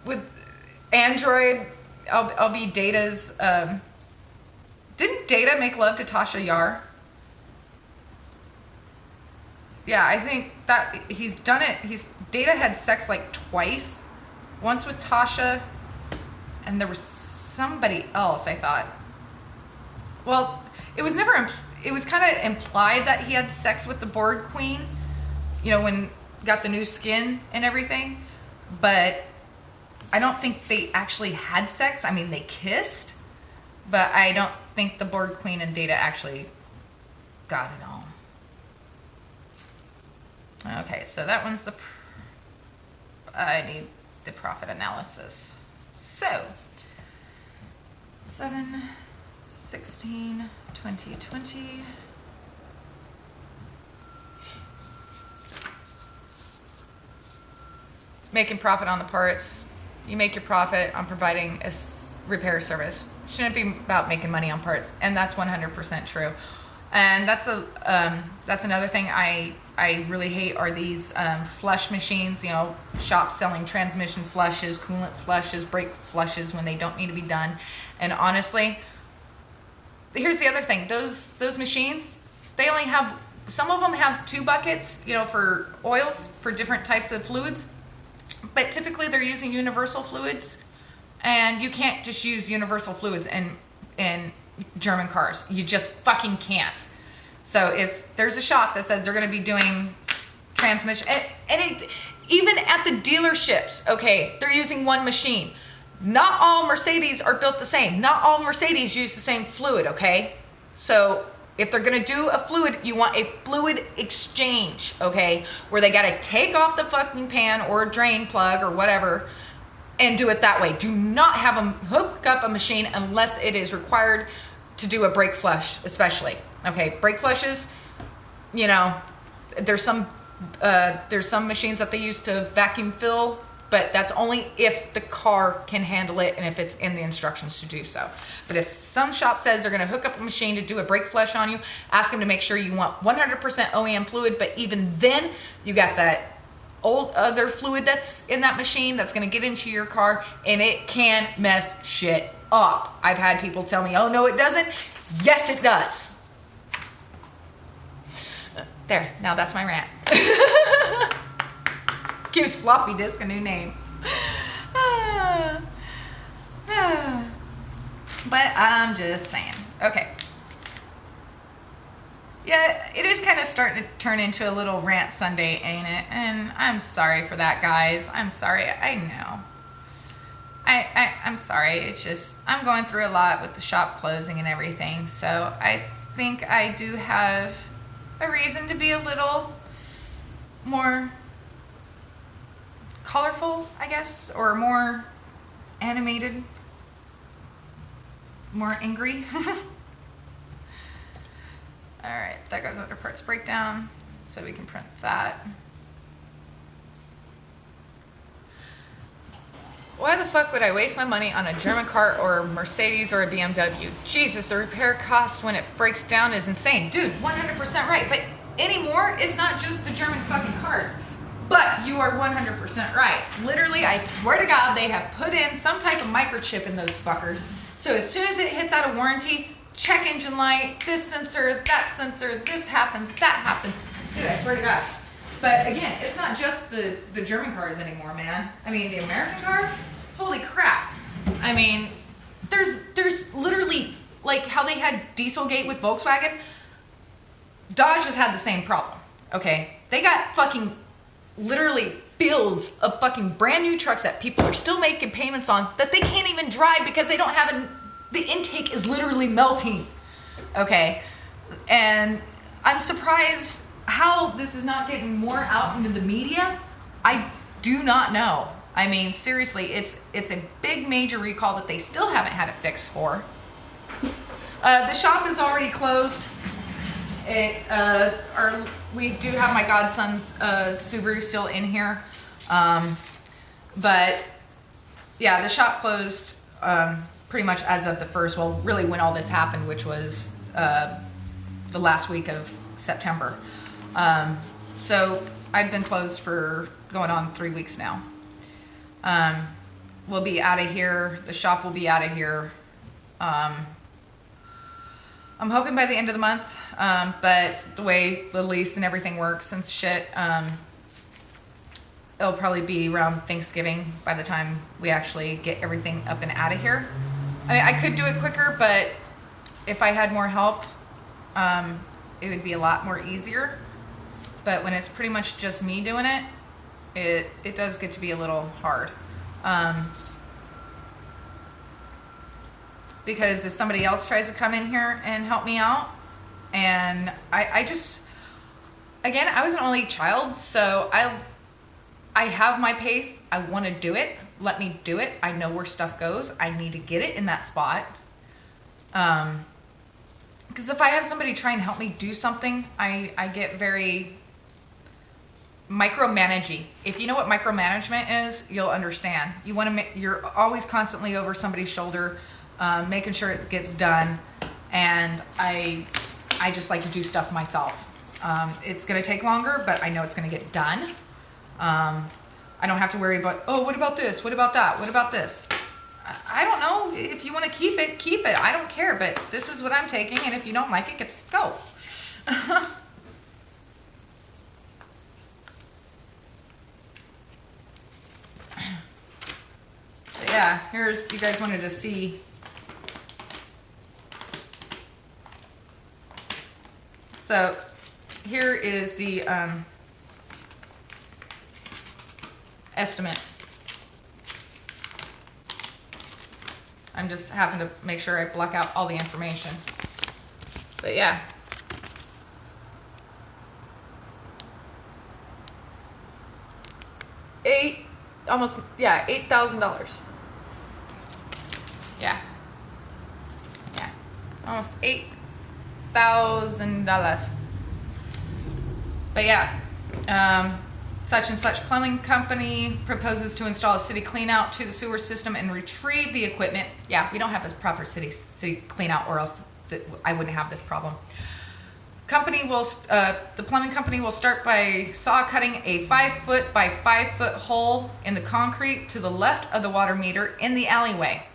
with Android, I'll be Data's, didn't Data make love to Tasha Yar? Yeah, I think that he's done it. Data had sex like twice. Once with Tasha, and there was somebody else, I thought. Well, it was never, it was kind of implied that he had sex with the Borg Queen, you know, when got the new skin and everything. But I don't think they actually had sex. I mean, they kissed, but I don't think the Borg Queen and Data actually got it on. Okay, so that one's the, I need the profit analysis. So, 7/16/2020. Making profit on the parts. You make your profit on providing a repair service. Shouldn't be about making money on parts, and that's 100% true. And that's another thing I really hate are these flush machines, you know, shops selling transmission flushes, coolant flushes, brake flushes when they don't need to be done. And honestly, here's the other thing. Those machines, they only have, some of them have 2 buckets, you know, for oils, for different types of fluids. But typically they're using universal fluids. And you can't just use universal fluids in German cars. You just fucking can't. So if there's a shop that says they're going to be doing transmission, even at the dealerships, okay, they're using one machine. Not all Mercedes are built the same. Not all Mercedes use the same fluid, okay? So if they're going to do a fluid, you want a fluid exchange, okay? Where they got to take off the fucking pan or drain plug or whatever and do it that way. Do not have them hook up a machine unless it is required to do a brake flush, especially. Okay, brake flushes, you know, there's some machines that they use to vacuum fill, but that's only if the car can handle it and if it's in the instructions to do so. But if some shop says they're going to hook up a machine to do a brake flush on you, ask them to make sure you want 100% OEM fluid, but even then, you got that old other fluid that's in that machine that's going to get into your car, and it can mess shit up. I've had people tell me, oh no it doesn't. Yes it does. There, now that's my rant. Gives floppy disk a new name. But I'm just saying. Okay. Yeah, it is kind of starting to turn into a little rant Sunday, ain't it? And I'm sorry for that, guys. I'm sorry. I know. I'm sorry. It's just, I'm going through a lot with the shop closing and everything. So I think I do have a reason to be a little more colorful, I guess, or more animated, more angry. All right, that goes under parts breakdown, so we can print that. Why the fuck would I waste my money on a German car or a Mercedes or a BMW? Jesus, the repair cost when it breaks down is insane. Dude, 100% right. But anymore, it's not just the German fucking cars. But you are 100% right. Literally, I swear to God, they have put in some type of microchip in those fuckers. So as soon as it hits out of warranty, check engine light, this sensor, that sensor, this happens, that happens. Dude, I swear to God. But again, it's not just the German cars anymore, man. I mean, the American cars, holy crap. I mean, there's literally, like how they had Dieselgate with Volkswagen, Dodge has had the same problem, okay? They got fucking literally fields of fucking brand new trucks that people are still making payments on that they can't even drive because they don't have the intake is literally melting, okay? And I'm surprised how this is not getting more out into the media. I do not know. I mean, seriously, it's a big major recall that they still haven't had a fix for. The shop is already closed. We do have my godson's Subaru still in here. But yeah, the shop closed pretty much as of the 1st, well, really when all this happened, which was the last week of September. So I've been closed for going on 3 weeks now. We'll be out of here. The shop will be out of here I'm hoping by the end of the month, but the way the lease and everything works and shit, it'll probably be around Thanksgiving by the time we actually get everything up and out of here. I mean, I could do it quicker, but if I had more help, it would be a lot more easier. But when it's pretty much just me doing it, it does get to be a little hard. Because if somebody else tries to come in here and help me out, and I just, again, I was an only child, so I have my pace. I want to do it. Let me do it. I know where stuff goes. I need to get it in that spot. Because if I have somebody try and help me do something, I get very micromanagey. If you know what micromanagement is, you'll understand. You want to you're always constantly over somebody's shoulder, making sure it gets done. And I just like to do stuff myself. It's going to take longer, but I know it's going to get done. I don't have to worry about, oh, what about this? What about that? What about this? I don't know. If you want to keep it, keep it. I don't care, but this is what I'm taking, and if you don't like it, go. Yeah, here's, you guys wanted to see. So here is the estimate. I'm just having to make sure I block out all the information. But yeah. $8,000. Yeah. Yeah. Almost $8,000. But yeah. Such and such plumbing company proposes to install a city cleanout to the sewer system and retrieve the equipment. Yeah, we don't have a proper city cleanout, or else I wouldn't have this problem. The plumbing company will start by saw cutting a 5-foot by 5-foot hole in the concrete to the left of the water meter in the alleyway.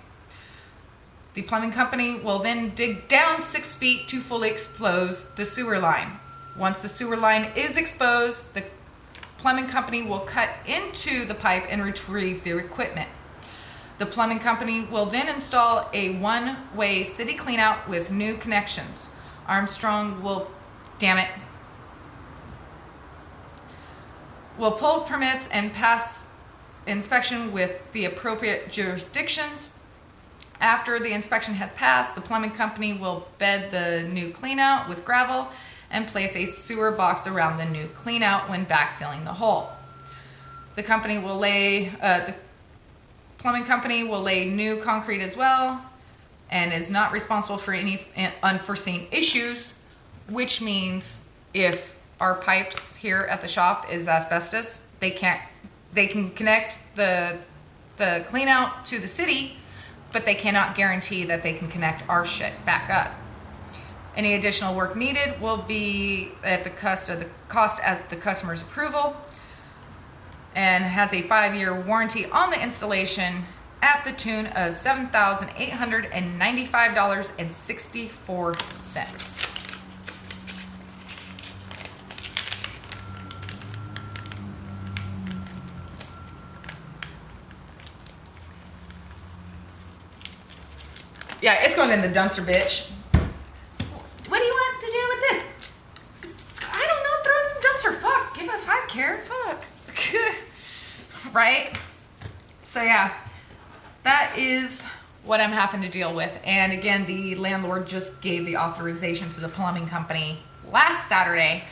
The plumbing company will then dig down 6 feet to fully expose the sewer line. Once the sewer line is exposed, the plumbing company will cut into the pipe and retrieve the equipment. The plumbing company will then install a one-way city cleanout with new connections. Armstrong will pull permits and pass inspection with the appropriate jurisdictions. After the inspection has passed, the plumbing company will bed the new cleanout with gravel and place a sewer box around the new cleanout when backfilling the hole. The plumbing company will lay new concrete as well and is not responsible for any unforeseen issues, which means if our pipes here at the shop is asbestos, they can connect the cleanout to the city, but they cannot guarantee that they can connect our shit back up. Any additional work needed will be at the cost at the customer's approval, and has a 5-year warranty on the installation at the tune of $7,895.64. Yeah, it's going in the dumpster, bitch. What do you want to do with this? I don't know, throw it in the dumpster. Fuck, if I care, fuck. Right? So yeah, that is what I'm having to deal with. And again, the landlord just gave the authorization to the plumbing company last Saturday,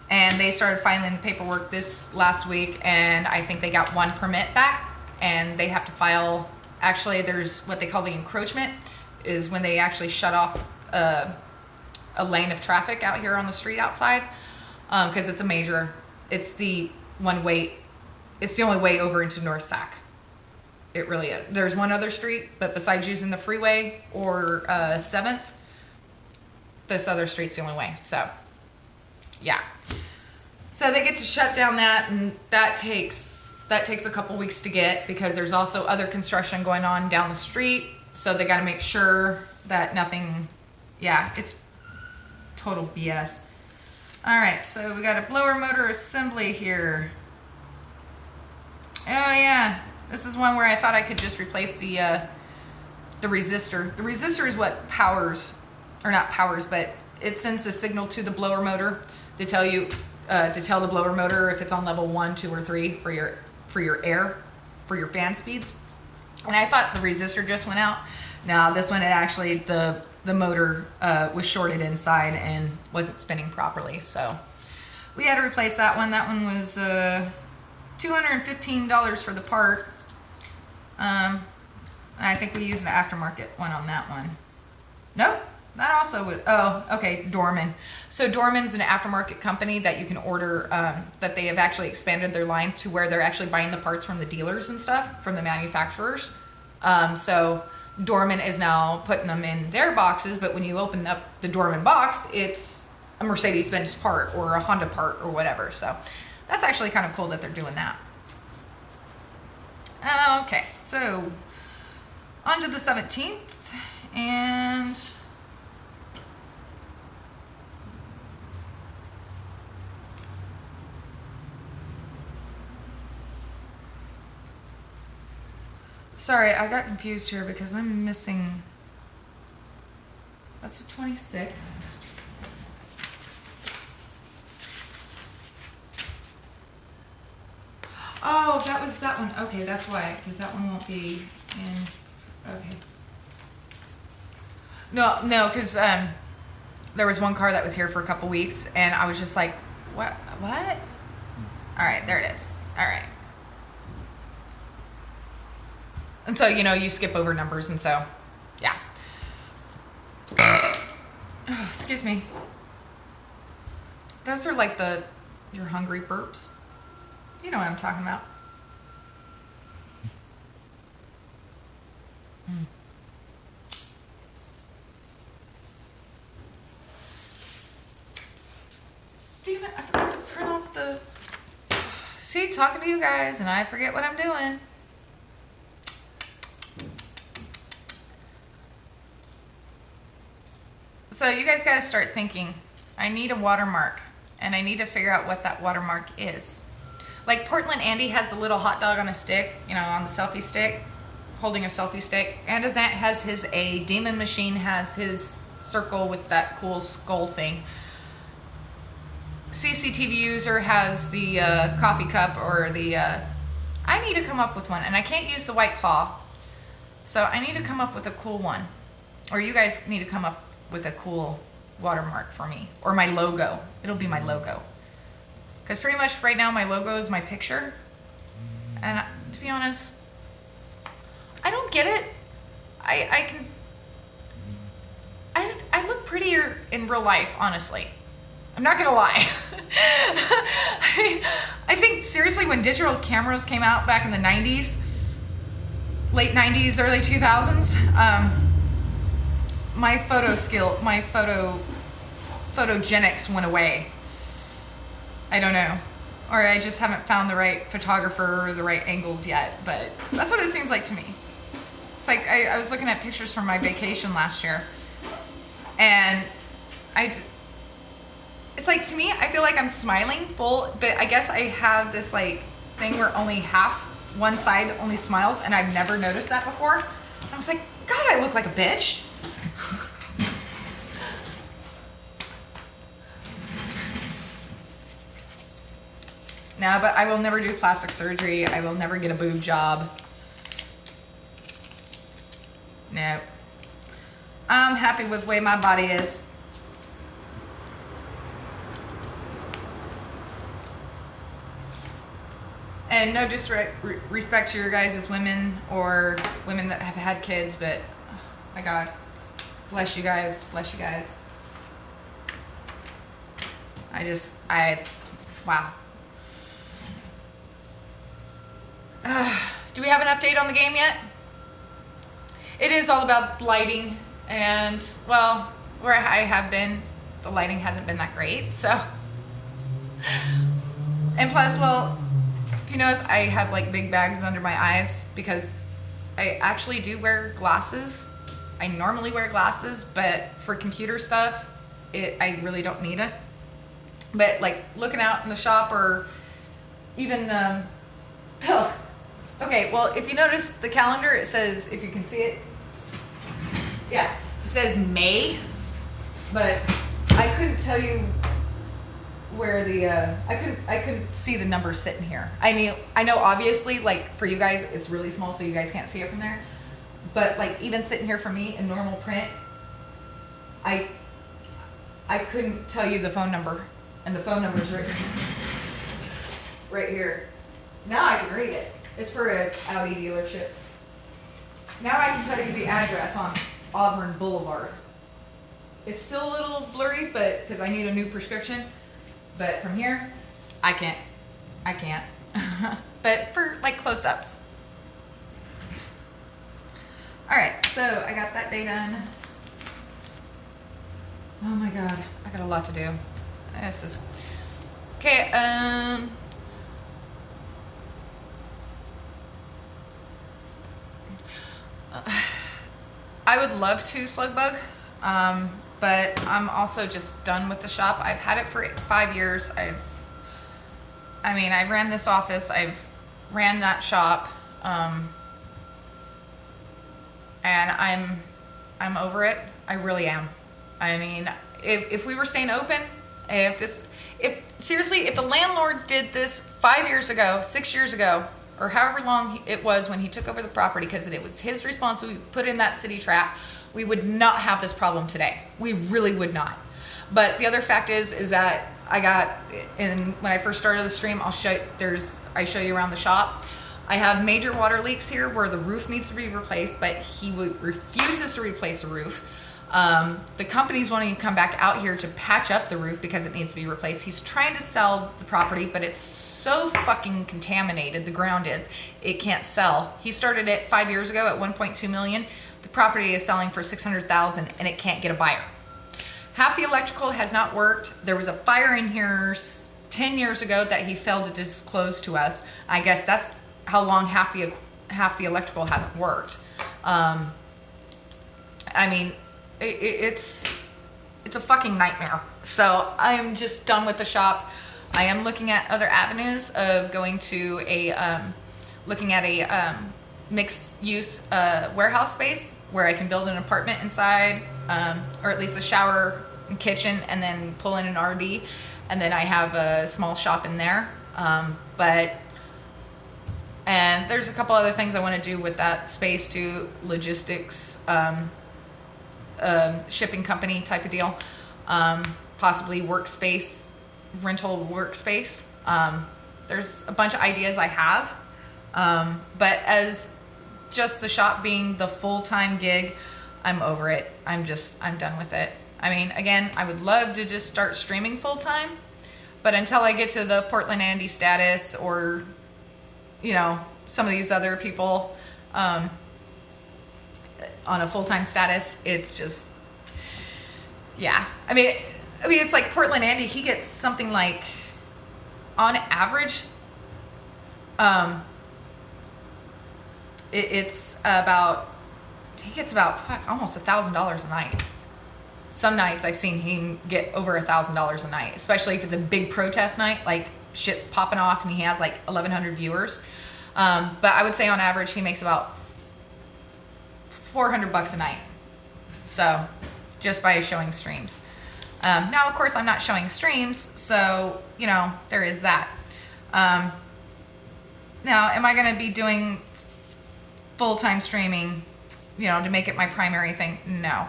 and they started filing the paperwork this last week, and I think they got 1 permit back, and they have to file, actually there's what they call the encroachment, is when they actually shut off a lane of traffic out here on the street outside, because it's the one way, it's the only way over into North Sac. It really is. There's one other street, but besides using the freeway or 7th, this other street's the only way. So yeah, so they get to shut down that, and that takes a couple weeks to get, because there's also other construction going on down the street, so they got to make sure that nothing Yeah, it's total BS. All right, so we got a blower motor assembly here. Oh yeah, this is one where I thought I could just replace the resistor. The resistor is what powers, or not powers, but it sends the signal to the blower motor to tell you, to tell the blower motor if it's on level 1, 2, or 3 for your air, for your fan speeds. And I thought the resistor just went out. No, this one, it actually, the motor was shorted inside and wasn't spinning properly. So we had to replace that one. That one was $215 for the part. And I think we used an aftermarket one on that one. Nope, that also was, oh, okay, Dorman. So Dorman's an aftermarket company that you can order, that they have actually expanded their line to where they're actually buying the parts from the dealers and stuff, from the manufacturers. So Dorman is now putting them in their boxes, but when you open up the Dorman box, it's a Mercedes-Benz part or a Honda part or whatever. So that's actually kind of cool that they're doing that. Okay, so on to the 17th, and sorry, I got confused here because I'm missing, that's the 26th. Oh, that was that one. Okay, that's why, because that one won't be in, okay. No, because there was one car that was here for a couple weeks, and I was just like, what? All right, there it is. All right. And so, you skip over numbers, and so, yeah. Oh, excuse me. Those are like your hungry burps. You know what I'm talking about. Damn it, I forgot to print off the... See, talking to you guys, and I forget what I'm doing. So you guys got to start thinking, I need a watermark, and I need to figure out what that watermark is. Like Portland Andy has the little hot dog on a stick, on the selfie stick, holding a selfie stick. Andazant has his A. Demon Machine has his circle with that cool skull thing. CCTV User has the coffee cup or the... I need to come up with one, and I can't use the White Claw. So I need to come up with a cool one. Or you guys need to come up with a cool watermark for me. Or my logo. It'll be my logo. Because pretty much right now my logo is my picture. And to be honest, I don't get it. I look prettier in real life, honestly. I'm not gonna lie. I think seriously, when digital cameras came out back in the 90s, late 90s, early 2000s, my photogenics went away. I don't know. Or I just haven't found the right photographer or the right angles yet, but that's what it seems like to me. It's like I was looking at pictures from my vacation last year, and it's like, to me, I feel like I'm smiling full, but I guess I have this like thing where only one side only smiles, and I've never noticed that before. And I was like, God, I look like a bitch. No, but I will never do plastic surgery. I will never get a boob job. No. I'm happy with the way my body is. And no disrespect to your guys as women or women that have had kids, but oh my God, bless you guys, bless you guys. Wow. Do we have an update on the game yet? It is all about lighting, and well, where I have been, the lighting hasn't been that great, so. And plus, well, if you notice, I have like big bags under my eyes because I actually do wear glasses I normally wear glasses, but for computer stuff, I really don't need it. But like looking out in the shop or even, okay, well, if you notice the calendar, it says, if you can see it, yeah, it says May, but I couldn't tell you where the, I couldn't see the number sitting here. I mean, I know obviously, like for you guys, it's really small, so you guys can't see it from there. But like even sitting here for me in normal print, I couldn't tell you the phone number, and the phone number is right here. Now I can read it. It's for an Audi dealership. Now I can tell you the address on Auburn Boulevard. It's still a little blurry, but because I need a new prescription. But from here, I can't. But for like close-ups. All right, so I got that day done. Oh my God, I got a lot to do. This is okay. I would love to slug bug, but I'm also just done with the shop. I've had it for 5 years. I ran this office. I've ran that shop, and I'm over it. I really am. I mean, if we were staying open, if the landlord did this 5 years ago, 6 years ago, or however long it was when he took over the property, because it was his responsibility to put in that city trap, we would not have this problem today. We really would not. But the other fact is that I got in when I first started the stream. I show you around the shop. I have major water leaks here where the roof needs to be replaced, but he refuses to replace the roof. The company's wanting to come back out here to patch up the roof because it needs to be replaced. He's trying to sell the property, but it's so fucking contaminated, the ground is, it can't sell. He started it 5 years ago at 1.2 million. The property is selling for 600,000 and it can't get a buyer. Half the electrical has not worked. There was a fire in here 10 years ago that he failed to disclose to us. I guess that's how long half the electrical hasn't worked. It's a fucking nightmare. So I'm just done with the shop. I am looking at other avenues of going to a mixed use warehouse space where I can build an apartment inside, or at least a shower and kitchen, and then pull in an RV, and then I have a small shop in there. And there's a couple other things I want to do with that space too, logistics, shipping company type of deal, possibly workspace, rental workspace. There's a bunch of ideas I have, but as just the shop being the full-time gig, I'm over it. I'm done with it. I mean, again, I would love to just start streaming full-time, but until I get to the Portland Andy status, or some of these other people on a full-time status, it's just, yeah. I mean, it's like Portland Andy, he gets something like, on average, he gets about almost $1,000 a night. Some nights I've seen him get over $1,000 a night, especially if it's a big protest night, like shit's popping off and he has like 1,100 viewers. But I would say on average he makes about $400 a night. So just by showing streams. Now, of course, I'm not showing streams, so, there is that. Now, am I going to be doing full-time streaming, to make it my primary thing? No.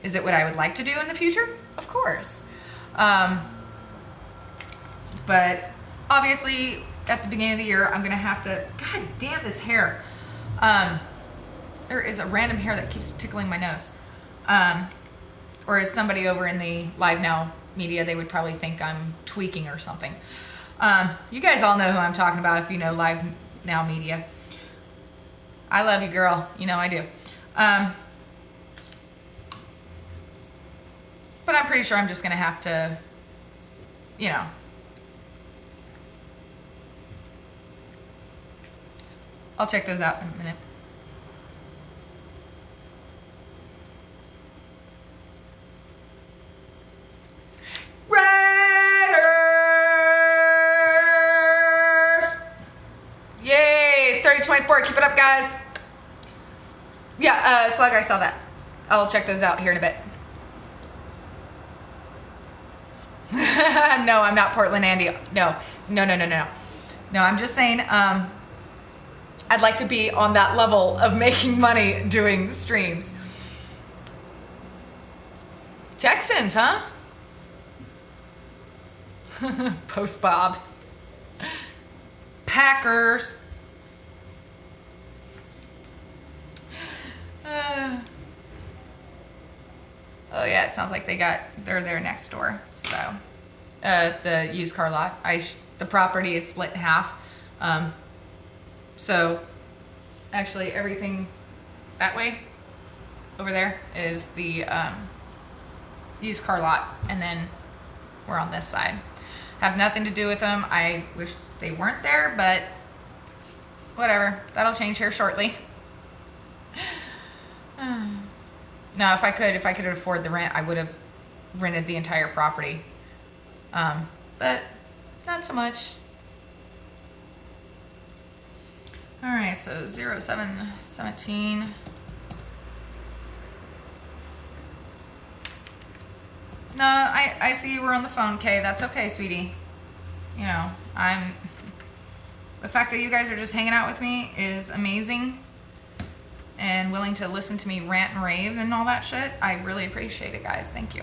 Is it what I would like to do in the future? Of course. But obviously, at the beginning of the year, I'm going to have to... God damn this hair. There is a random hair that keeps tickling my nose. Or as somebody over in the Live Now media, they would probably think I'm tweaking or something. You guys all know who I'm talking about if you know Live Now media. I love you, girl. I do. But I'm pretty sure I'm just going to have to, I'll check those out in a minute. 3024. Keep it up, guys. Yeah, Slug, I saw that. I'll check those out here in a bit. No, I'm not Portland Andy. No. No, I'm just saying, I'd like to be on that level of making money doing streams. Texans, huh? Post Bob. Packers. Oh yeah, it sounds like they're there next door. So, the used car lot. The property is split in half. So, actually, everything that way over there is the used car lot, and then we're on this side. Have nothing to do with them. I wish they weren't there, but whatever. That'll change here shortly. No, if I could afford the rent, I would have rented the entire property. But not so much. All right, so 0717. No, I see you were on the phone, Kay. That's okay, sweetie. You know, the fact that you guys are just hanging out with me is amazing. And willing to listen to me rant and rave and all that shit. I really appreciate it, guys. Thank you.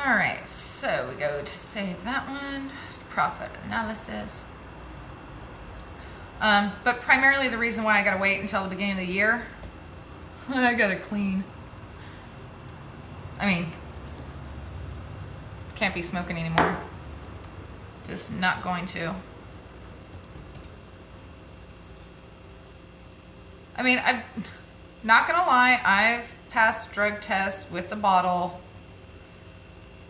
All right, so we go to save that one. Profit analysis. But primarily the reason why I gotta wait until the beginning of the year, I gotta clean. I mean, can't be smoking anymore. Just not going to. I mean, I'm not gonna lie, I've passed drug tests with the bottle.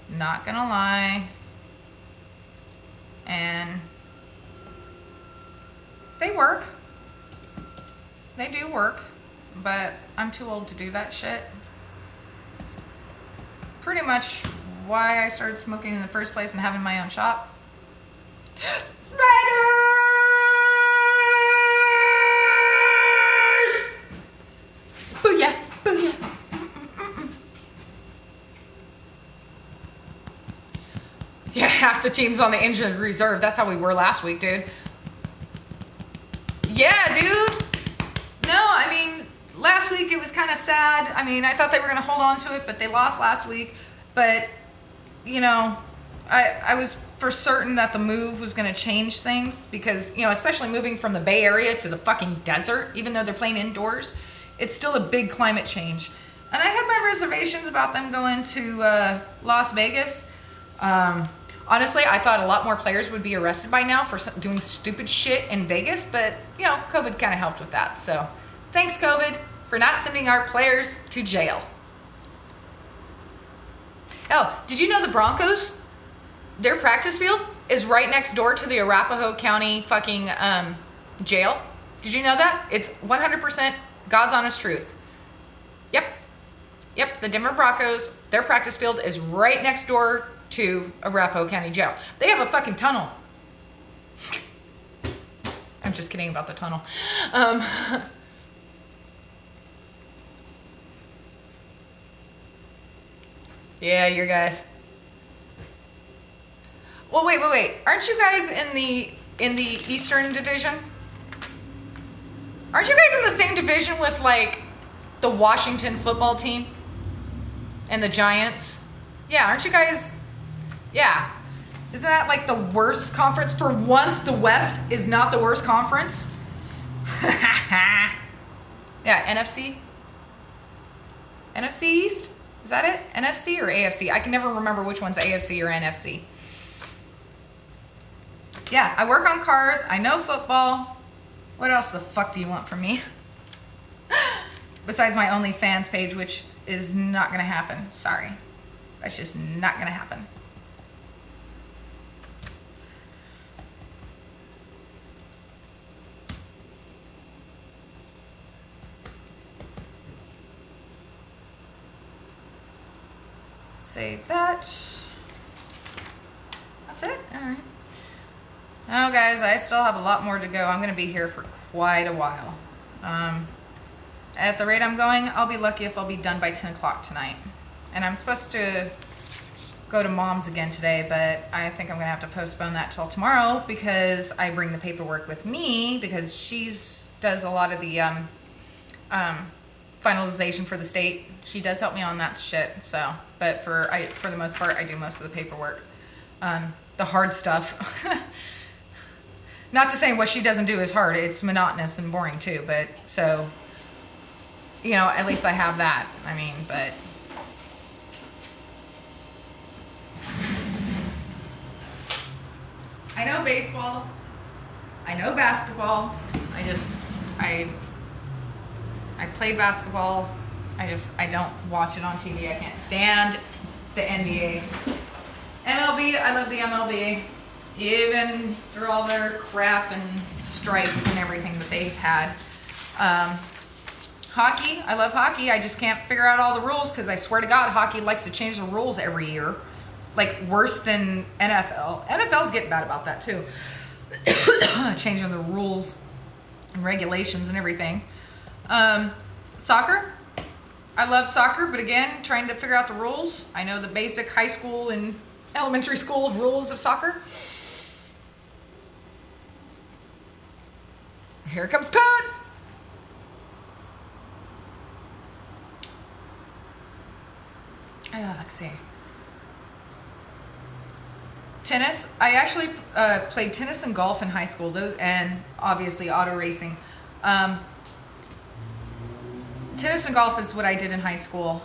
Not gonna lie. And they work. They do work, but I'm too old to do that shit. It's pretty much why I started smoking in the first place and having my own shop. Riders! Booyah! Booyah! Yeah, half the team's on the injured reserve. That's how we were last week, dude. Yeah, dude. No, I mean, last week it was kind of sad. I mean, I thought they were going to hold on to it, but they lost last week. But, you know, I was for certain that the move was going to change things because, you know, especially moving from the Bay Area to the fucking desert, even though they're playing indoors, it's still a big climate change. And I had my reservations about them going to Las Vegas. Honestly, I thought a lot more players would be arrested by now for doing stupid shit in Vegas, but, you know, COVID kind of helped with that. So, thanks, COVID, for not sending our players to jail. Oh, did you know the Broncos, their practice field is right next door to the Arapahoe County fucking jail? Did you know that? It's 100% God's honest truth. Yep, the Denver Broncos, their practice field is right next door to Arapahoe County Jail. They have a fucking tunnel. I'm just kidding about the tunnel. Yeah, you guys. Well, wait. Aren't you guys in the Eastern Division? Aren't you guys in the same division with like the Washington football team and the Giants? Yeah, aren't you guys? Yeah. Isn't that like the worst conference? For once, the West is not the worst conference. Yeah, NFC? NFC East? Is that it? NFC or AFC? I can never remember which one's AFC or NFC. Yeah, I work on cars. I know football. What else the fuck do you want from me? Besides my OnlyFans page, which is not going to happen. Sorry. That's just not going to happen. Save that. That's it? Alright. Oh, guys, I still have a lot more to go. I'm going to be here for quite a while. At the rate I'm going, I'll be lucky if I'll be done by 10 o'clock tonight. And I'm supposed to go to Mom's again today, but I think I'm going to have to postpone that till tomorrow because I bring the paperwork with me because she's does a lot of the finalization for the state. She does help me on that shit. So, but for the most part, I do most of the paperwork, the hard stuff. Not to say what she doesn't do is hard. It's monotonous and boring too. But so, you know, at least I have that. I mean, but. I know baseball. I know basketball. I played basketball. I don't watch it on TV. I can't stand the NBA. MLB, I love the MLB. Even through all their crap and strikes and everything that they've had. Hockey, I love hockey. I just can't figure out all the rules because I swear to God, hockey likes to change the rules every year. Like worse than NFL. NFL's getting bad about that too. Changing the rules and regulations and everything. Soccer. I love soccer, but again, trying to figure out the rules. I know the basic high school and elementary school rules of soccer. Here comes Pat. Let's see. Tennis. I actually played tennis and golf in high school, and obviously auto racing. Tennis and golf is what I did in high school.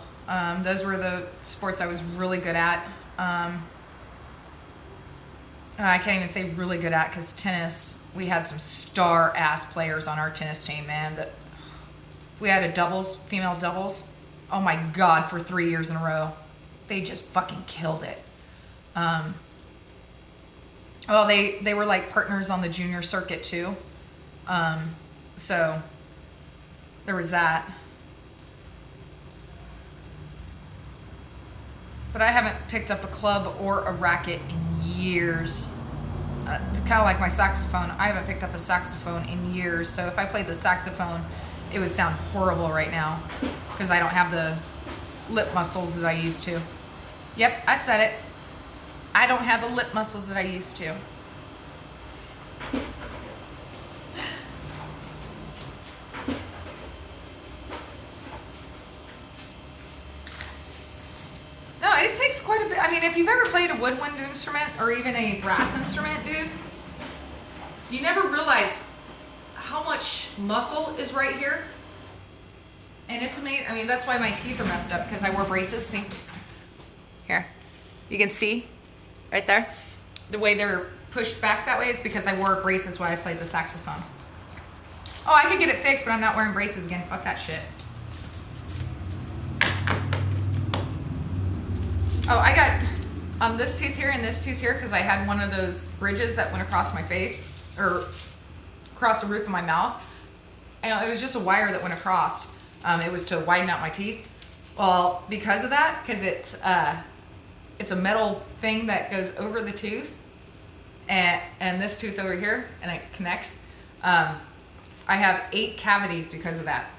Those were the sports I was really good at. I can't even say really good at because tennis, we had some star-ass players on our tennis team, man. We had a doubles, female doubles. Oh my God, for 3 years in a row. They just fucking killed it. Well, they were like partners on the junior circuit too. So there was that. But I haven't picked up a club or a racket in years. It's kind of like my saxophone. I haven't picked up a saxophone in years. So if I played the saxophone, it would sound horrible right now because I don't have the lip muscles that I used to. Yep, I said it. I don't have the lip muscles that I used to. No, it takes quite a bit. I mean, if you've ever played a woodwind instrument or even a brass instrument, dude, you never realize how much muscle is right here. And it's amazing. I mean, that's why my teeth are messed up because I wore braces. See? Here. You can see right there. The way they're pushed back that way is because I wore braces while I played the saxophone. Oh, I could get it fixed, but I'm not wearing braces again. Fuck that shit. Oh, I got on this tooth here and this tooth here because I had one of those bridges that went across my face or across the roof of my mouth. And it was just a wire that went across. It was to widen out my teeth. Well, because of that, because it's a metal thing that goes over the tooth and this tooth over here, and it connects. I have 8 cavities because of that.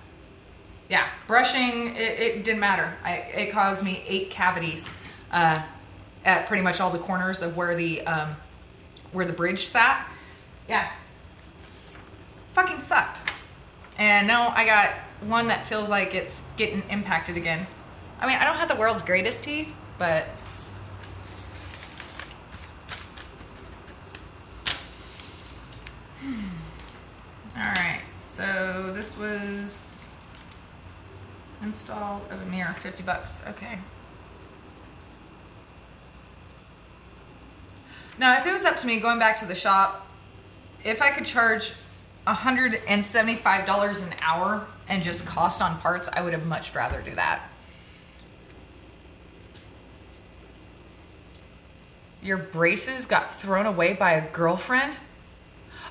Yeah, brushing, it didn't matter. It caused me 8 cavities at pretty much all the corners of where the bridge sat. Yeah, fucking sucked. And now I got one that feels like it's getting impacted again. I mean, I don't have the world's greatest teeth, but all right. So this was install of a mirror, $50. Okay. Now, if it was up to me, going back to the shop, if I could charge $175 an hour and just cost on parts, I would have much rather do that. Your braces got thrown away by a girlfriend?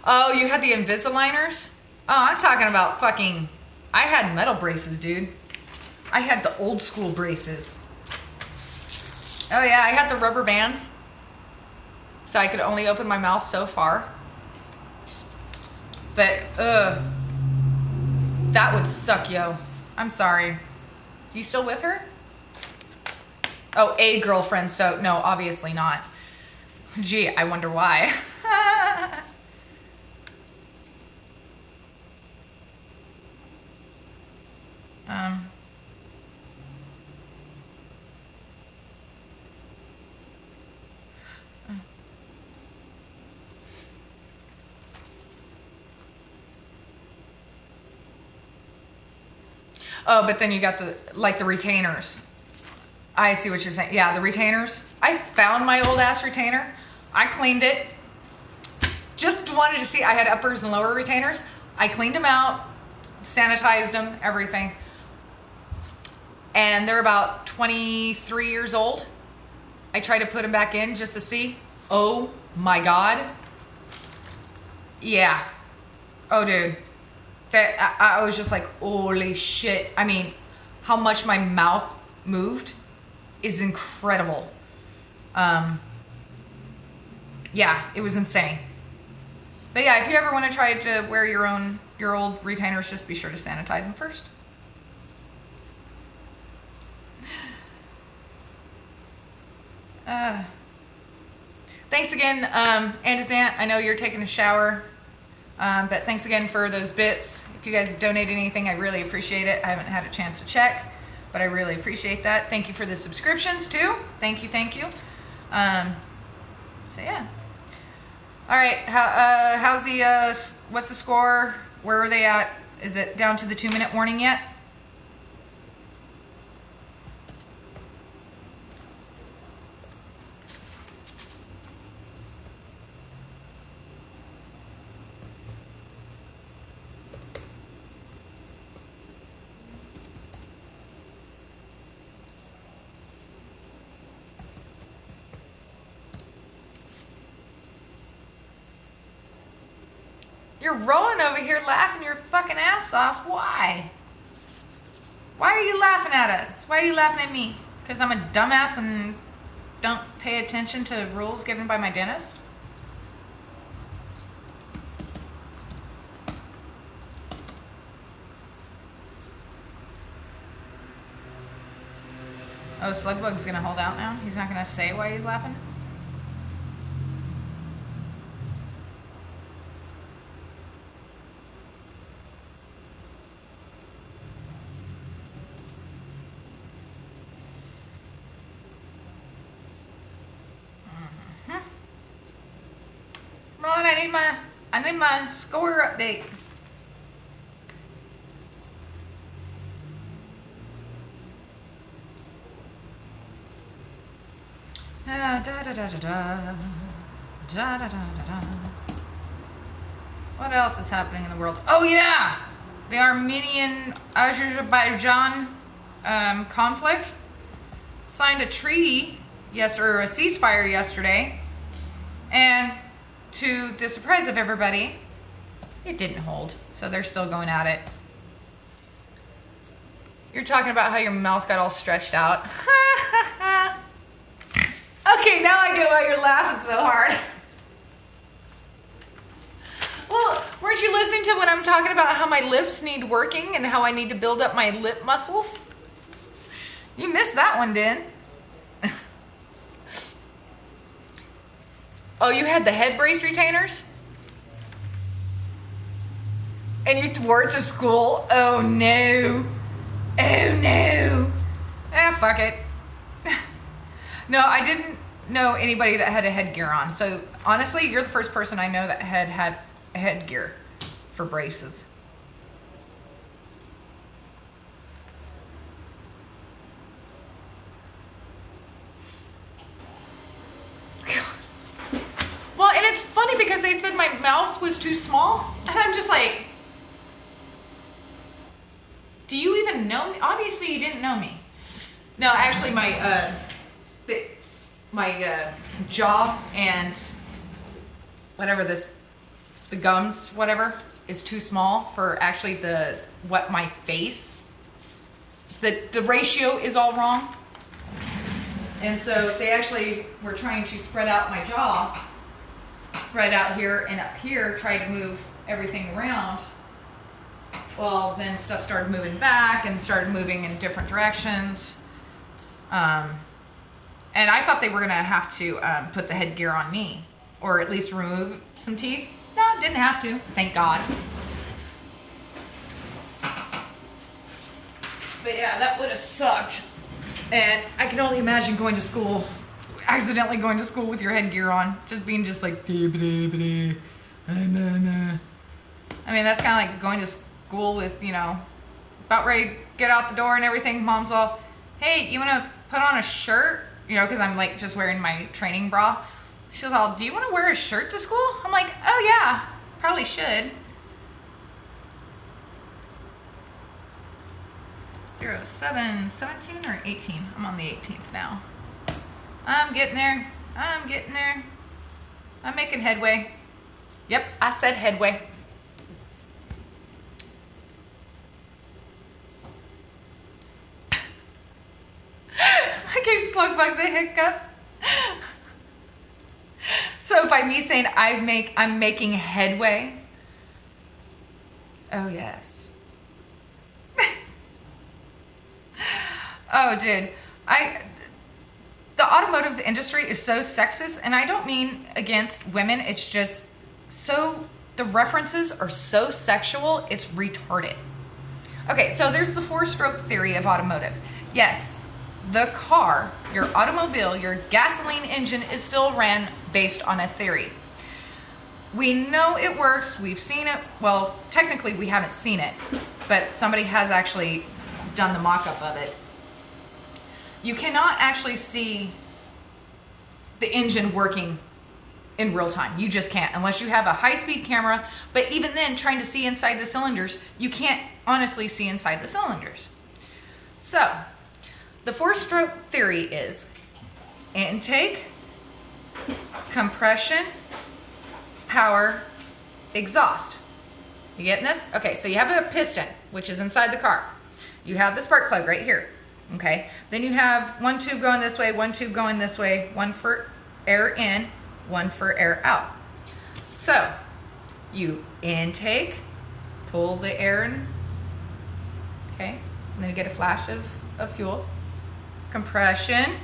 Oh, you had the Invisaligners? Oh, I'm talking about fucking... I had metal braces, dude. I had the old school braces. Oh yeah, I had the rubber bands. So I could only open my mouth so far. But, that would suck, yo. I'm sorry. You still with her? Oh, a girlfriend, so no, obviously not. Gee, I wonder why. Oh, but then you got the retainers. I see what you're saying. Yeah, the retainers. I found my old ass retainer. I cleaned it. Just wanted to see. I had uppers and lower retainers. I cleaned them out, sanitized them, everything. And they're about 23 years old. I tried to put them back in just to see. Oh my God. Yeah. Oh, dude. That I was just like, holy shit. I mean, how much my mouth moved is incredible. Yeah, it was insane. But yeah, if you ever want to try to wear your old retainers, just be sure to sanitize them first. Thanks again, Andazant. I know you're taking a shower. But thanks again for those bits. If you guys have donated anything, I really appreciate it. I haven't had a chance to check, but I really appreciate that. Thank you for the subscriptions too. Thank you, thank you. So yeah. All right, how's the, what's the score? Where are they at? Is it down to the 2-minute warning yet? You're rolling over here laughing your fucking ass off. Why? Why are you laughing at us? Why are you laughing at me? Because I'm a dumbass and don't pay attention to rules given by my dentist? Oh, Slugbug's gonna hold out now? He's not gonna say why he's laughing? Ron, I need my score update. What else is happening in the world? Oh yeah, the Armenian-Azerbaijan conflict signed a treaty, or a ceasefire yesterday, and to the surprise of everybody, it didn't hold. So they're still going at it. You're talking about how your mouth got all stretched out. Okay, now I get why you're laughing so hard. Well, weren't you listening to when I'm talking about how my lips need working and how I need to build up my lip muscles? You missed that one, didn't? Oh, you had the head brace retainers? And you wore it to school? Oh no. Oh no. Fuck it. No, I didn't know anybody that had a headgear on. So honestly, you're the first person I know that had a headgear for braces. Well, and it's funny because they said my mouth was too small, and I'm just like, do you even know me? Obviously, you didn't know me. No, actually, my jaw and whatever the gums, whatever, is too small for actually what my face. The ratio is all wrong. And so they actually were trying to spread out my jaw right out here and up here, try to move everything around. Well, then stuff started moving back and started moving in different directions. And I thought they were gonna have to put the headgear on me, or at least remove some teeth. No, didn't have to, thank God. But yeah, that would have sucked. And I can only imagine going to school, accidentally going to school with your headgear on, just being just like, I mean, that's kind of like going to school with, you know, about ready to get out the door and everything. Mom's all, hey, you want to put on a shirt? You know, because I'm like just wearing my training bra. She's all, do you want to wear a shirt to school? I'm like, oh yeah, probably should. 07, 17 or 18? I'm on the 18th now. I'm getting there. I'm getting there. I'm making headway. Yep, I said headway. I gave Slugbug the hiccups. So by me saying I'm making headway. Oh yes. Oh, dude, the automotive industry is so sexist, and I don't mean against women. It's just the references are so sexual, it's retarded. Okay, so there's the 4-stroke theory of automotive. Yes, the car, your automobile, your gasoline engine is still ran based on a theory. We know it works. We've seen it. Well, technically, we haven't seen it, but somebody has actually done the mock-up of it. You cannot actually see the engine working in real time. You just can't, unless you have a high-speed camera. But even then, trying to see inside the cylinders, you can't honestly see inside the cylinders. So, the 4-stroke theory is intake, compression, power, exhaust. You getting this? Okay, so you have a piston, which is inside the car. You have the spark plug right here. Okay, then you have one tube going this way, one tube going this way, one for air in, one for air out. So you intake, pull the air in, okay, and then you get a flash of fuel. Compression,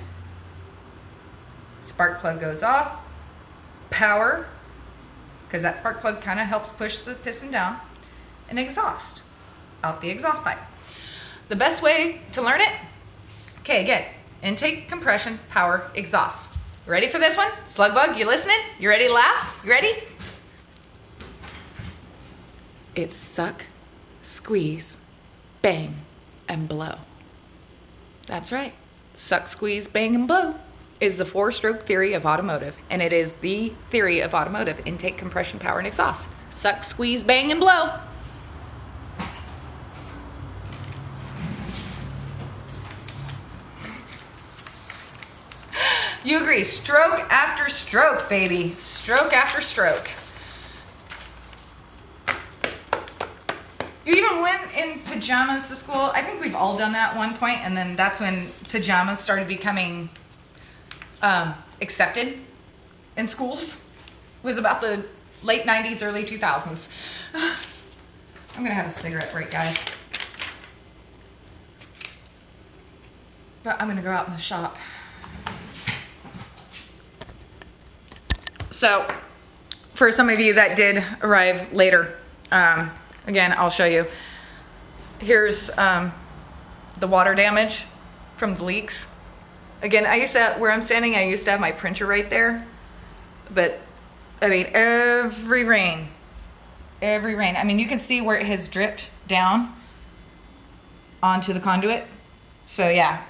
spark plug goes off. Power, because that spark plug kind of helps push the piston down. And exhaust, out the exhaust pipe. The best way to learn it, okay, again, intake, compression, power, exhaust. You ready for this one? Slugbug, you listening? You ready to laugh? You ready? It's suck, squeeze, bang, and blow. That's right. Suck, squeeze, bang, and blow is the 4-stroke theory of automotive, and it is the theory of automotive: intake, compression, power, and exhaust. Suck, squeeze, bang, and blow. You agree. Stroke after stroke, baby. Stroke after stroke. You even went in pajamas to school. I think we've all done that at one point, and then that's when pajamas started becoming accepted in schools. It was about the late 90s, early 2000s. I'm gonna have a cigarette break, guys. But I'm gonna go out in the shop. So, for some of you that did arrive later, again, I'll show you. Here's the water damage from the leaks. Again, where I'm standing, I used to have my printer right there. But, I mean, every rain, I mean, you can see where it has dripped down onto the conduit. So, yeah.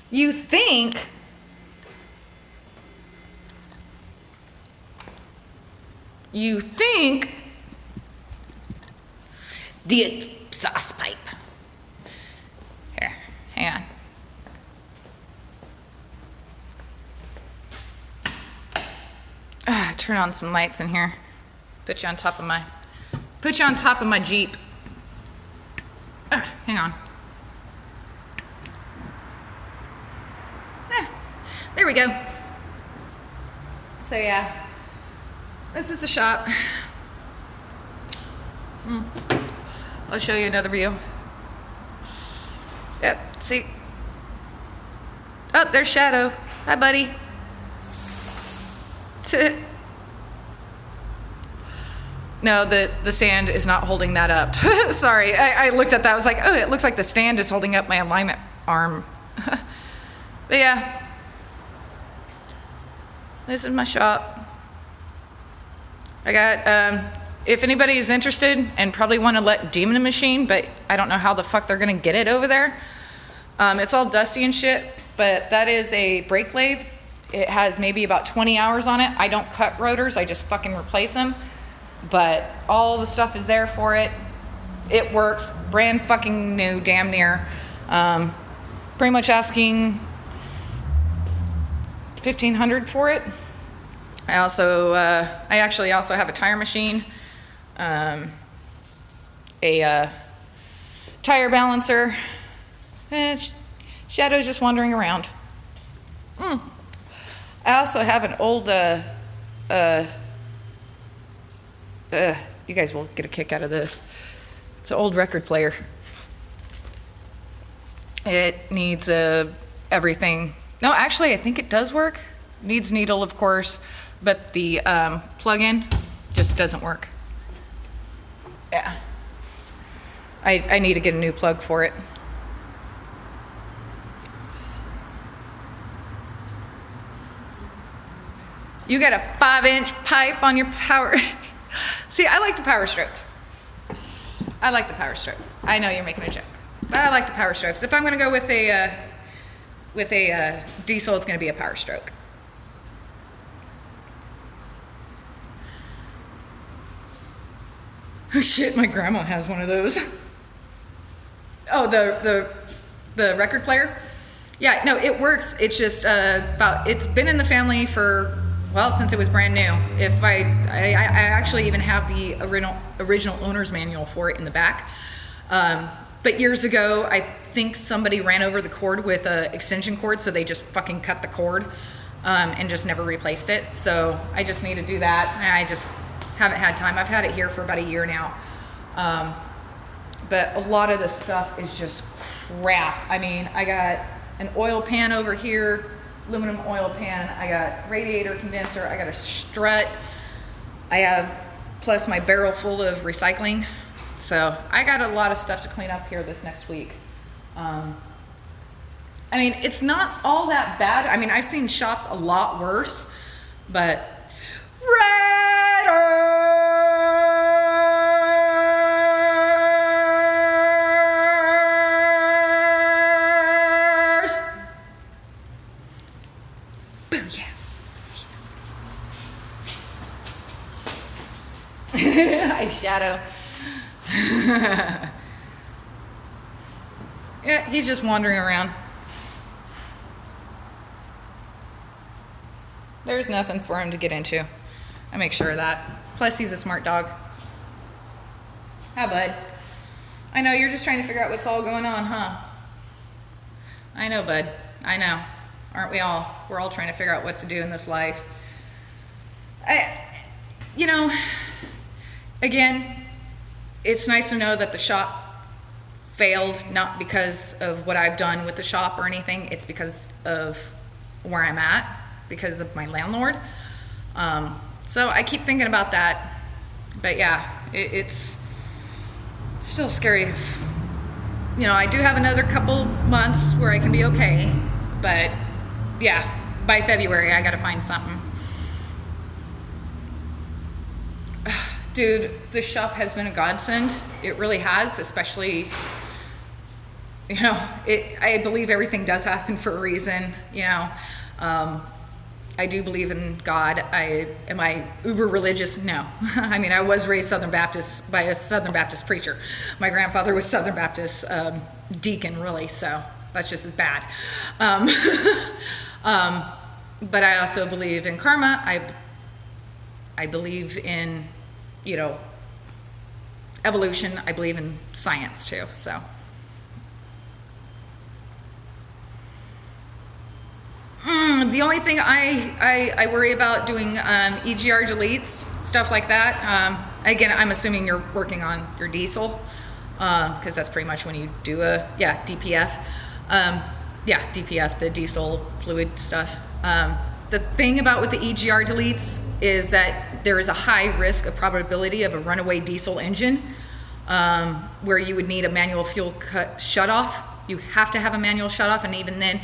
You think the exhaust pipe. Here, hang on. Turn on some lights in here. Put you on top of my Jeep. Hang on. There we go. So yeah, this is the shop. I'll show you another view. Yep, see. Oh, there's Shadow. Hi, buddy. No, the stand is not holding that up. Sorry, I looked at that. I was like, oh, it looks like the stand is holding up my alignment arm. But yeah, this is my shop. I got, if anybody is interested and probably want to let Demon Machine, but I don't know how the fuck they're gonna get it over there. It's all dusty and shit, but that is a brake lathe. It has maybe about 20 hours on it. I don't cut rotors, I just fucking replace them. But all the stuff is there for it. It works, brand fucking new, damn near. Pretty much asking $1,500 for it. I actually also have a tire machine, a tire balancer. Shadow's just wandering around. I also have an old, you guys will get a kick out of this. It's an old record player. It needs everything. No, actually, I think it does work. Needs needle, of course, but the plug-in just doesn't work. Yeah. I need to get a new plug for it. You got a 5-inch pipe on your power. See, I like the Power Strokes. I like the Power Strokes. I know you're making a joke, but I like the Power Strokes. If I'm gonna go with a diesel, it's gonna be a Power Stroke. Oh shit, my grandma has one of those. Oh, the record player? Yeah, no, it works. It's just it's been in the family for, well, since it was brand new. If I actually even have the original owner's manual for it in the back. But years ago, I think somebody ran over the cord with an extension cord, so they just fucking cut the cord and just never replaced it. So I just need to do that. I just haven't had time. I've had it here for about a year now. But a lot of the stuff is just crap. I mean, I got an oil pan over here, aluminum oil pan. I got radiator condenser. I got a strut. I have, plus my barrel full of recycling. So I got a lot of stuff to clean up here this next week. I mean, it's not all that bad. I mean, I've seen shops a lot worse, but Hi, Shadow. Yeah, he's just wandering around. There's nothing for him to get into. I make sure of that. Plus, he's a smart dog. Hi, bud. I know, you're just trying to figure out what's all going on, huh? I know, bud. I know. Aren't we all? We're all trying to figure out what to do in this life. Again, it's nice to know that the shop failed, not because of what I've done with the shop or anything. It's because of where I'm at, because of my landlord. So I keep thinking about that. But yeah, it's still scary. I do have another couple months where I can be okay. But yeah, by February, I gotta find something. Dude, the shop has been a godsend. It really has, especially, I believe everything does happen for a reason, I do believe in God. Am I uber religious? No. I mean, I was raised Southern Baptist by a Southern Baptist preacher. My grandfather was Southern Baptist deacon, really, so that's just as bad. But I also believe in karma. I believe in evolution. I believe in science too, so. The only thing I worry about doing EGR deletes, stuff like that. Again, I'm assuming you're working on your diesel, because that's pretty much when you do DPF. DPF, the diesel fluid stuff. The thing about with the EGR deletes is that there is a high risk of probability of a runaway diesel engine, where you would need a manual fuel cut shutoff. You have to have a manual shutoff, and even then,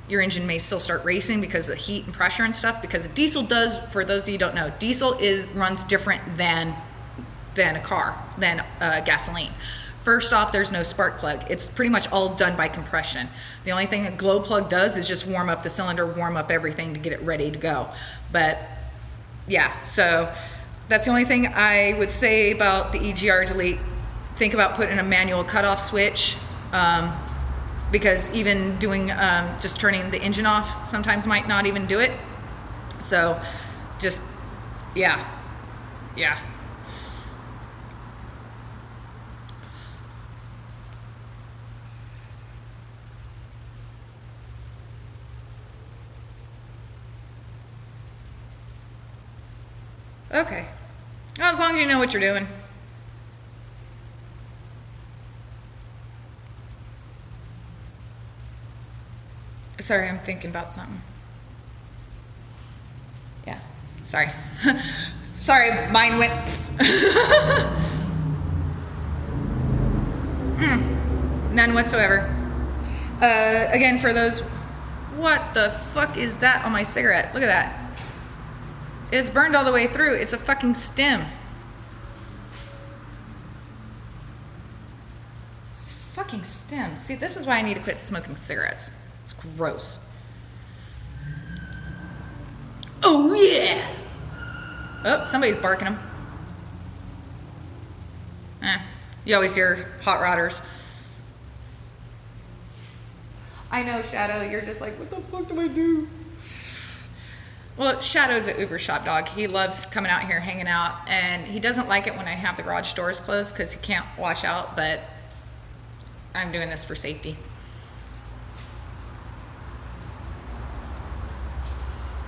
your engine may still start racing because of the heat and pressure and stuff. Because diesel does, for those of you who don't know, diesel runs different than a car, than gasoline. First off, there's no spark plug. It's pretty much all done by compression. The only thing a glow plug does is just warm up the cylinder, warm up everything to get it ready to go. But yeah, so that's the only thing I would say about the EGR delete. Think about putting a manual cutoff switch, because even doing just turning the engine off sometimes might not even do it. So just, yeah. Okay. Well, as long as you know what you're doing. Sorry, I'm thinking about something. Yeah, sorry. Sorry, mine went. None whatsoever. Again, for those, what the fuck is that on my cigarette? Look at that. It's burned all the way through. It's a fucking stem. Fucking stem. See, this is why I need to quit smoking cigarettes. It's gross. Oh yeah! Oh, somebody's barking them. You always hear hot rodders. I know, Shadow, you're just like, what the fuck do I do? Well, Shadow's an Uber shop dog. He loves coming out here, hanging out, and he doesn't like it when I have the garage doors closed because he can't wash out, but I'm doing this for safety.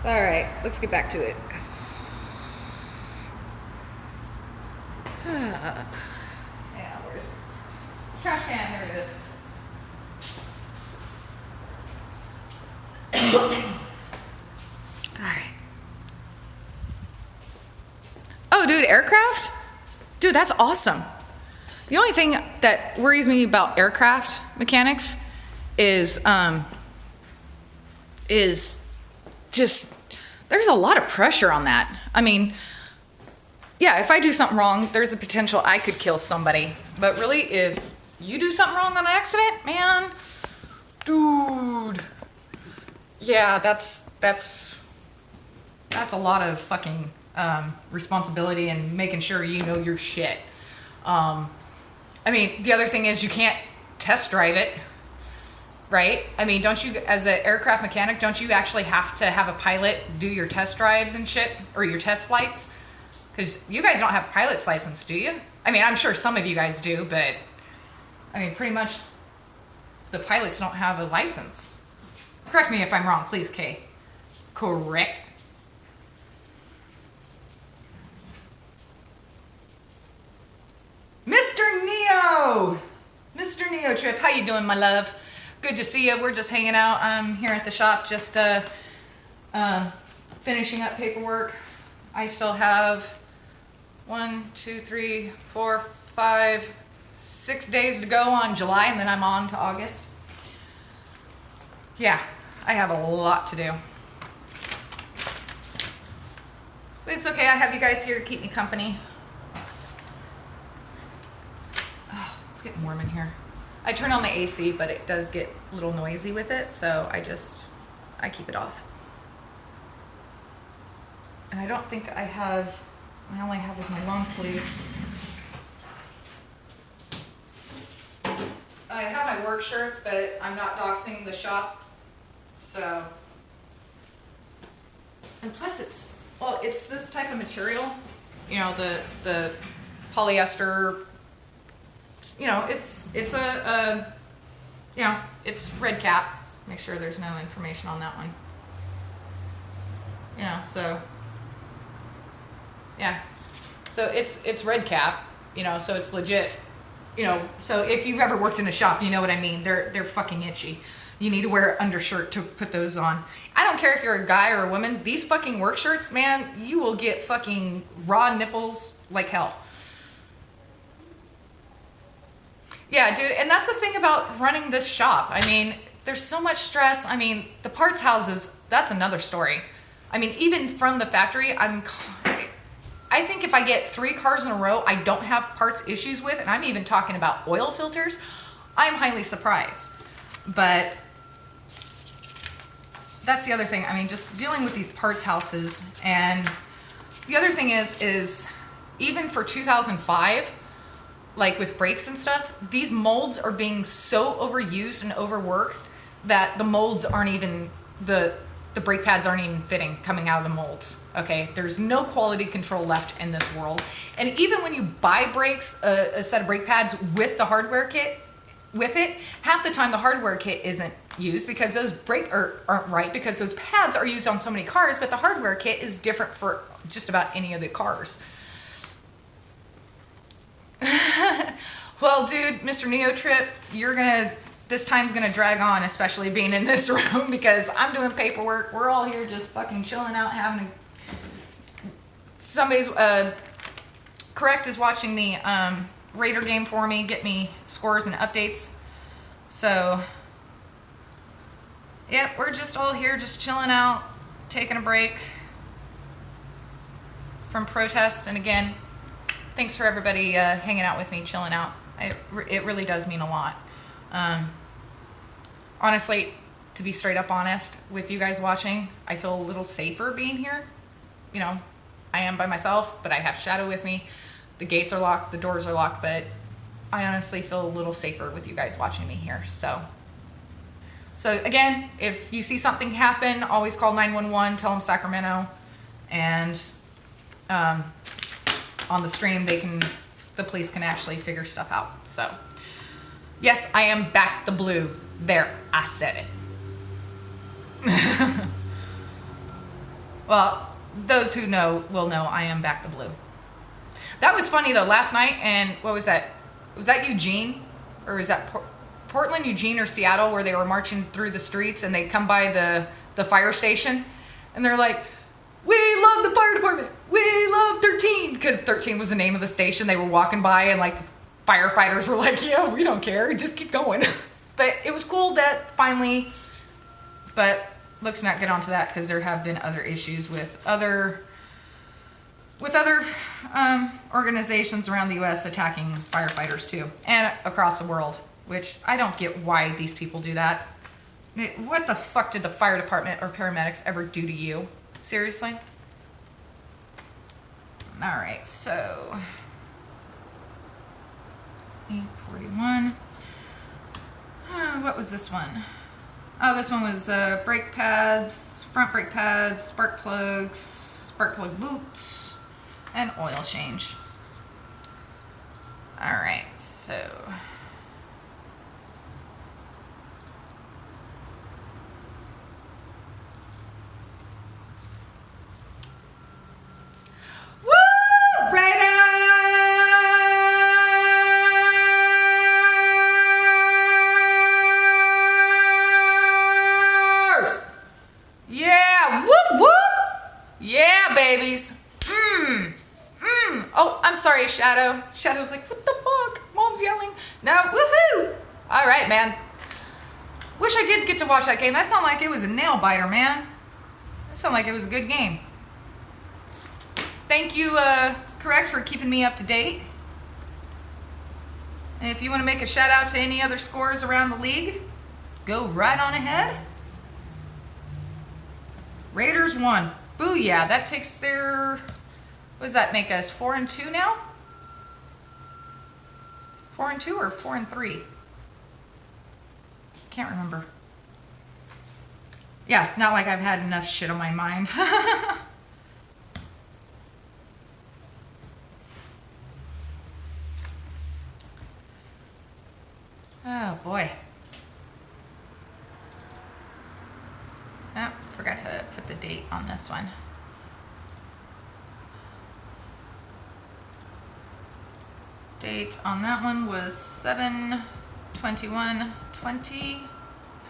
All right, let's get back to it. Yeah, where's trash can? There it is. All right. Oh, dude, aircraft? Dude, that's awesome. The only thing that worries me about aircraft mechanics is just, there's a lot of pressure on that. I mean, yeah, if I do something wrong, there's a potential I could kill somebody. But really, if you do something wrong on an accident, man, dude, yeah, that's a lot of fucking responsibility and making sure you know your shit. I mean, the other thing is you can't test drive it, right? I mean, don't you, as an aircraft mechanic, don't you actually have to have a pilot do your test drives and shit, or your test flights? Because you guys don't have a pilot's license, do you? I mean, I'm sure some of you guys do, but I mean, pretty much the pilots don't have a license. Correct me if I'm wrong, please, Kay. Correct. Mr. Neo! Mr. Neo Trip, how you doing, my love? Good to see you. We're just hanging out. I'm here at the shop, just finishing up paperwork. I still have 6 days to go on July, and then I'm on to August. Yeah, I have a lot to do. But it's okay, I have you guys here to keep me company. Oh, it's getting warm in here. I turn on the AC, but it does get a little noisy with it, so I keep it off. And I don't think I only have with my long sleeve. I have my work shirts, but I'm not doxing the shop, so. And plus it's this type of material, you know, the polyester, you know, it's red cap. Make sure there's no information on that one. You know, so yeah. So it's red cap, you know, so it's legit. You know, so if you've ever worked in a shop, you know what I mean. They're fucking itchy. You need to wear an undershirt to put those on. I don't care if you're a guy or a woman. These fucking work shirts, man, you will get fucking raw nipples like hell. Yeah, dude, and that's the thing about running this shop. I mean, there's so much stress. I mean, the parts houses, that's another story. I mean, even from the factory, I think if I get 3 cars in a row I don't have parts issues with, and I'm even talking about oil filters, I'm highly surprised. But that's the other thing. I mean, just dealing with these parts houses. And the other thing is even for 2005, like with brakes and stuff, these molds are being so overused and overworked that the molds aren't even, the brake pads aren't even fitting coming out of the molds. Okay, there's no quality control left in this world. And even when you buy brakes, a set of brake pads with the hardware kit with it, half the time the hardware kit isn't used because those aren't right, because those pads are used on so many cars, but the hardware kit is different for just about any of the cars. Well, dude, Mr. Neo Trip, this time's gonna drag on, especially being in this room, because I'm doing paperwork. We're all here just fucking chilling out, somebody's, Correct is watching the, Raider game for me, get me scores and updates. So, yep, we're just all here just chilling out, taking a break from protest. And again, thanks for everybody hanging out with me, chilling out. It really does mean a lot. Honestly, to be straight up honest with you guys watching, I feel a little safer being here. You know, I am by myself, but I have Shadow with me. The gates are locked, the doors are locked, but I honestly feel a little safer with you guys watching me here. So again, if you see something happen, always call 911, tell them Sacramento, and on the stream, the police can actually figure stuff out. So yes, I am back the blue. There, I said it. Well, those who know will know I am back the blue. That was funny though, last night, and what was that? Was that Eugene? Or was that Portland, Eugene, or Seattle, where they were marching through the streets and they come by the fire station and they're like, "We love the fire department. We love 13." Because 13 was the name of the station. They were walking by and like the firefighters were like, "Yeah, we don't care. Just keep going." But it was cool that finally, but let's not get onto that because there have been other issues with other organizations around the U.S. attacking firefighters too, and across the world, which I don't get why these people do that. What the fuck did the fire department or paramedics ever do to you? Seriously? All right, so 841. What was this one? Oh, this one was brake pads, front brake pads, spark plugs, spark plug boots, and oil change. All right, so woo! Raiders! Yeah, whoop whoop! Yeah, babies. Oh, I'm sorry, Shadow. Shadow's like, what the fuck? Mom's yelling. No, woohoo! All right, man. Wish I did get to watch that game. That sounded like it was a nail biter, man. That sounded like it was a good game. Thank you, Correct, for keeping me up to date. And if you want to make a shout out to any other scores around the league, go right on ahead. Raiders won. Booyah, that takes their... What does that make us? 4-2 now? 4-2 or 4-3? Can't remember. Yeah, not like I've had enough shit on my mind. Oh boy. Oh, forgot to put the date on this one. Date on that one was 7/21/20.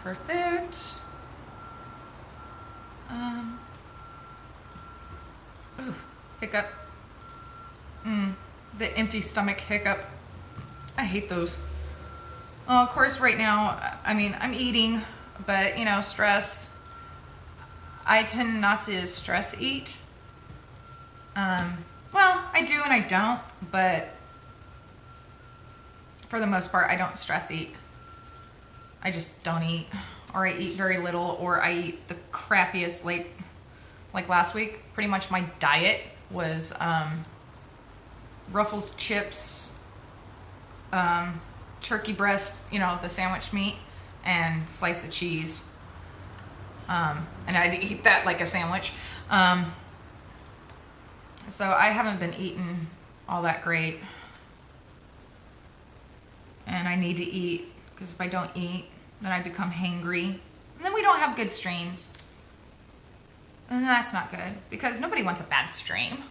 Perfect. Ooh, hiccup. The empty stomach hiccup. I hate those. Well, of course, right now, I mean, I'm eating, but you know, stress. I tend not to stress eat. Well, I do and I don't, but for the most part, I don't stress eat. I just don't eat, or I eat very little, or I eat the crappiest. Like last week, pretty much my diet was Ruffles chips, turkey breast, you know, the sandwich meat, and slice of cheese. And I'd eat that like a sandwich. So I haven't been eating all that great. And I need to eat, because if I don't eat, then I become hangry. And then we don't have good streams. And that's not good, because nobody wants a bad stream.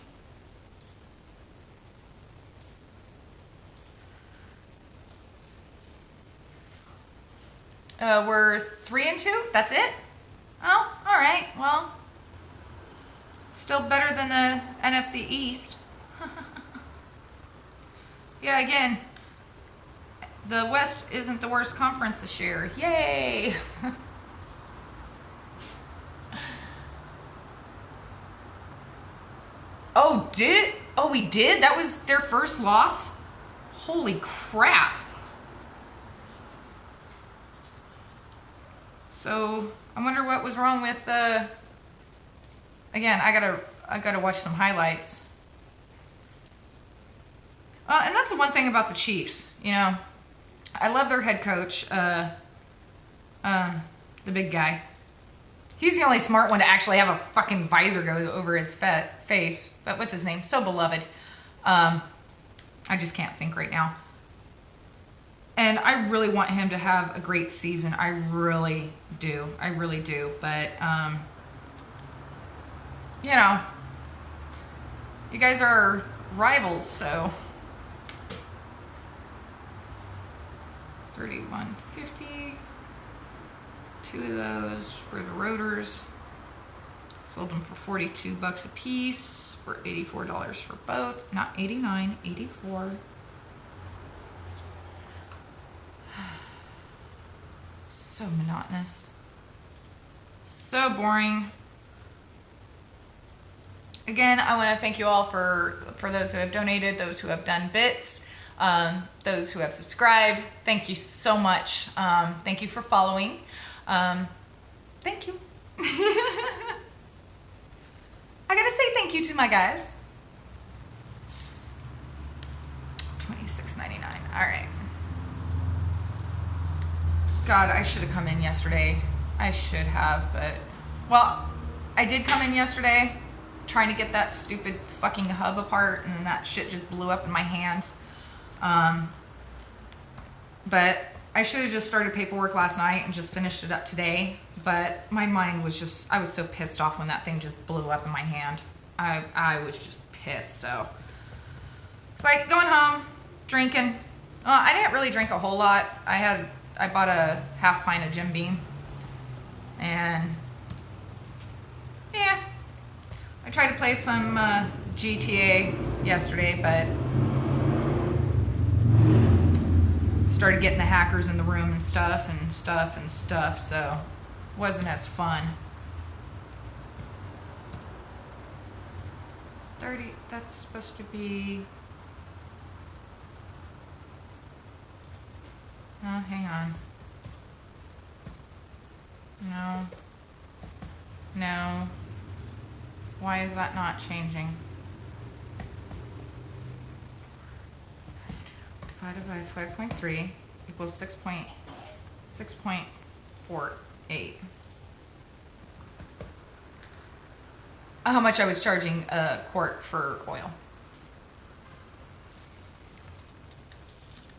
We're 3-2. That's it? Oh, all right. Well, still better than the NFC East. Yeah, again, the West isn't the worst conference this year. Yay! Oh, we did? That was their first loss? Holy crap. So, I wonder what was wrong with, again, I gotta watch some highlights. And that's the one thing about the Chiefs, you know. I love their head coach, the big guy. He's the only smart one to actually have a fucking visor go over his face. But what's his name? So beloved. I just can't think right now. And I really want him to have a great season. I really do. I really do. But, you know, you guys are rivals, so. 31.50. 2 of those for the rotors. Sold them for $42 a piece for $84 for both. Not 89, 84. So monotonous. So boring. Again, I want to thank you all for those who have donated, those who have done bits, those who have subscribed. Thank you so much. Thank you for following. Thank you. I gotta say thank you to my guys. $26.99. All right. God, I should have come in yesterday. I should have, but well, I did come in yesterday trying to get that stupid fucking hub apart, and then that shit just blew up in my hands. But I should have just started paperwork last night and just finished it up today. But my mind was just, I was so pissed off when that thing just blew up in my hand. I was just pissed, so. It's like going home, drinking. I didn't really drink a whole lot. I bought a half pint of Jim Beam. And, yeah. I tried to play some GTA yesterday, but started getting the hackers in the room and stuff, so wasn't as fun. 30, that's supposed to be, oh, hang on. No. Why is that not changing? Divided by 5.3 equals 6.48. How much I was charging a quart for oil.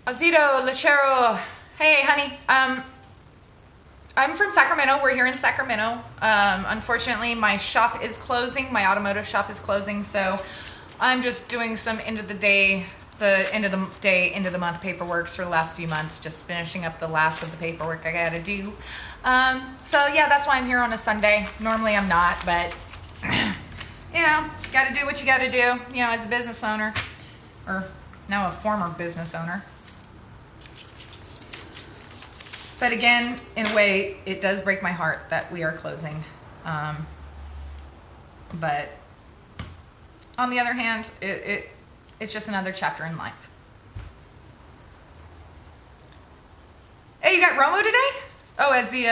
Azito, Lechero, hey honey, I'm from Sacramento. We're here in Sacramento. Unfortunately, my shop is closing. My automotive shop is closing, so I'm just doing some end of the day the end of the day, end of the month paperworks for the last few months, just finishing up the last of the paperwork I gotta do. So yeah, that's why I'm here on a Sunday. Normally I'm not, but you know, gotta do what you gotta do, you know, as a business owner, or now a former business owner. But again, in a way, it does break my heart that we are closing. But on the other hand, it's just another chapter in life. Hey, you got Romo today? Oh, as the,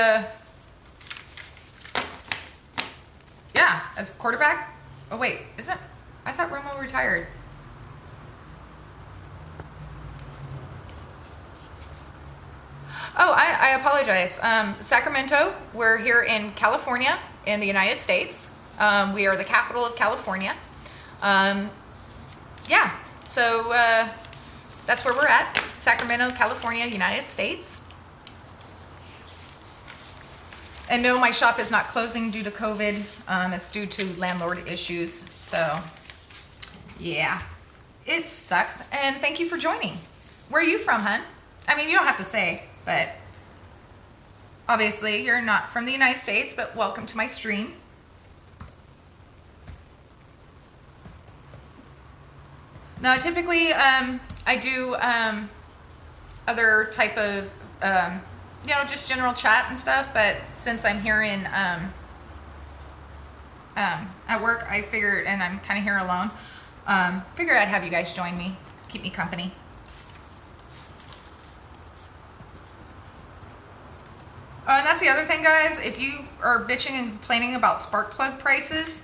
yeah, as quarterback? Oh, wait, isn't, I thought Romo retired. Oh, I apologize. Sacramento, we're here in California, in the United States. We are the capital of California. Yeah, so that's where we're at. Sacramento, California, United States. And no, my shop is not closing due to COVID. It's due to landlord issues. So, yeah, it sucks. And thank you for joining. Where are you from, hun? I mean, you don't have to say, but obviously you're not from the United States, but welcome to my stream. Now, typically, I do other type of, you know, just general chat and stuff. But since I'm here in at work, I figured, and I'm kind of here alone, figured I'd have you guys join me, keep me company. And that's the other thing, guys. If you are bitching and complaining about spark plug prices,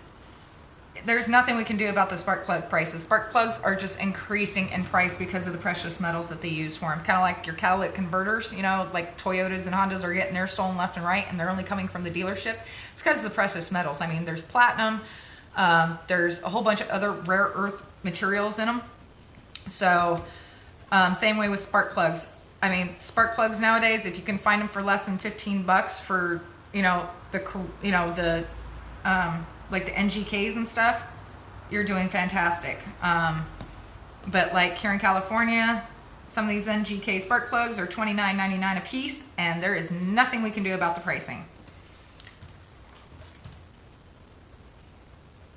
there's nothing we can do about the spark plug prices. Spark plugs are just increasing in price because of the precious metals that they use for them. Kind of like your catalytic converters, you know, like Toyotas and Hondas are getting theirs stolen left and right, and they're only coming from the dealership. It's because of the precious metals. I mean, there's platinum, there's a whole bunch of other rare earth materials in them. So, same way with spark plugs. I mean, spark plugs nowadays, if you can find them for less than $15 for, you know, the like the NGKs and stuff, you're doing fantastic. But like here in California, some of these NGK spark plugs are $29.99 a piece, and there is nothing we can do about the pricing.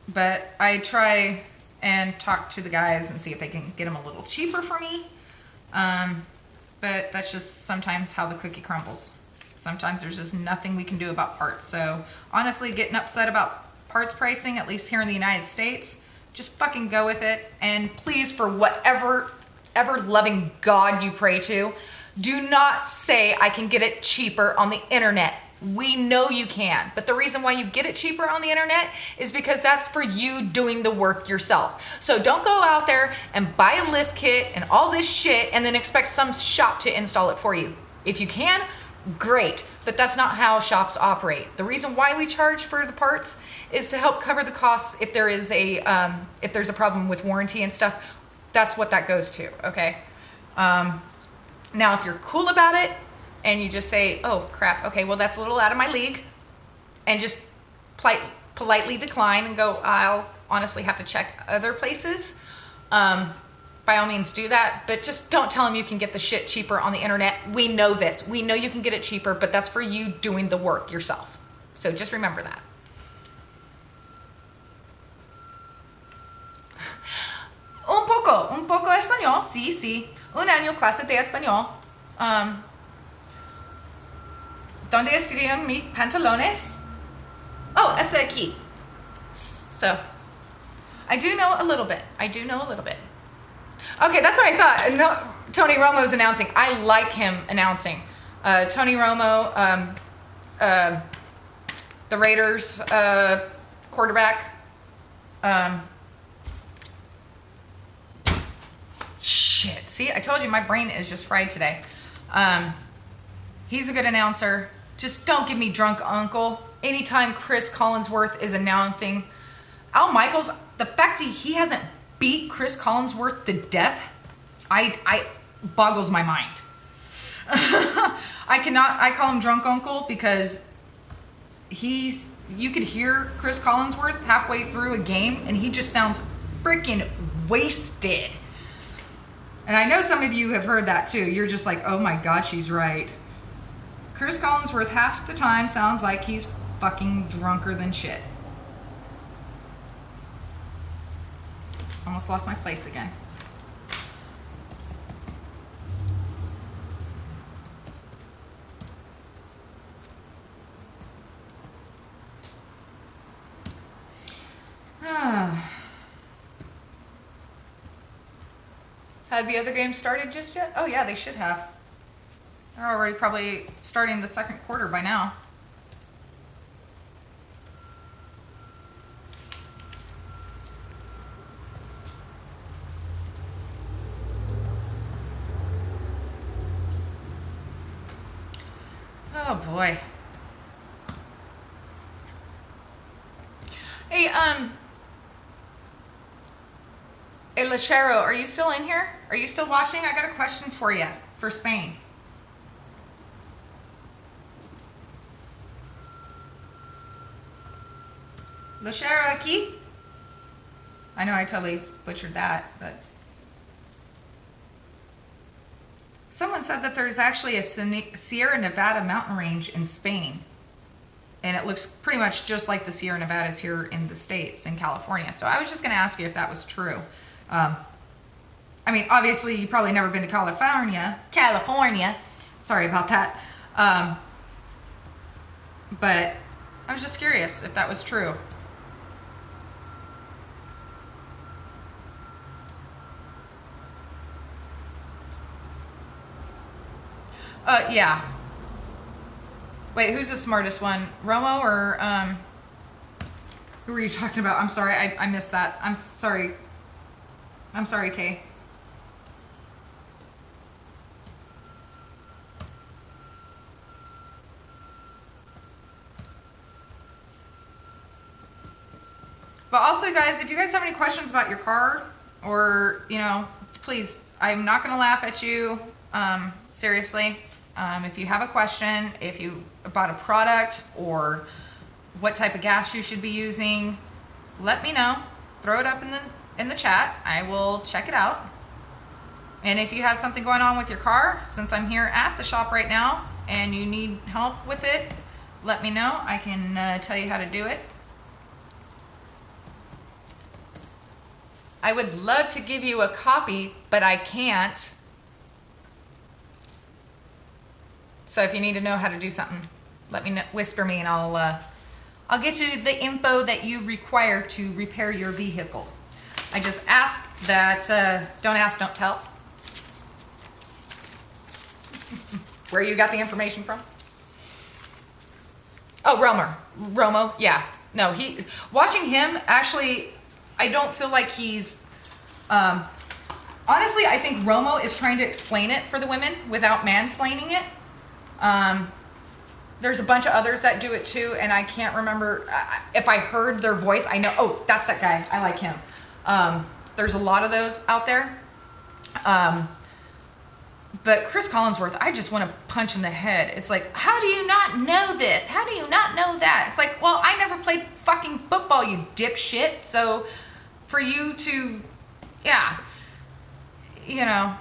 But I try and talk to the guys and see if they can get them a little cheaper for me. But that's just sometimes how the cookie crumbles. Sometimes there's just nothing we can do about parts. So honestly, getting upset about parts pricing, at least here in the United States, just fucking go with it. And please, for whatever ever-loving God you pray to, do not say I can get it cheaper on the internet. We know you can, but the reason why you get it cheaper on the internet is because that's for you doing the work yourself. So don't go out there and buy a lift kit and all this shit and then expect some shop to install it for you. If you can, great, but that's not how shops operate. The reason why we charge for the parts is to help cover the costs if there is if there's a problem with warranty and stuff. That's what that goes to, okay? Now, if you're cool about it, and you just say, oh crap, okay, well that's a little out of my league, and just politely decline and go, I'll honestly have to check other places, by all means do that, but just don't tell them you can get the shit cheaper on the internet. We know this. We know you can get it cheaper, but that's for you doing the work yourself. So just remember that. Un poco español, sí, sí. Un año clase de español. ¿Dónde estarían mis pantalones? Oh, este aquí. So, I do know a little bit. Okay, that's what I thought. No, Tony Romo's announcing. I like him announcing. Tony Romo, the Raiders quarterback. Shit. See, I told you my brain is just fried today. He's a good announcer. Just don't give me drunk uncle. Anytime Chris Collinsworth is announcing, Al Michaels, the fact that he hasn't beat Chris Collinsworth to death, I boggles my mind. I call him drunk uncle because you could hear Chris Collinsworth halfway through a game and he just sounds freaking wasted. And I know some of you have heard that too. You're just like, oh my God, she's right. Chris Collinsworth half the time sounds like he's fucking drunker than shit. Almost lost my place again. Have the other games started just yet? Oh yeah, they should have. They're already probably starting the second quarter by now. Oh boy. Hey, hey, Lachero, are you still in here? Are you still watching? I got a question for you for Spain. Lachero aquí? I know I totally butchered that, but someone said that there's actually a Sierra Nevada mountain range in Spain. And it looks pretty much just like the Sierra Nevadas here in the States, in California. So I was just going to ask you if that was true. I mean, obviously, you've probably never been to California. Sorry about that. But I was just curious if that was true. Yeah. Wait, who's the smartest one? Romo or, who were you talking about? I'm sorry, I missed that. I'm sorry, Kay. But also, guys, if you guys have any questions about your car or, you know, please, I'm not going to laugh at you. Seriously. If you have a question, if you bought a product or what type of gas you should be using, let me know. Throw it up in the chat. I will check it out. And if you have something going on with your car, since I'm here at the shop right now and you need help with it, let me know. I can tell you how to do it. I would love to give you a copy, but I can't. So if you need to know how to do something, let me know, whisper me, and I'll get you the info that you require to repair your vehicle. I just ask that, don't ask, don't tell. Where you got the information from? Oh, Romo, yeah. No, watching him, actually, I don't feel like he's, honestly, I think Romo is trying to explain it for the women without mansplaining it. There's a bunch of others that do it too, and I can't remember if I heard their voice. I know, oh, that's that guy. I like him. There's a lot of those out there. But Chris Collinsworth, I just want to punch in the head. It's like, how do you not know this? How do you not know that? It's like, well, I never played fucking football, you dipshit. So for you to, yeah, you know,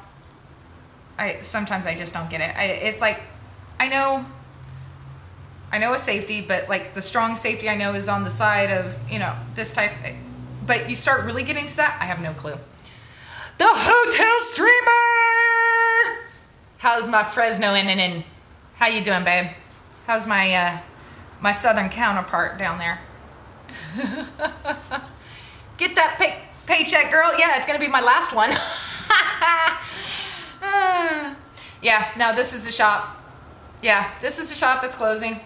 sometimes I just don't get it. It's like, I know a safety, but like the strong safety I know is on the side of, you know, this type. But you start really getting to that, I have no clue. The Hotel Streamer! How's my Fresno in? How you doing, babe? How's my my southern counterpart down there? Get that paycheck, girl. Yeah, it's gonna be my last one. Yeah, no, this is the shop. Yeah, this is the shop that's closing.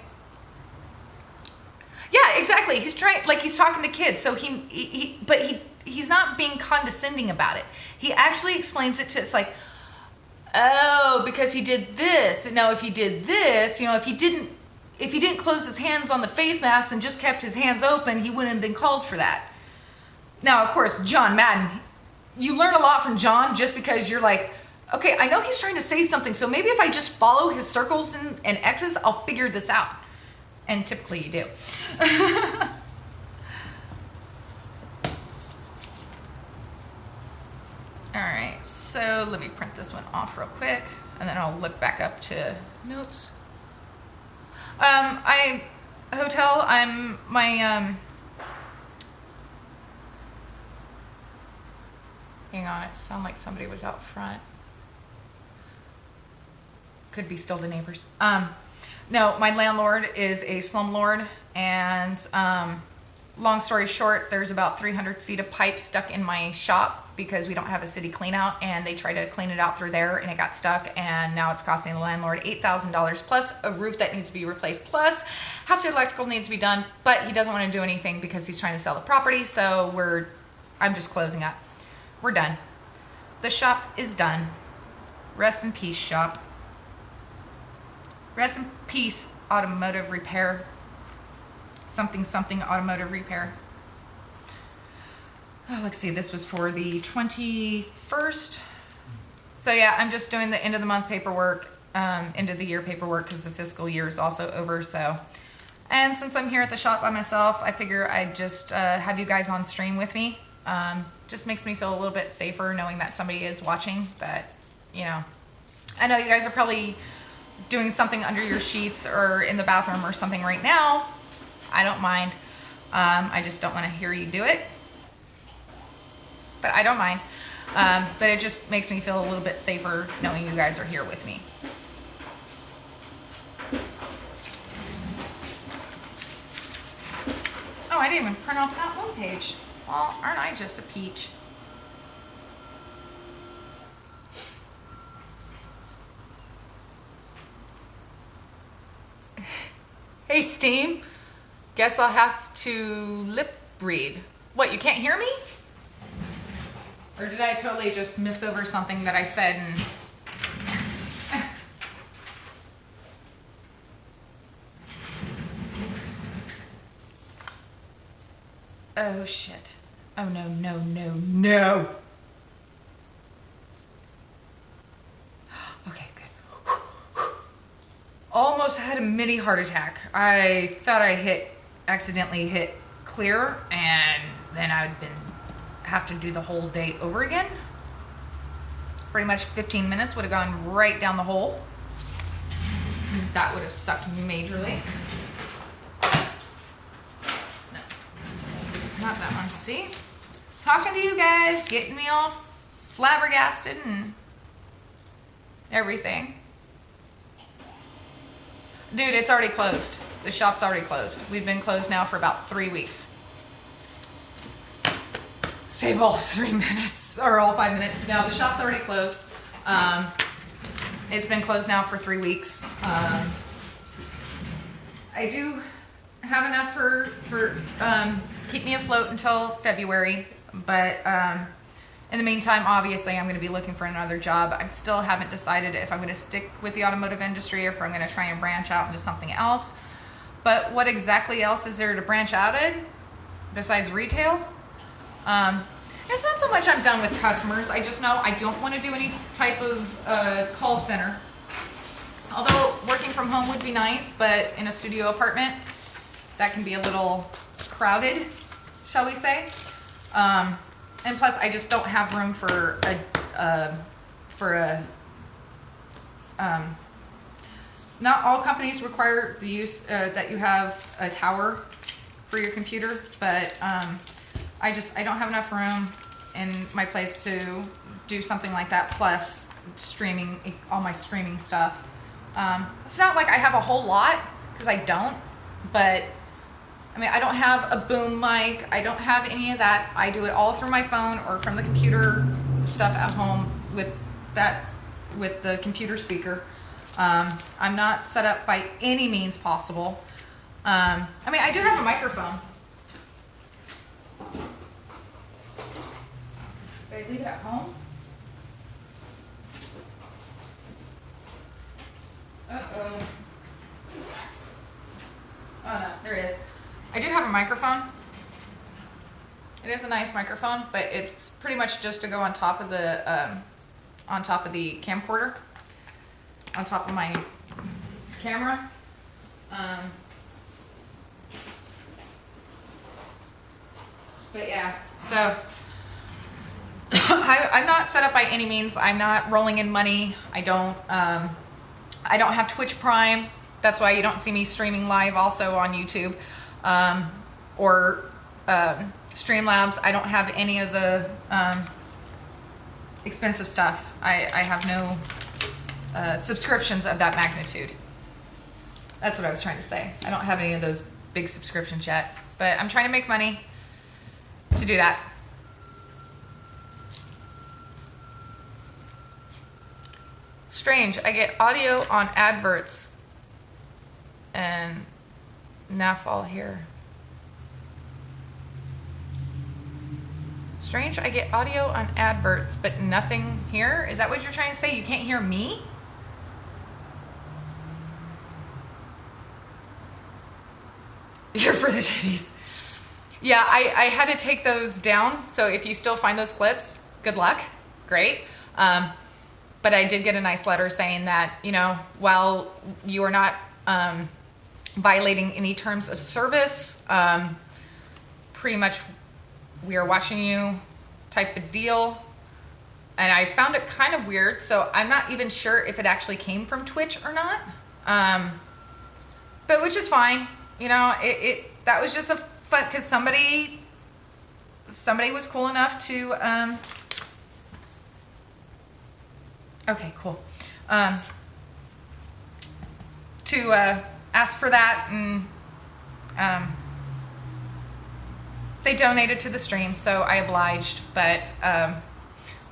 Yeah, exactly. He's trying, like, he's talking to kids. So he's not being condescending about it. He actually explains it to, it's like, oh, because he did this. And now if he did this, you know, if he didn't close his hands on the face mask and just kept his hands open, he wouldn't have been called for that. Now, of course, John Madden, you learn a lot from John just because you're like, okay, I know he's trying to say something, so maybe if I just follow his circles and X's, I'll figure this out. And typically you do. All right. so let me print this one off real quick, and then I'll look back up to notes. Hotel, hang on, it sounded like somebody was out front. Could be still the neighbors. No, my landlord is a slumlord, and long story short, there's about 300 feet of pipe stuck in my shop because we don't have a city clean out, and they tried to clean it out through there and it got stuck, and now it's costing the landlord $8,000 plus a roof that needs to be replaced, plus half the electrical needs to be done, but he doesn't want to do anything because he's trying to sell the property, so I'm just closing up. We're done. The shop is done. Rest in peace, shop. Rest in peace, automotive repair. Something automotive repair. Oh, let's see, this was for the 21st. So yeah, I'm just doing the end of the month paperwork, end of the year paperwork, because the fiscal year is also over, so. And since I'm here at the shop by myself, I figure I'd just have you guys on stream with me. Just makes me feel a little bit safer knowing that somebody is watching, that, you know. I know you guys are probably doing something under your sheets or in the bathroom or something right now. I don't mind. I just don't want to hear you do it. But I don't mind. But it just makes me feel a little bit safer knowing you guys are here with me. Oh, I didn't even print off that one page. Well, aren't I just a peach? Hey, Steam. Guess I'll have to lip read. What, you can't hear me? Or did I totally just miss over something that I said and... Oh, shit. Oh, no, no, no, no. Okay, good. Almost had a mini heart attack. I thought I accidentally hit clear, and then I would have to do the whole day over again. Pretty much 15 minutes would have gone right down the hole. That would have sucked majorly. No, not that one. See? Talking to you guys, getting me all flabbergasted and everything. Dude, it's already closed. The shop's already closed. We've been closed now for about 3 weeks. Save all 3 minutes, or all 5 minutes. No, the shop's already closed. It's been closed now for 3 weeks. I do have enough for keep me afloat until February, but in the meantime, obviously, I'm going to be looking for another job. I still haven't decided if I'm going to stick with the automotive industry or if I'm going to try and branch out into something else. But what exactly else is there to branch out in besides retail? It's not so much I'm done with customers. I just know I don't want to do any type of call center. Although working from home would be nice, but in a studio apartment, that can be a little crowded, shall we say. And plus, I just don't have room for not all companies require the use that you have a tower for your computer, but I don't have enough room in my place to do something like that, plus streaming, all my streaming stuff. It's not like I have a whole lot, because I don't, but I mean, I don't have a boom mic, I don't have any of that. I do it all through my phone or from the computer stuff at home with the computer speaker. I'm not set up by any means possible. I mean, I do have a microphone. Did I leave it at home? Uh-oh. Oh no, there it is. I do have a microphone. It is a nice microphone, but it's pretty much just to go on top of the camcorder, on top of my camera. But yeah, so I'm not set up by any means. I'm not rolling in money. I don't have Twitch Prime. That's why you don't see me streaming live also on YouTube, or Streamlabs. I don't have any of the expensive stuff. I have no subscriptions of that magnitude. That's what I was trying to say. I don't have any of those big subscriptions yet, but I'm trying to make money to do that. Strange, I get audio on adverts and NAFL here. Strange, I get audio on adverts, but nothing here? Is that what you're trying to say? You can't hear me? Here for the titties. Yeah, I had to take those down. So if you still find those clips, good luck. Great. But I did get a nice letter saying that, you know, while you are not violating any terms of service, pretty much we are watching you type of deal. And I found it kind of weird. So I'm not even sure if it actually came from Twitch or not. But which is fine. You know, that was just a fun, because somebody was cool enough to, okay, cool. To ask for that, and they donated to the stream, so I obliged, but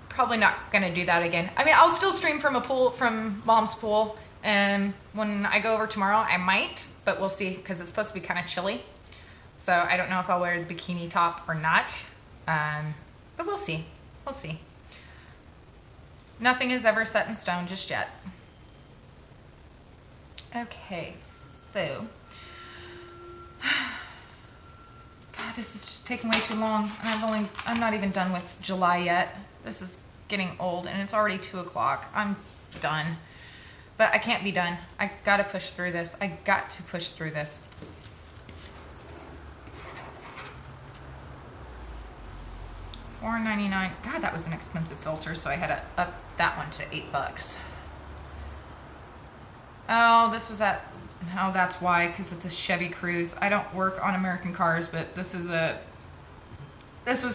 probably not gonna do that again. I mean, I'll still stream from a pool, from Mom's pool, and when I go over tomorrow, I might, but we'll see, because it's supposed to be kind of chilly. So I don't know if I'll wear the bikini top or not, but we'll see. We'll see. Nothing is ever set in stone just yet. Okay, so God, this is just taking way too long, and I'm not even done with July yet. This is getting old, and it's already 2 o'clock. I'm done, but I can't be done. I gotta push through this. I got to push through this. $4.99. God, that was an expensive filter, so I had to up that one to $8. Oh, this was that. No, that's why, because it's a Chevy Cruze. I don't work on American cars, but this was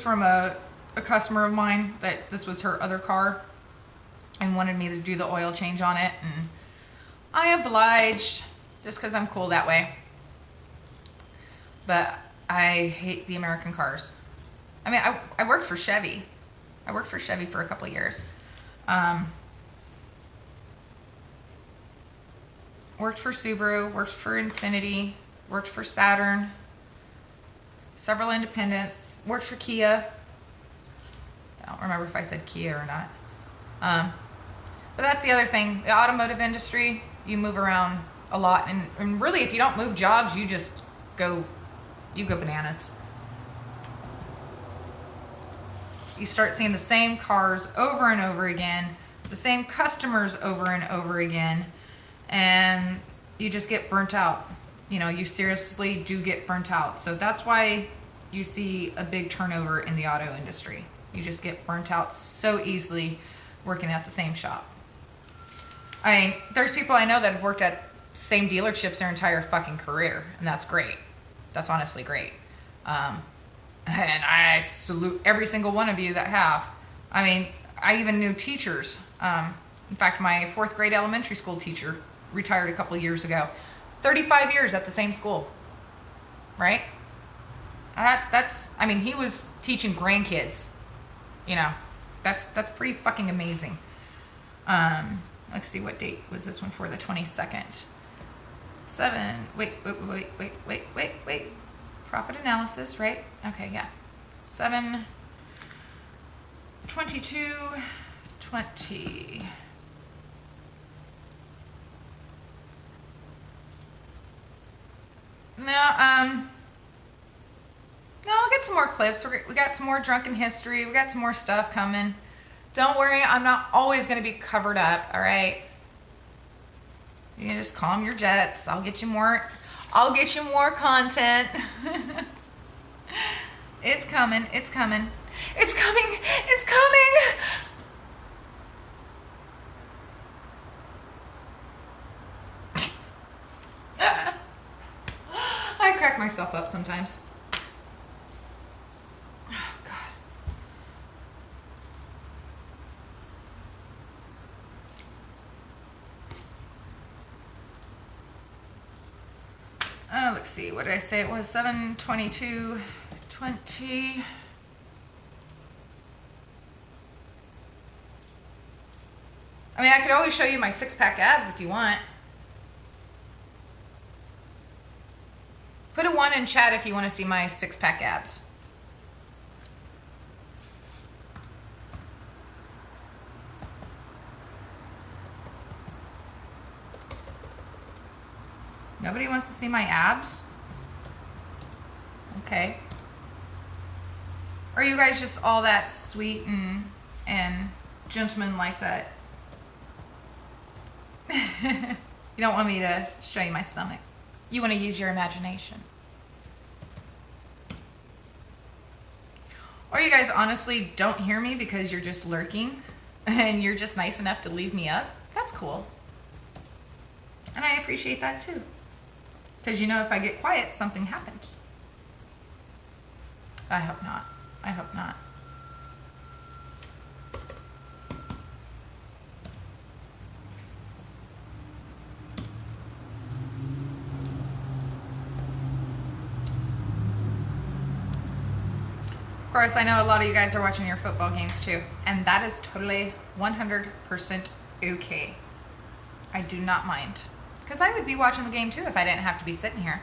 from a customer of mine, that this was her other car and wanted me to do the oil change on it, and I obliged just because I'm cool that way. But I hate the American cars. I mean, I worked for Chevy. I worked for Chevy for a couple of years. Worked for Subaru, worked for Infiniti, worked for Saturn, several independents, worked for Kia. I don't remember if I said Kia or not. But that's the other thing. The automotive industry, you move around a lot. And really, if you don't move jobs, you go bananas. You start seeing the same cars over and over again, the same customers over and over again, and you just get burnt out. You know, you seriously do get burnt out. So that's why you see a big turnover in the auto industry. You just get burnt out so easily working at the same shop. I mean, there's people I know that have worked at same dealerships their entire fucking career, and that's great. That's honestly great. And I salute every single one of you that have. I mean, I even knew teachers. In fact, my 4th grade elementary school teacher retired a couple of years ago. 35 years at the same school, right? I mean, he was teaching grandkids. You know, that's pretty fucking amazing. Let's see, what date was this one for? The 22nd. Wait. Profit analysis, right? Okay, yeah. 7/22/20. No, I'll get some more clips. We got some more drunken history. We got some more stuff coming. Don't worry, I'm not always going to be covered up, all right? You can just calm your jets. I'll get you more content. It's coming. It's coming! It's coming! I crack myself up sometimes. Oh, God. Let's see. What did I say? It was 7:22:20. I mean, I could always show you my six-pack abs if you want. Put a 1 in chat if you want to see my six-pack abs. Nobody wants to see my abs? Okay. Or are you guys just all that sweet and gentleman like that? You don't want me to show you my stomach. You want to use your imagination. Or you guys honestly don't hear me because you're just lurking and you're just nice enough to leave me up. That's cool. And I appreciate that too. Because you know if I get quiet, something happens. I hope not. I hope not. Of course, I know a lot of you guys are watching your football games too, and that is totally 100% okay. I do not mind. Because I would be watching the game too if I didn't have to be sitting here.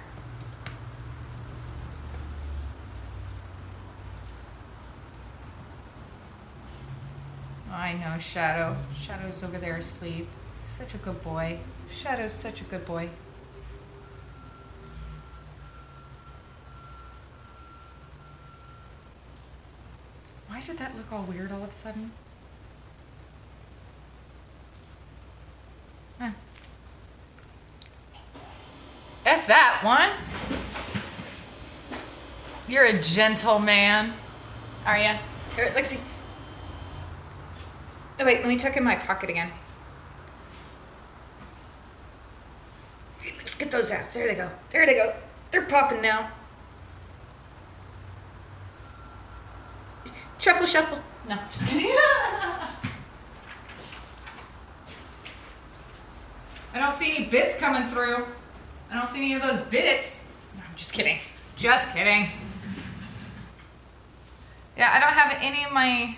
Oh, I know, Shadow. Shadow's over there asleep. Such a good boy. Shadow's such a good boy. Why did that look all weird all of a sudden? Huh. F that one. You're a gentleman. Are ya? Here, Lexi. Oh, wait, let me tuck in my pocket again. Wait, let's get those abs. There they go. There they go. They're popping now. Shuffle, shuffle. No, just kidding. I don't see any bits coming through. I don't see any of those bits. No, I'm just kidding. Just kidding. Yeah, I don't have any of my...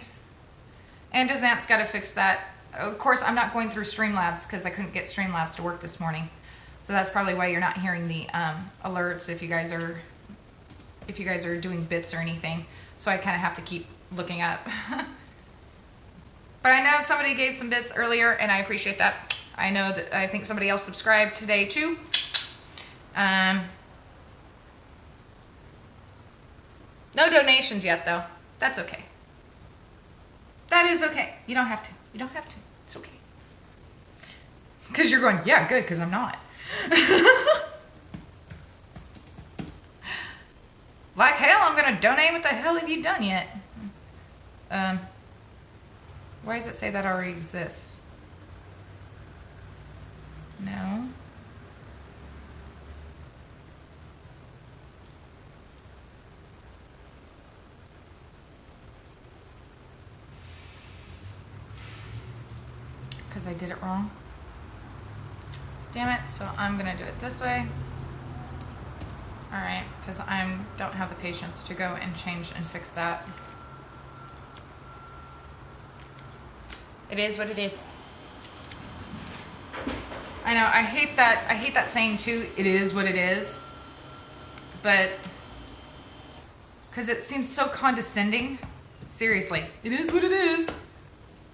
Andazant's got to fix that. Of course, I'm not going through Streamlabs because I couldn't get Streamlabs to work this morning. So that's probably why you're not hearing the alerts if you guys are doing bits or anything. So I kind of have to keep looking up. But I know somebody gave some bits earlier, and I appreciate that. I know that I think somebody else subscribed today too. No donations yet, though. That's okay. That is okay. You don't have to. You don't have to. It's okay. Because you're going, yeah, good, because I'm not. Like hell, I'm going to donate. What the hell have you done yet? Why does it say that already exists? No. Because I did it wrong. Damn it, so I'm gonna do it this way. Alright, because I don't have the patience to go and change and fix that. It is what it is. I know, I hate that saying too, it is what it is. But, because it seems so condescending. Seriously, it is what it is.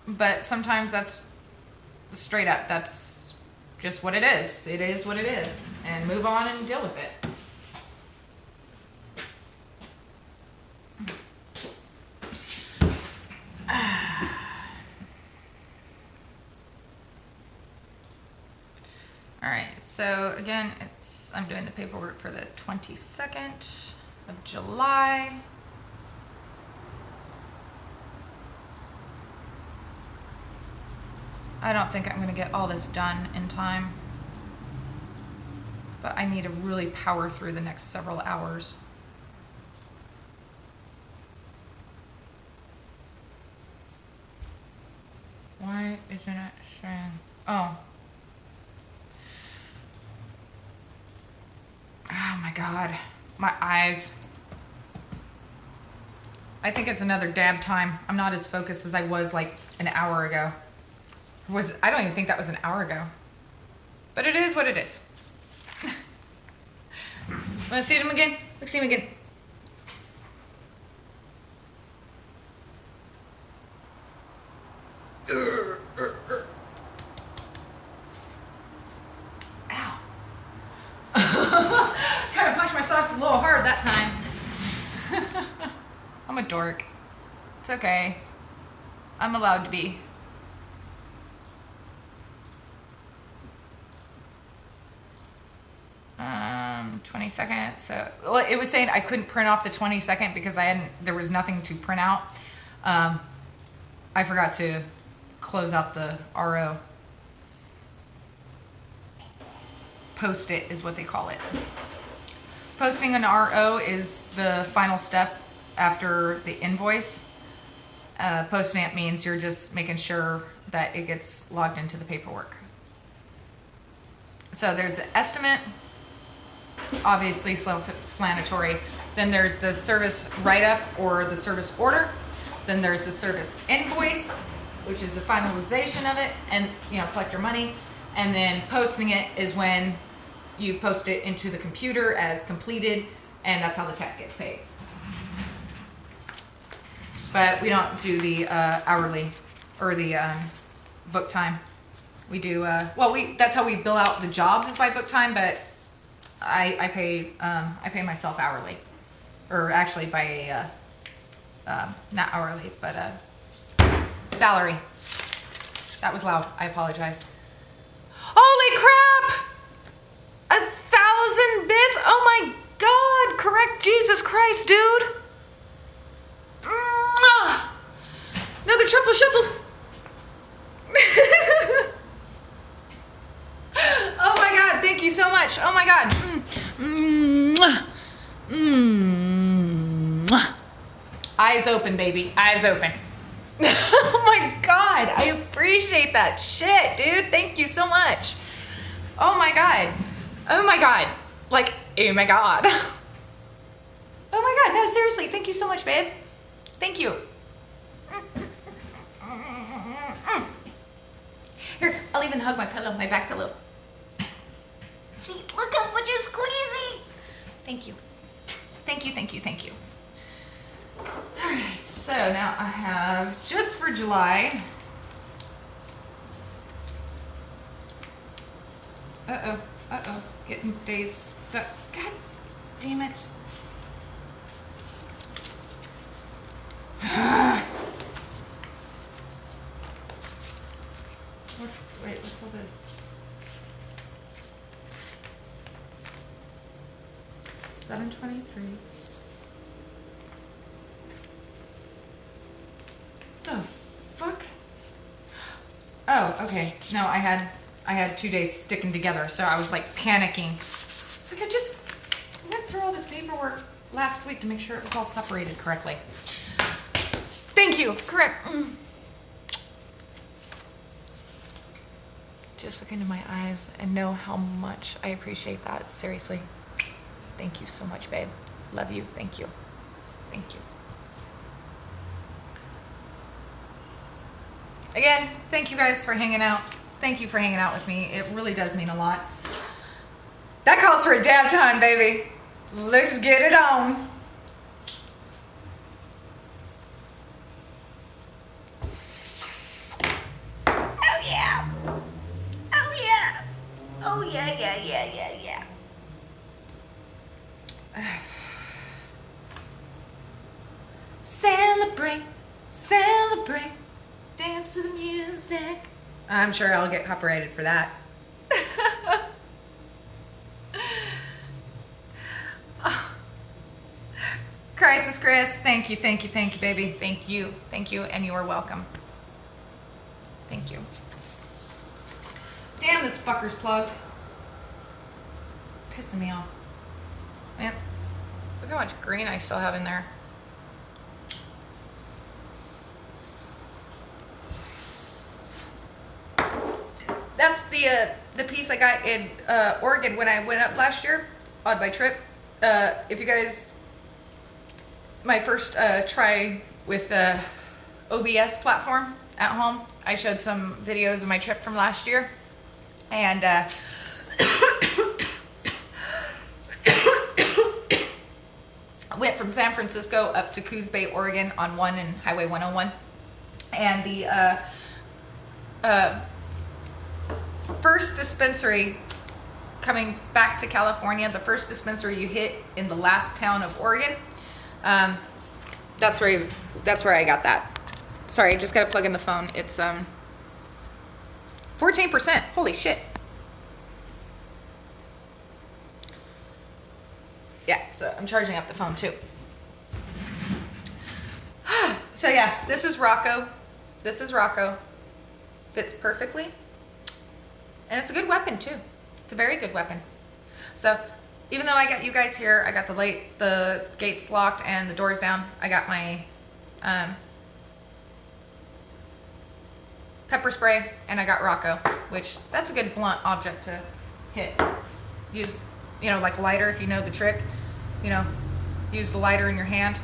But sometimes that's straight up, that's just what it is. It is what it is. And move on and deal with it. Alright, so again, I'm doing the paperwork for the 22nd of July. I don't think I'm going to get all this done in time. But I need to really power through the next several hours. Why isn't it saying? Oh. Oh my God. My eyes. I think it's another dab time. I'm not as focused as I was like an hour ago. I don't even think that was an hour ago. But it is what it is. Want to see him again? Let's see him again. Ow. Kind of punched myself a little hard that time. I'm a dork. It's okay. I'm allowed to be. Um, 22nd. So, well, it was saying I couldn't print off the 22nd because there was nothing to print out. I forgot to close out the RO. Post it is what they call it. Posting an RO is the final step after the invoice. Posting it means you're just making sure that it gets logged into the paperwork. So there's the estimate, obviously self-explanatory. Then there's the service write-up or the service order. Then there's the service invoice, which is the finalization of it and, collect your money. And then posting it is when you post it into the computer as completed, and that's how the tech gets paid. But we don't do the hourly or the book time. We do, that's how we bill out the jobs is by book time, but I pay myself hourly, or actually by not hourly, but salary. That was loud. I apologize. Holy crap! 1,000 bits? Oh my God! Correct Jesus Christ, dude! Another truffle shuffle. Oh my God! Thank you so much. Oh my God. Eyes open, baby. Eyes open. Oh my God. I appreciate that shit, dude. Thank you so much. Oh my God. Oh my God. Like, oh my God. Oh my God. No, seriously. Thank you so much, babe. Thank you. Here, I'll even hug my pillow, my back pillow. Gee, look how much it's squeezy. Thank you. Thank you, thank you, thank you. All right, so now I have, just for July. Uh-oh, getting days stuck. God damn it. What's all this? 723. The fuck? Oh, okay. No, I had 2 days sticking together, so I was like panicking. It's like I went through all this paperwork last week to make sure it was all separated correctly. Thank you. Correct. Just look into my eyes and know how much I appreciate that. Seriously. Thank you so much, babe. Love you. Thank you. Thank you. Again, thank you guys for hanging out. Thank you for hanging out with me. It really does mean a lot. That calls for a dab time, baby. Let's get it on. Oh yeah. Oh yeah. Oh yeah. Celebrate, celebrate, dance to the music. I'm sure I'll get copyrighted for that. Oh. Crisis Chris, thank you, baby. Thank you, and you are welcome. Thank you. Damn, this fucker's plugged. Pissing me off. Man, look how much green I still have in there. That's the piece I got in Oregon when I went up last year on my trip. If you guys, my first try with the OBS platform at home, I showed some videos of my trip from last year, and went from San Francisco up to Coos Bay, Oregon on 1 and Highway 101, and the first dispensary coming back to California, the first dispensary you hit in the last town of Oregon, that's where I got that. Sorry, I just got to plug in the phone. It's 14%. Holy shit. Yeah, so I'm charging up the phone too. So yeah, this is Rocco. This is Rocco. Fits perfectly. And it's a good weapon too. It's a very good weapon. So even though I got you guys here, I got the gates locked and the doors down. I got my pepper spray, and I got Rocco, which that's a good blunt object to hit. Use, like a lighter if you know the trick. Use the lighter in your hand,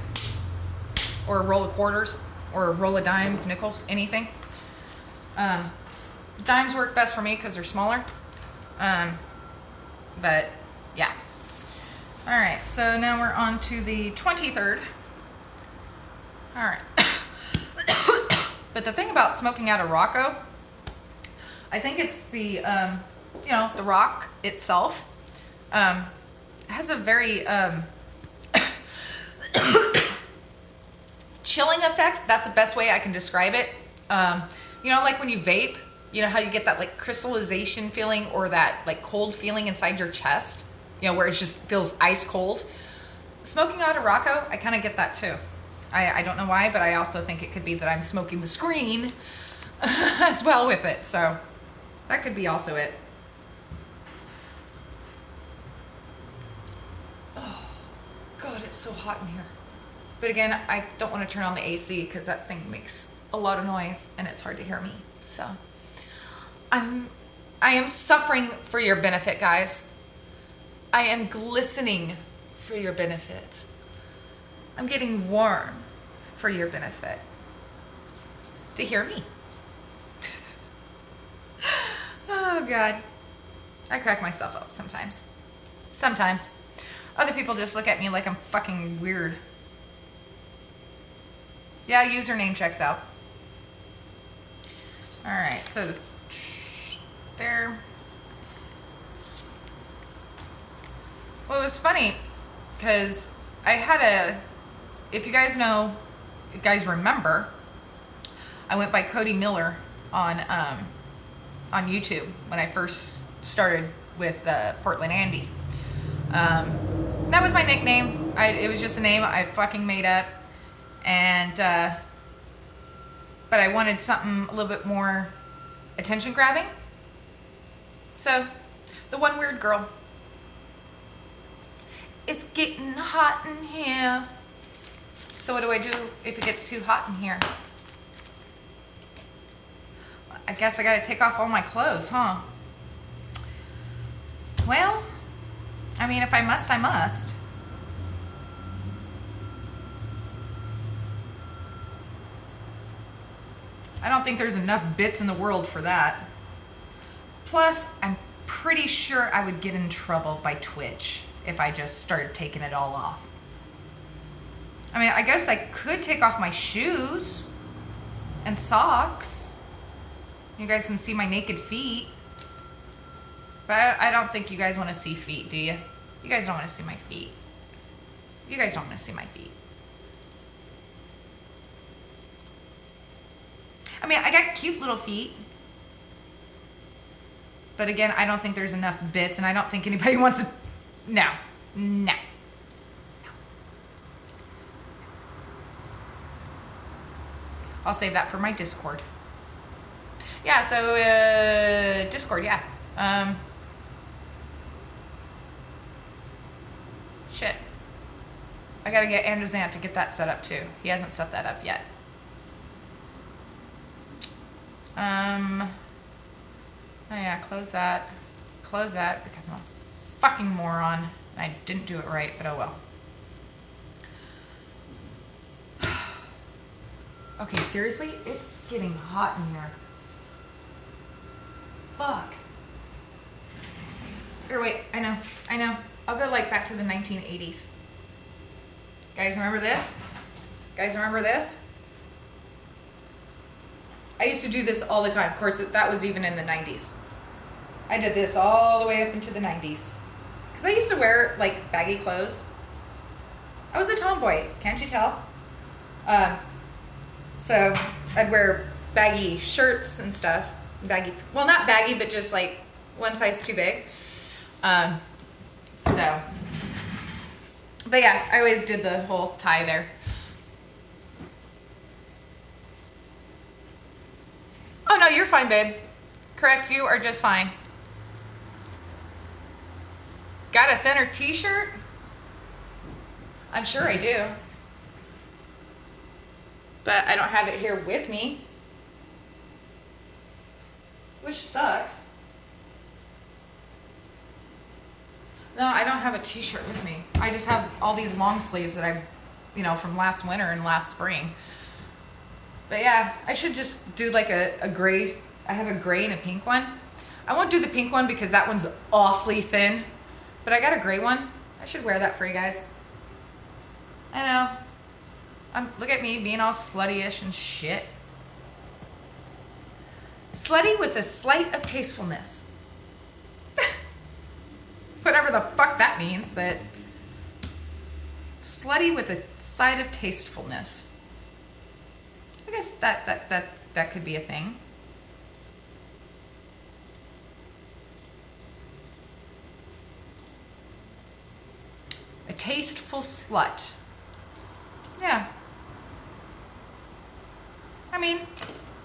or a roll of quarters, or a roll of dimes, nickels, anything. Dimes work best for me because they're smaller. But yeah. All right, so now we're on to the 23rd. All right. But the thing about smoking out a Rocco, I think it's the, the rock itself has a very chilling effect. That's the best way I can describe it. Like when you vape, how you get that like crystallization feeling or that like cold feeling inside your chest, where it just feels ice cold. Smoking out a Rocco, I kind of get that too. I don't know why, but I also think it could be that I'm smoking the screen as well with it. So that could be also it. Oh, God, it's so hot in here. But again, I don't want to turn on the AC because that thing makes a lot of noise and it's hard to hear me. So I am suffering for your benefit, guys. I am glistening for your benefit. I'm getting warm for your benefit. To hear me. Oh, God. I crack myself up sometimes. Sometimes. Other people just look at me like I'm fucking weird. Yeah, username checks out. Alright, so there. Well, it was funny because I had if you guys remember, I went by Cody Miller on YouTube when I first started with Portland Andy. That was my nickname. It was just a name I fucking made up, and but I wanted something a little bit more attention grabbing. So, the one weird girl. It's getting hot in here. So what do I do if it gets too hot in here? I guess I gotta take off all my clothes, huh? Well, I mean, if I must, I must. I don't think there's enough bits in the world for that. Plus, I'm pretty sure I would get in trouble by Twitch if I just started taking it all off. I mean, I guess I could take off my shoes and socks. You guys can see my naked feet. But I don't think you guys want to see feet, do you? You guys don't want to see my feet. You guys don't want to see my feet. I mean, I got cute little feet. But again, I don't think there's enough bits, and I don't think anybody wants to... No. I'll save that for my Discord. Yeah, so Discord, yeah. Shit. I gotta get Andrezant to get that set up too. He hasn't set that up yet. Oh yeah, close that. Close that because I'm a fucking moron. I didn't do it right, but oh well. Okay, seriously? It's getting hot in here. Fuck. Or wait, I know. I'll go like back to the 1980s. Guys, remember this? Guys, remember this? I used to do this all the time. Of course, that was even in the 90s. I did this all the way up into the 90s. Because I used to wear, like, baggy clothes. I was a tomboy, can't you tell? So, I'd wear baggy shirts and stuff. Baggy, well, not baggy, but just, like, one size too big. So, but yeah, I always did the whole tie there. Oh no, you're fine, babe. Correct, you are just fine. Got a thinner t-shirt? I'm sure I do. But I don't have it here with me. Which sucks. No, I don't have a t-shirt with me. I just have all these long sleeves that I've, from last winter and last spring. But yeah, I should just do like a gray. I have a gray and a pink one. I won't do the pink one because that one's awfully thin. But I got a gray one. I should wear that for you guys. I know. Look at me being all slutty-ish and shit. Slutty with a slight of tastefulness. Whatever the fuck that means, but slutty with a side of tastefulness. I guess that could be a thing. A tasteful slut. Yeah. I mean,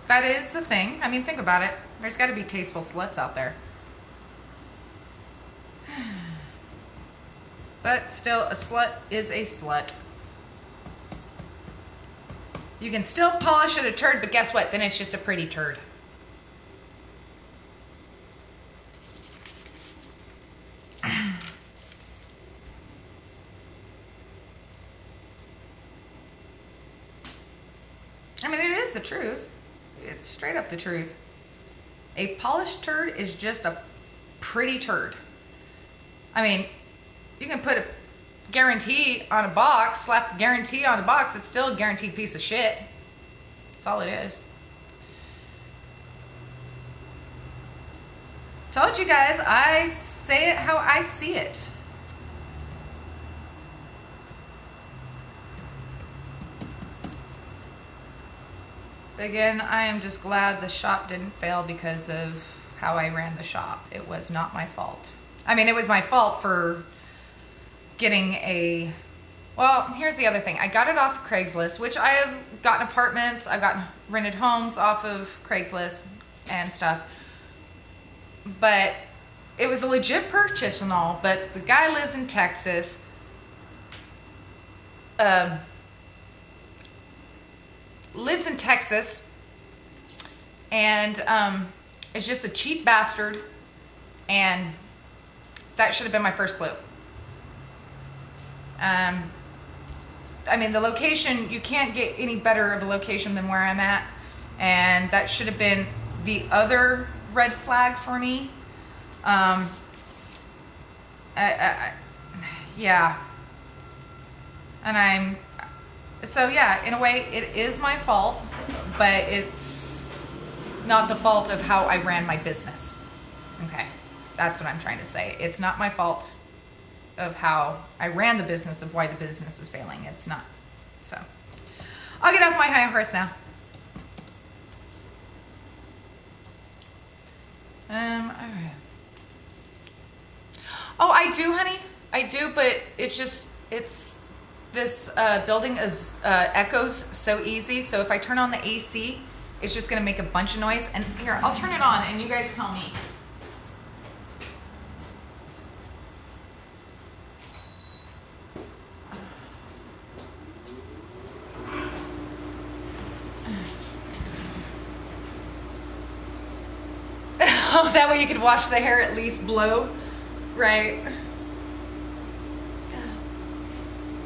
that is the thing. I mean, think about it. There's got to be tasteful sluts out there. But still, a slut is a slut. You can still polish it a turd, but guess what? Then it's just a pretty turd. I mean, it is the truth. It's straight up the truth. A polished turd is just a pretty turd. I mean, you can put a guarantee on a box, slap guarantee on a box, it's still a guaranteed piece of shit. That's all it is. Told you guys, I say it how I see it. Again, I am just glad the shop didn't fail because of how I ran the shop. It was not my fault. I mean, it was my fault for getting a... Well, here's the other thing. I got it off of Craigslist, which I have gotten apartments. I've gotten rented homes off of Craigslist and stuff. But it was a legit purchase and all. But the guy lives in Texas. Lives in Texas, and is just a cheap bastard, and that should have been my first clue. I mean, the location, you can't get any better of a location than where I'm at, and that should have been the other red flag for me. Yeah. And so yeah, in a way, it is my fault, but it's not the fault of how I ran my business. Okay, that's what I'm trying to say. It's not my fault of how I ran the business, of why the business is failing. It's not. So, I'll get off my high horse now. Alright. Oh, I do, honey. I do, but it's just, this building echoes so easy. So if I turn on the AC, it's just gonna make a bunch of noise. And here, I'll turn it on and you guys tell me. Oh, that way you could watch the hair at least blow, right?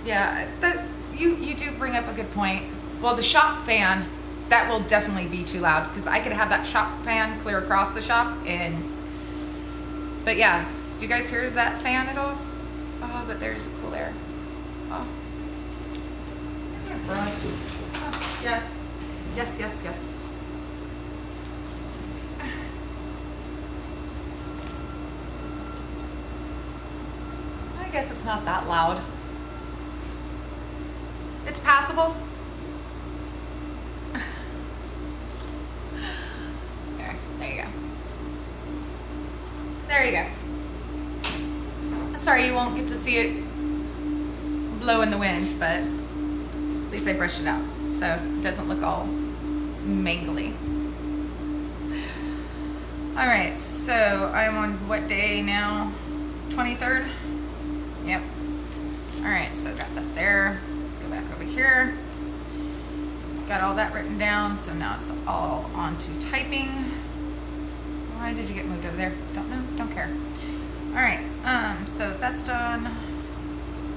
Yeah, that you do bring up a good point. Well, the shop fan, that will definitely be too loud because I could have that shop fan clear across the shop but yeah, do you guys hear that fan at all? Oh, but there's cool air. Oh. Oh, yes. Yes, yes, yes. I guess it's not that loud. It's passable. There you go. There you go. Sorry you won't get to see it blow in the wind, but at least I brushed it out so it doesn't look all mangly. All right, so I'm on what day now? 23rd? Yep. All right, so got that there. Go back over here. Got all that written down, so now it's all onto typing. Why did you get moved over there? Don't know, don't care. All right, so that's done.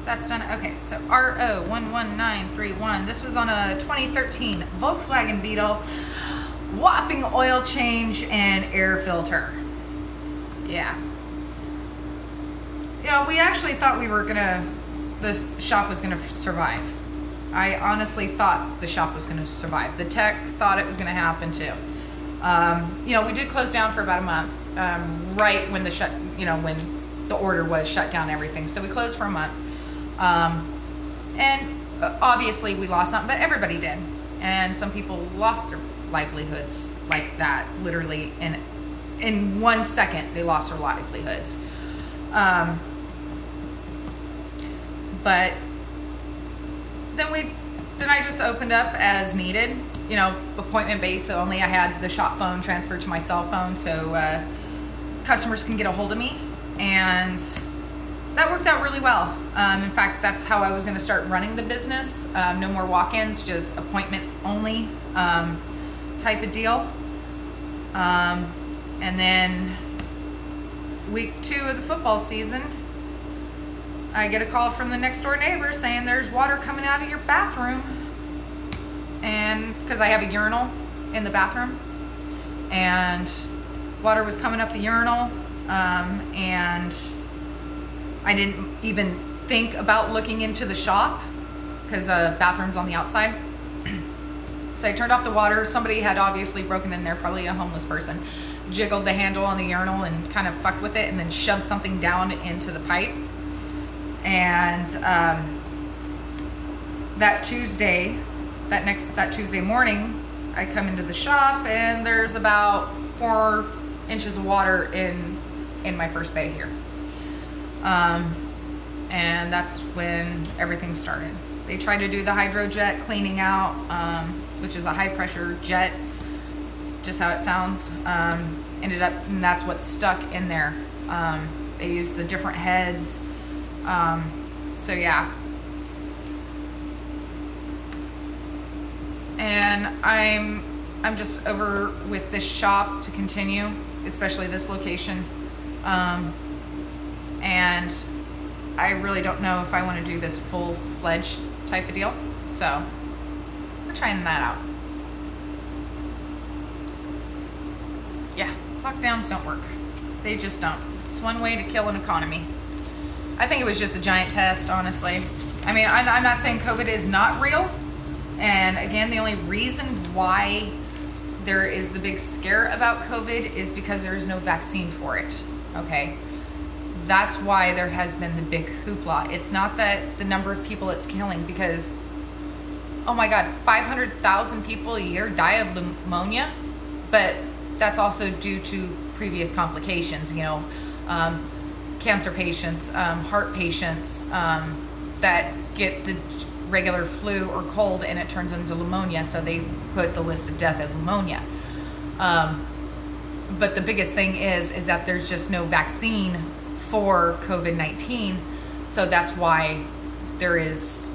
That's done. Okay, so RO11931. This was on a 2013 Volkswagen Beetle. Whopping oil change and air filter. Yeah. You know, we actually thought the shop was gonna survive. I honestly thought the shop was gonna survive. The tech thought it was gonna happen too. You know, we did close down for about a month, right when when the order was shut down and everything. So we closed for a month. And obviously we lost something, but everybody did. And some people lost their livelihoods like that, literally in 1 second they lost their livelihoods. But then I just opened up as needed, you know, appointment based, so only I had the shop phone transferred to my cell phone so customers can get a hold of me, and that worked out really well. In fact, that's how I was going to start running the business. No more walk-ins, just appointment only type of deal. And then week 2 of the football season, I get a call from the next door neighbor saying there's water coming out of your bathroom. And because I have a urinal in the bathroom, and water was coming up the urinal, and I didn't even think about looking into the shop because bathroom's on the outside. So I turned off the water. Somebody had obviously broken in there, probably a homeless person, jiggled the handle on the urinal and kind of fucked with it and then shoved something down into the pipe. And that Tuesday morning, I come into the shop and there's about 4 inches of water in my first bay here. And that's when everything started. They tried to do the hydrojet cleaning out, which is a high pressure jet, just how it sounds. Ended up, and that's what's stuck in there. They used the different heads. So yeah. And I'm just over with this shop to continue, especially this location. And I really don't know if I want to do this full-fledged type of deal. So we're trying that out. Yeah, lockdowns don't work. They just don't. It's one way to kill an economy. I think it was just a giant test, honestly. I mean, I'm not saying COVID is not real. And again, the only reason why there is the big scare about COVID is because there is no vaccine for it, okay? That's why there has been the big hoopla. It's not that the number of people it's killing, because, oh my God, 500,000 people a year die of pneumonia, but that's also due to previous complications, you know, cancer patients, heart patients that get the regular flu or cold and it turns into pneumonia, so they put the list of death as pneumonia. But the biggest thing is that there's just no vaccine for COVID-19, so that's why there is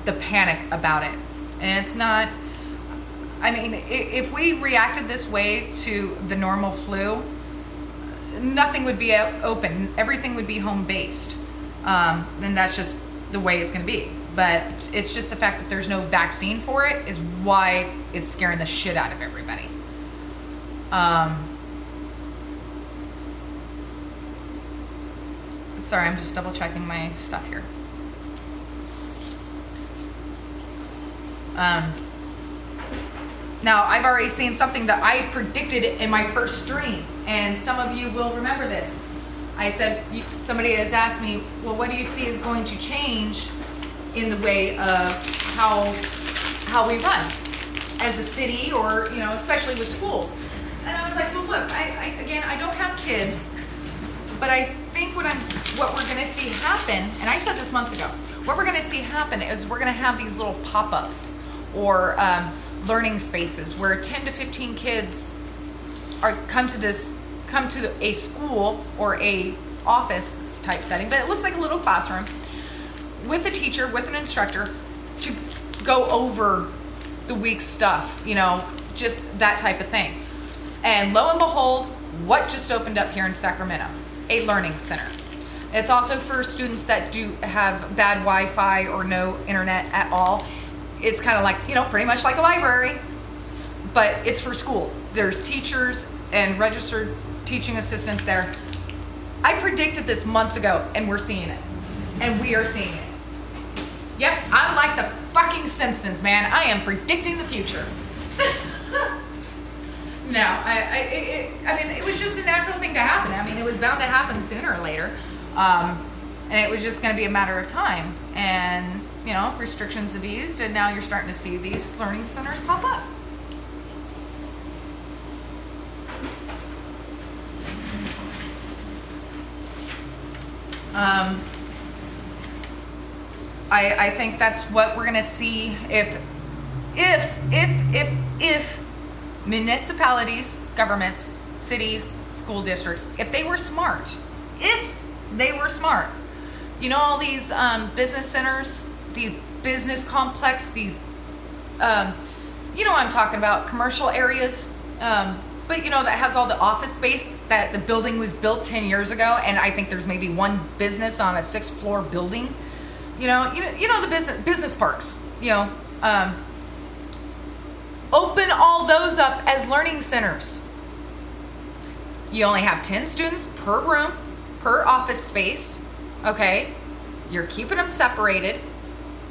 the panic about it. And it's not, I mean, if we reacted this way to the normal flu, nothing would be open. Everything would be home-based. Then that's just the way it's going to be. But it's just the fact that there's no vaccine for it is why it's scaring the shit out of everybody. Sorry, I'm just double checking my stuff here. Now, I've already seen something that I predicted in my first stream, and some of you will remember this. I said, somebody has asked me, well, what do you see is going to change in the way of how we run as a city, or, you know, especially with schools? And I was like, well, look, I don't have kids, but I think what we're going to see happen, and I said this months ago, what we're going to see happen is we're going to have these little pop-ups or learning spaces where 10 to 15 kids come to a school or a office type setting, but it looks like a little classroom with a teacher, with an instructor, to go over the week's stuff, you know, just that type of thing. And lo and behold, what just opened up here in Sacramento? A learning center. It's also for students that do have bad Wi-Fi or no internet at all. It's kind of like, you know, pretty much like a library, but it's for school. There's teachers and registered teaching assistants there. I predicted this months ago, and we're seeing it. And we are seeing it. Yep, I'm like the fucking Simpsons, man. I am predicting the future. No, I mean, it was just a natural thing to happen. I mean, it was bound to happen sooner or later. And it was just going to be a matter of time. And, you know, restrictions have eased, and now you're starting to see these learning centers pop up. I think that's what we're going to see if municipalities, governments, cities, school districts, if they were smart, you know, all these business centers, these business complex, these, you know what I'm talking about, commercial areas, but you know, that has all the office space that the building was built 10 years ago, and I think there's maybe one business on a 6th floor building. You know the business parks, you know, open all those up as learning centers. You only have 10 students per room, per office space, okay? You're keeping them separated,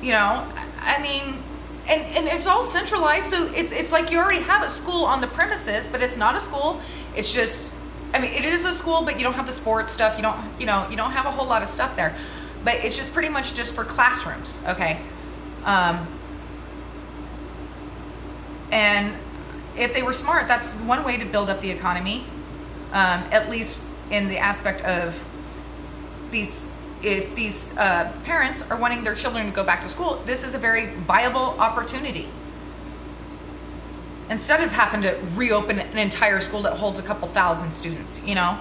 you know, I mean, and it's all centralized, so it's like you already have a school on the premises, but it's not a school. It's just, I mean, it is a school, but you don't have the sports stuff. You don't have a whole lot of stuff there. But it's just pretty much just for classrooms, okay? And if they were smart, that's one way to build up the economy, at least in the aspect of if these parents are wanting their children to go back to school, this is a very viable opportunity. Instead of having to reopen an entire school that holds a couple thousand students, you know?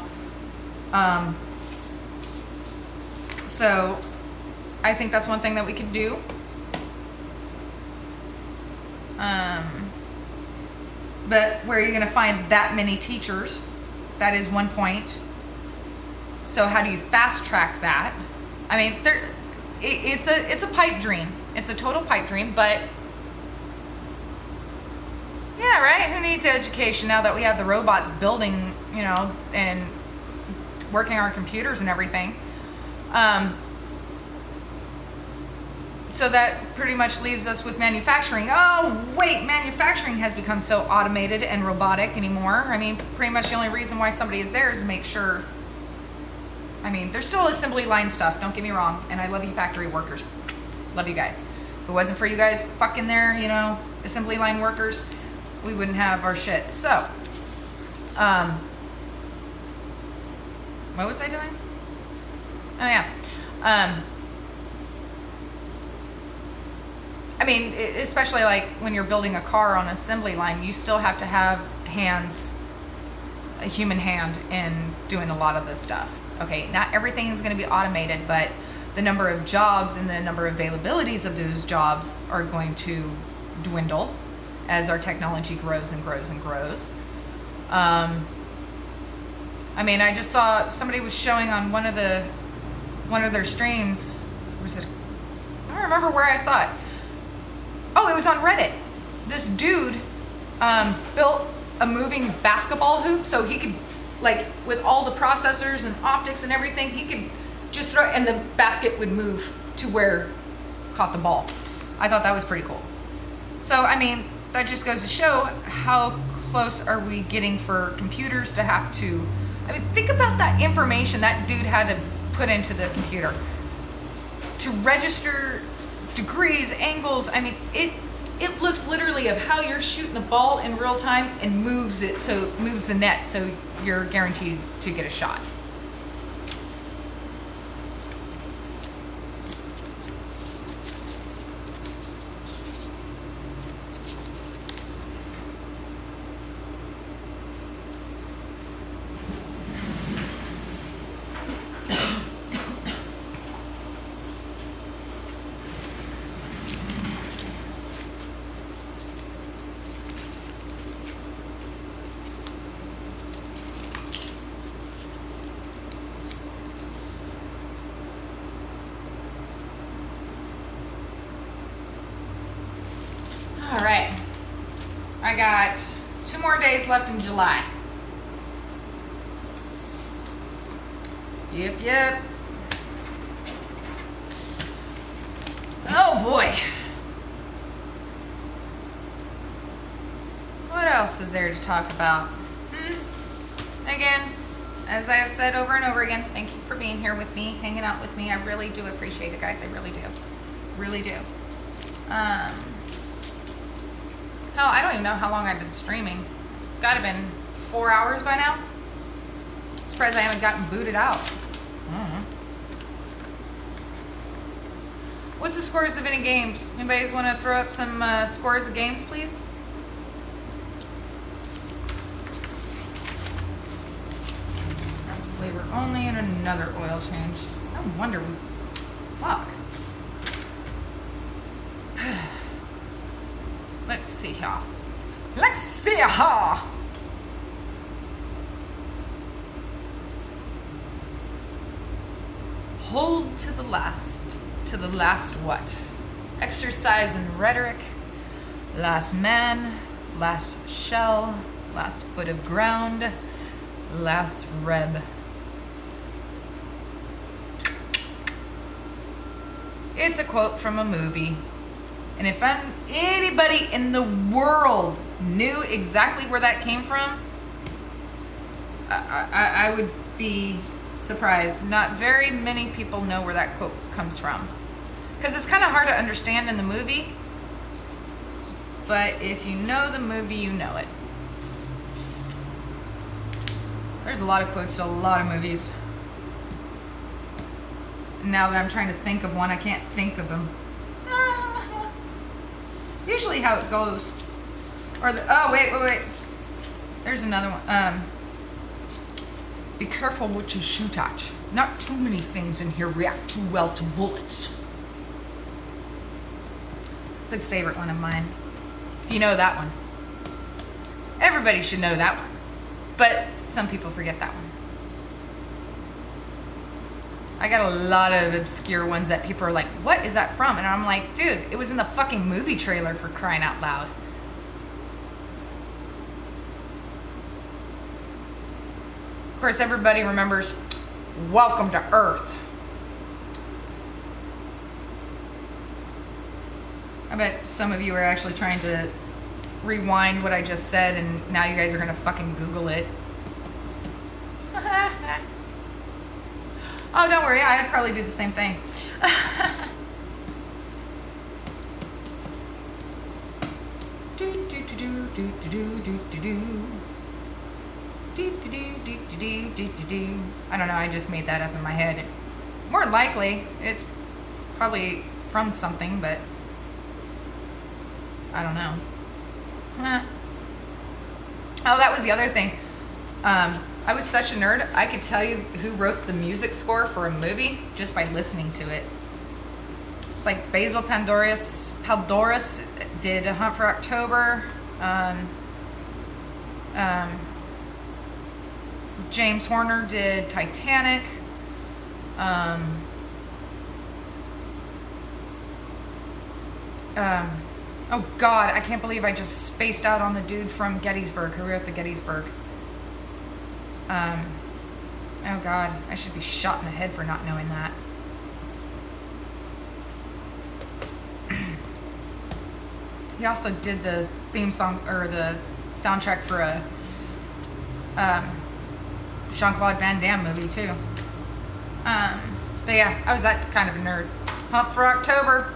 So I think that's one thing that we could do. But where are you going to find that many teachers? That is one point. So how do you fast track that? I mean, it's a pipe dream. It's a total pipe dream, but yeah, right? Who needs education now that we have the robots building, you know, and working our computers and everything? So that pretty much leaves us with manufacturing. Oh, wait, manufacturing has become so automated and robotic anymore. I mean, pretty much the only reason why somebody is there is to make sure. I mean, there's still assembly line stuff, don't get me wrong. And I love you factory workers. Love you guys. If it wasn't for you guys fucking there, you know, assembly line workers, we wouldn't have our shit. So, what was I doing? Oh, yeah. I mean, especially like when you're building a car on an assembly line, you still have to have hands, a human hand in doing a lot of this stuff. Okay, not everything is going to be automated, but the number of jobs and the number of availabilities of those jobs are going to dwindle as our technology grows and grows and grows. I mean, I just saw somebody was showing on one of their streams. Was it? I don't remember where I saw it. Oh, it was on Reddit. This dude built a moving basketball hoop, so he could, like, with all the processors and optics and everything, he could just throw, and the basket would move to where caught the ball. I thought that was pretty cool. So, I mean, that just goes to show how close are we getting for computers to have to, I mean, think about that information that dude had to put into the computer to register degrees, angles. I mean, it looks literally of how you're shooting the ball in real time and moves it, so it moves the net, so you're guaranteed to get a shot. All right, I got 2 more days left in July. Yep. Oh boy. What else is there to talk about? Again, as I have said over and over again, thank you for being here with me, hanging out with me. I really do appreciate it, guys. I really do. Really do. Hell, I don't even know how long I've been streaming. It's gotta been 4 hours by now. Surprised I haven't gotten booted out. What's the scores of any games? Anybody want to throw up some scores of games, please? That's labor only and another oil change. No wonder we... Fuck. Let's see here. Let's see here. Hold to the last. To the last what? Exercise in rhetoric. Last man. Last shell. Last foot of ground. Last reb. It's a quote from a movie. And if anybody in the world knew exactly where that came from, I would be surprised. Not very many people know where that quote comes from. Because it's kind of hard to understand in the movie. But if you know the movie, you know it. There's a lot of quotes to a lot of movies. Now that I'm trying to think of one, I can't think of them. Usually how it goes. Or oh, wait. There's another one. Be careful what you shoot at. Not too many things in here react too well to bullets. It's a favorite one of mine. If you know that one. Everybody should know that one. But some people forget that one. I got a lot of obscure ones that people are like, what is that from? And I'm like, dude, it was in the fucking movie trailer, for crying out loud. Of course, everybody remembers Welcome to Earth. I bet some of you are actually trying to rewind what I just said, and now you guys are gonna fucking Google it. Oh, don't worry, I'd probably do the same thing. I don't know, I just made that up in my head. More likely, it's probably from something, but I don't know. Oh, that was the other thing. I was such a nerd, I could tell you who wrote the music score for a movie just by listening to it. It's like Basil Paldoris did A Hunt for October. James Horner did Titanic. Oh God, I can't believe I just spaced out on the dude from Gettysburg who wrote the Gettysburg. Oh God, I should be shot in the head for not knowing that. He also did the theme song or the soundtrack for a Jean-Claude Van Damme movie too. But yeah, I was that kind of a nerd. Hunt for October.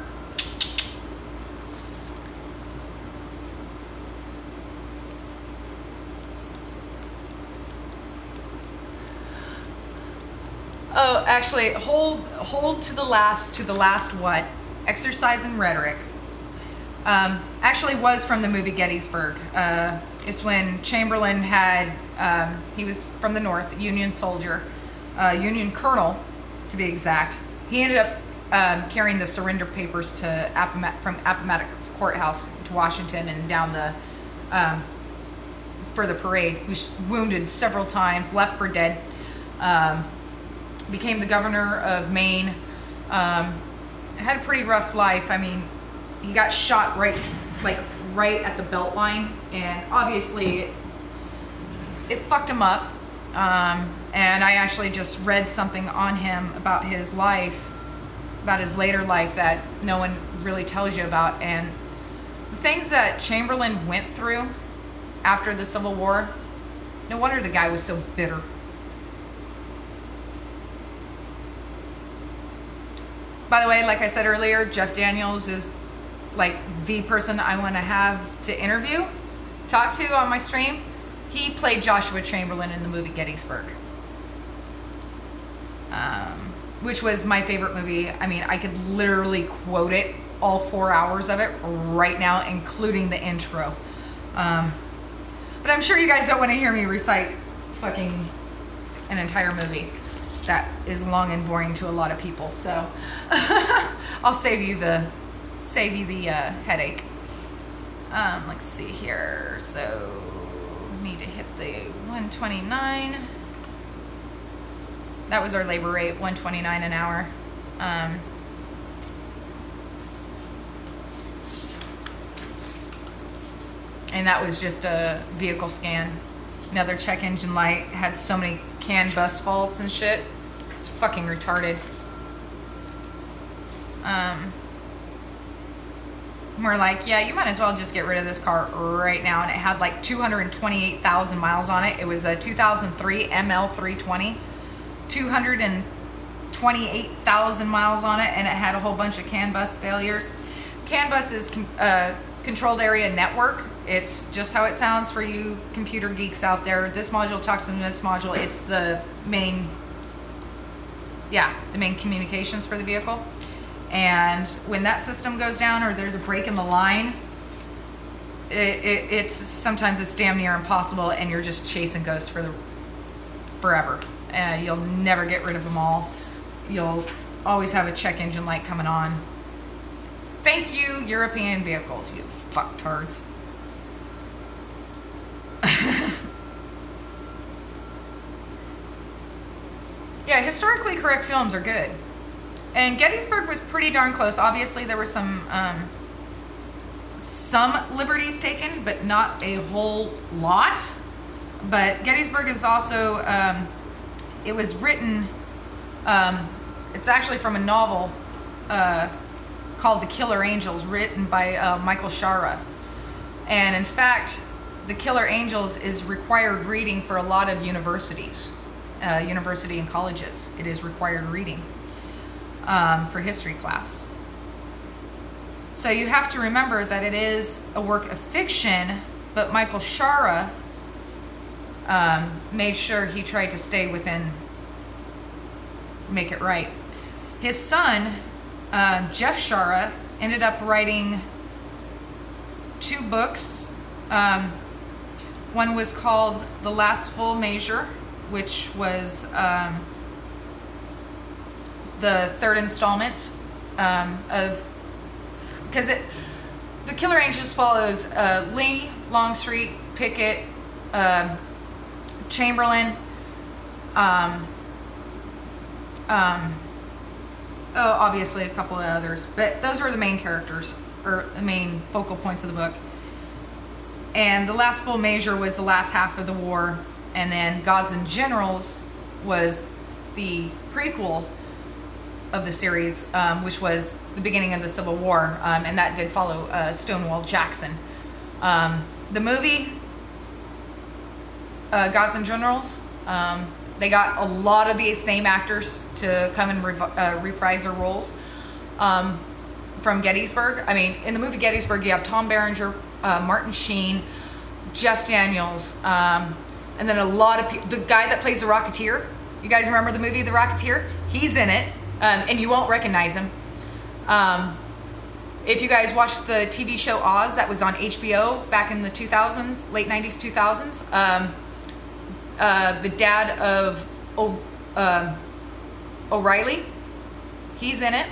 Oh, actually, hold to the last what? Exercise in Rhetoric. Actually was from the movie Gettysburg. It's when Chamberlain had, he was from the North, Union soldier, Union colonel to be exact. He ended up carrying the surrender papers to from Appomattox Courthouse to Washington and down the, for the parade. He was wounded several times, left for dead. Became the governor of Maine. Had a pretty rough life. I mean, he got shot right at the belt line, and obviously it fucked him up. And I actually just read something on him about his life, about his later life that no one really tells you about. And the things that Chamberlain went through after the Civil War, no wonder the guy was so bitter. By the way, like I said earlier, Jeff Daniels is like the person I want to have to talk to on my stream. He played Joshua Chamberlain in the movie Gettysburg, which was my favorite movie. I mean, I could literally quote it, all 4 hours of it right now, including the intro. But I'm sure you guys don't want to hear me recite fucking an entire movie. That is long and boring to a lot of people, so I'll save you the headache. Let's see here. So need to hit the 129. That was our labor rate, 129 an hour. And that was just a vehicle scan. Another check engine light had so many CAN bus faults and shit. It's fucking retarded. We're like, yeah, you might as well just get rid of this car right now. And it had like 228,000 miles on it. It was a 2003 ML320. 228,000 miles on it, and it had a whole bunch of CAN bus failures. CAN bus is controlled area network. It's just how it sounds for you computer geeks out there. This module talks to this module. It's the main communications for the vehicle. And when that system goes down or there's a break in the line, it's sometimes it's damn near impossible, and you're just chasing ghosts for forever. You'll never get rid of them all. You'll always have a check engine light coming on. Thank you, European vehicles, you fucktards. Yeah, historically correct films are good. And Gettysburg was pretty darn close. Obviously, there were some liberties taken, but not a whole lot. But Gettysburg is also, it was written, it's actually from a novel called The Killer Angels, written by Michael Shara. And in fact, The Killer Angels is required reading for a lot of universities, university and colleges. It is required reading for history class. So you have to remember that it is a work of fiction, but Michael Shara made sure he tried to stay within, make it right. His son, Jeff Shara, ended up writing 2 books. One was called The Last Full Measure, which was the 3rd installment of, because the Killer Angels follows Lee, Longstreet, Pickett, Chamberlain, obviously a couple of others, but those were the main characters, or the main focal points of the book. And The Last Full Measure was the last half of the war, and then Gods and Generals was the prequel of the series, which was the beginning of the Civil War, and that did follow Stonewall Jackson. The movie, Gods and Generals, they got a lot of the same actors to come and reprise their roles from Gettysburg. I mean, in the movie Gettysburg, you have Tom Berenger, Martin Sheen, Jeff Daniels, and then a lot of people. The guy that plays the Rocketeer, you guys remember the movie The Rocketeer? He's in it, and you won't recognize him. If you guys watched the TV show Oz that was on HBO back in the 2000s, late 90s, 2000s, the dad of O'Reilly, he's in it.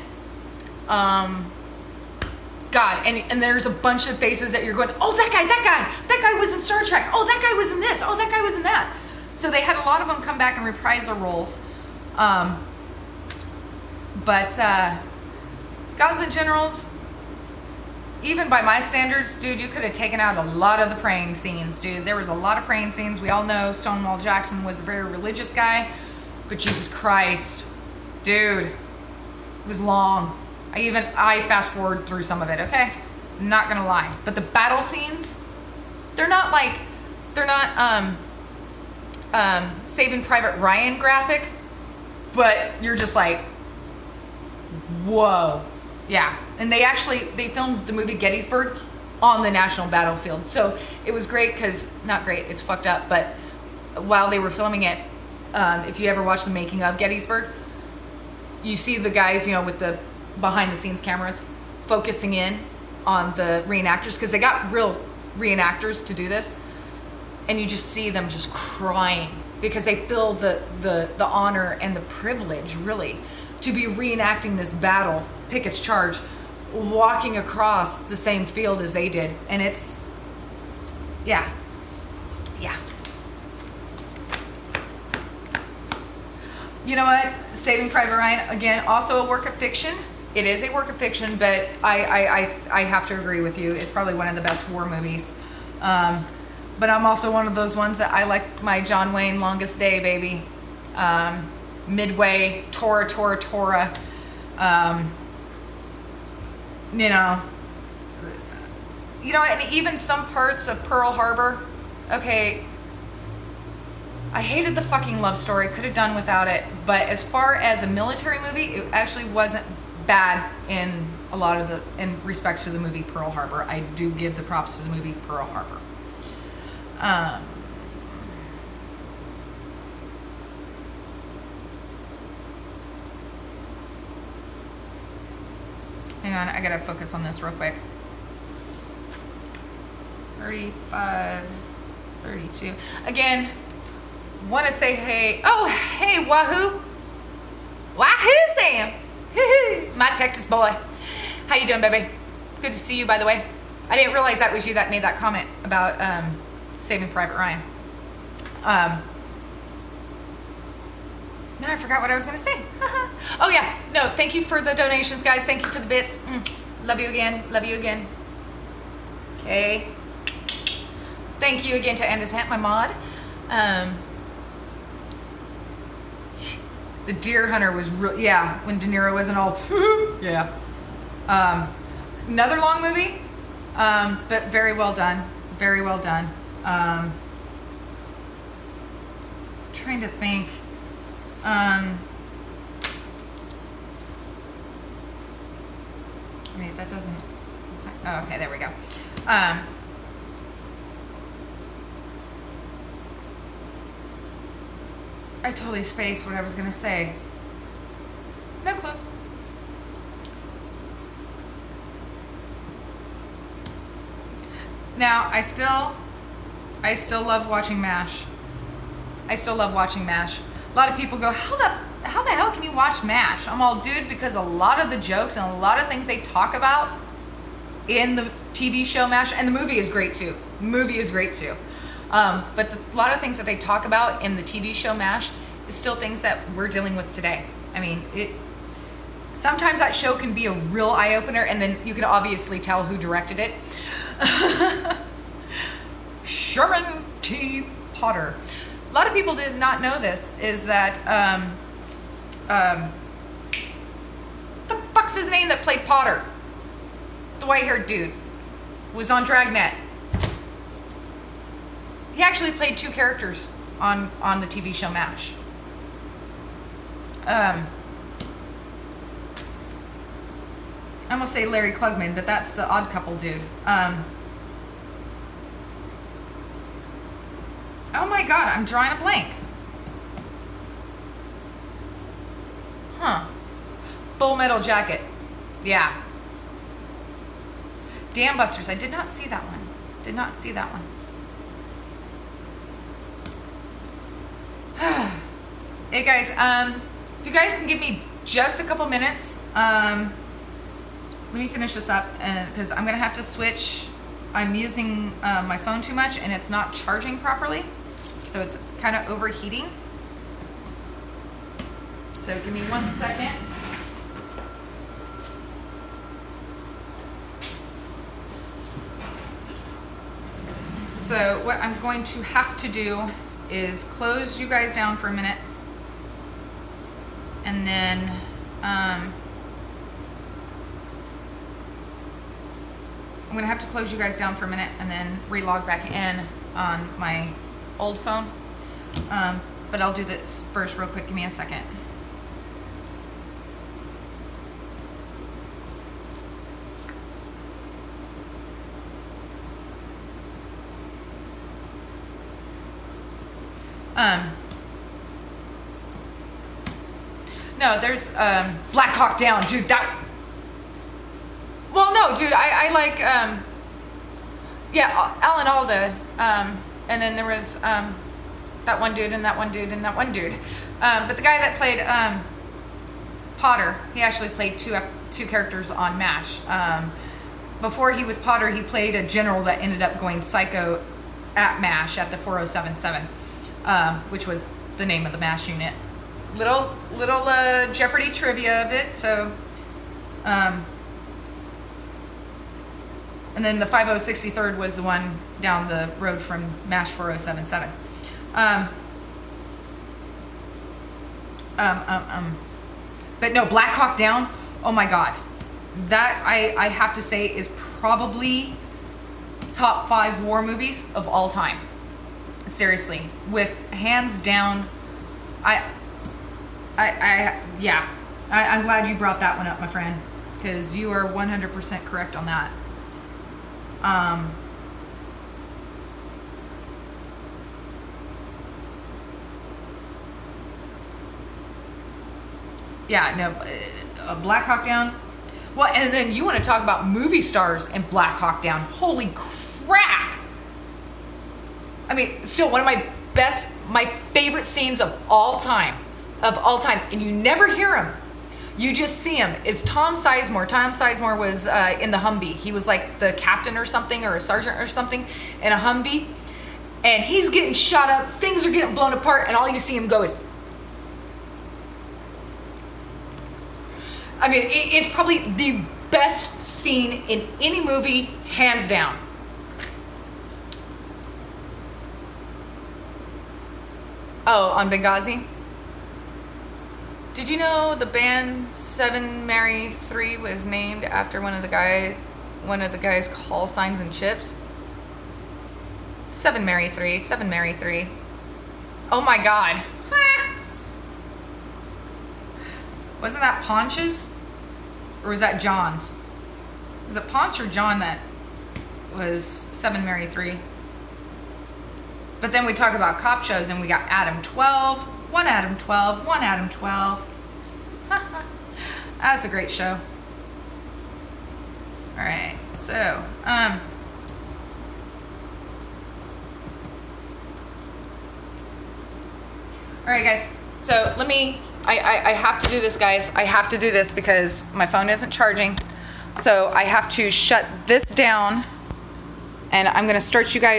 God, and there's a bunch of faces that you're going, oh, that guy was in Star Trek. Oh, that guy was in this. Oh, that guy was in that. So they had a lot of them come back and reprise their roles. But Gods and Generals, even by my standards, dude, you could have taken out a lot of the praying scenes, dude. There was a lot of praying scenes. We all know Stonewall Jackson was a very religious guy, but Jesus Christ, dude, it was long. I fast forward through some of it, okay? Not gonna lie. But the battle scenes, they're not Saving Private Ryan graphic, but you're just like, whoa. Yeah. And they filmed the movie Gettysburg on the national battlefield. So it was great because, not great, it's fucked up, but while they were filming it, if you ever watch the making of Gettysburg, you see the guys, with the behind the scenes cameras focusing in on the reenactors, because they got real reenactors to do this, and you just see them just crying because they feel the honor and the privilege, really, to be reenacting this battle, Pickett's Charge, walking across the same field as they did. And it's, yeah. You know what? Saving Private Ryan, again, also a work of fiction. It is a work of fiction, but I have to agree with you. It's probably one of the best war movies. But I'm also one of those ones that I like my John Wayne Longest Day, baby. Midway, Tora. And even some parts of Pearl Harbor. Okay, I hated the fucking love story. Could have done without it. But as far as a military movie, it actually wasn't bad in a lot of in respects to the movie Pearl Harbor. I do give the props to the movie Pearl Harbor. Hang on, I gotta focus on this real quick. 35, 32. Again, want to say hey. Oh, hey, Wahoo. Wahoo, Sam. My Texas boy. How you doing, baby? Good to see you, by the way. I didn't realize that was you that made that comment about Saving Private Ryan. Now I forgot what I was going to say. Oh, yeah. No, thank you for the donations, guys. Thank you for the bits. Love you again. Love you again. Okay. Thank you again to Andis Hant, my mod. The Deer Hunter was real. Yeah, when De Niro wasn't all. Yeah. Another long movie, but very well done. Very well done. Trying to think. Wait, that doesn't. Oh, okay, there we go. I totally spaced what I was gonna say. No clue. Now, I still love watching MASH. I still love watching MASH. A lot of people go, how the hell can you watch MASH? I'm all, dude, because a lot of the jokes and a lot of things they talk about in the TV show MASH, and the movie is great too. But a lot of things that they talk about in the TV show MASH is still things that we're dealing with today. I mean, sometimes that show can be a real eye-opener, and then you can obviously tell who directed it. Sherman T. Potter. A lot of people did not know this, is that, the fuck's his name that played Potter? The white-haired dude was on Dragnet. He actually played 2 characters on the TV show MASH. I almost say Larry Klugman, but that's the Odd Couple dude. Oh my god, I'm drawing a blank. Full Metal Jacket. Yeah. Dam Busters. I did not see that one. Hey guys, if you guys can give me just a couple minutes, let me finish this up, and because I'm gonna have to switch. I'm using my phone too much, and it's not charging properly, so it's kind of overheating. So give me 1 second. So what I'm going to have to do is close you guys down for a minute, and then I'm gonna have to close you guys down for a minute and then relog back in on my old phone. But I'll do this first real quick. Give me a second. No, there's Black Hawk Down, dude. Well, no, dude, I like yeah, Alan Alda, and then there was that one dude and that one dude and that one dude. But the guy that played Potter, he actually played two characters on MASH. Before he was Potter, he played a general that ended up going psycho at MASH at the 4077, which was the name of the MASH unit. Little Jeopardy trivia of it. So, and then the 5063rd was the one down the road from MASH 4077. But no, Black Hawk Down. Oh my God, that I have to say is probably top 5 war movies of all time. Seriously, with hands down. Yeah, I'm glad you brought that one up, my friend, because you are 100% correct on that. Yeah, no, Black Hawk Down. Well, and then you want to talk about movie stars and Black Hawk Down. Holy crap! I mean, still one of my favorite scenes of all time, and you never hear him. You just see him. Is Tom Sizemore. Tom Sizemore was in the Humvee. He was like the captain or something, or a sergeant or something in a Humvee, and he's getting shot up. Things are getting blown apart, and all you see him go is. I mean, it's probably the best scene in any movie, hands down. Oh, on Benghazi? Did you know the band 7 Mary 3 was named after one of the guys' call signs and chips? 7 Mary 3, 7 Mary 3. Oh my God. Wasn't that Ponch's? Or was that John's? Was it Ponch or John that was 7 Mary 3? But then we talk about cop shows, and we got Adam 12, one Adam 12, one Adam 12. That's a great show. All right, so All right, guys. So let me, I have to do this, guys. I have to do this because my phone isn't charging. So I have to shut this down, and I'm gonna start you guys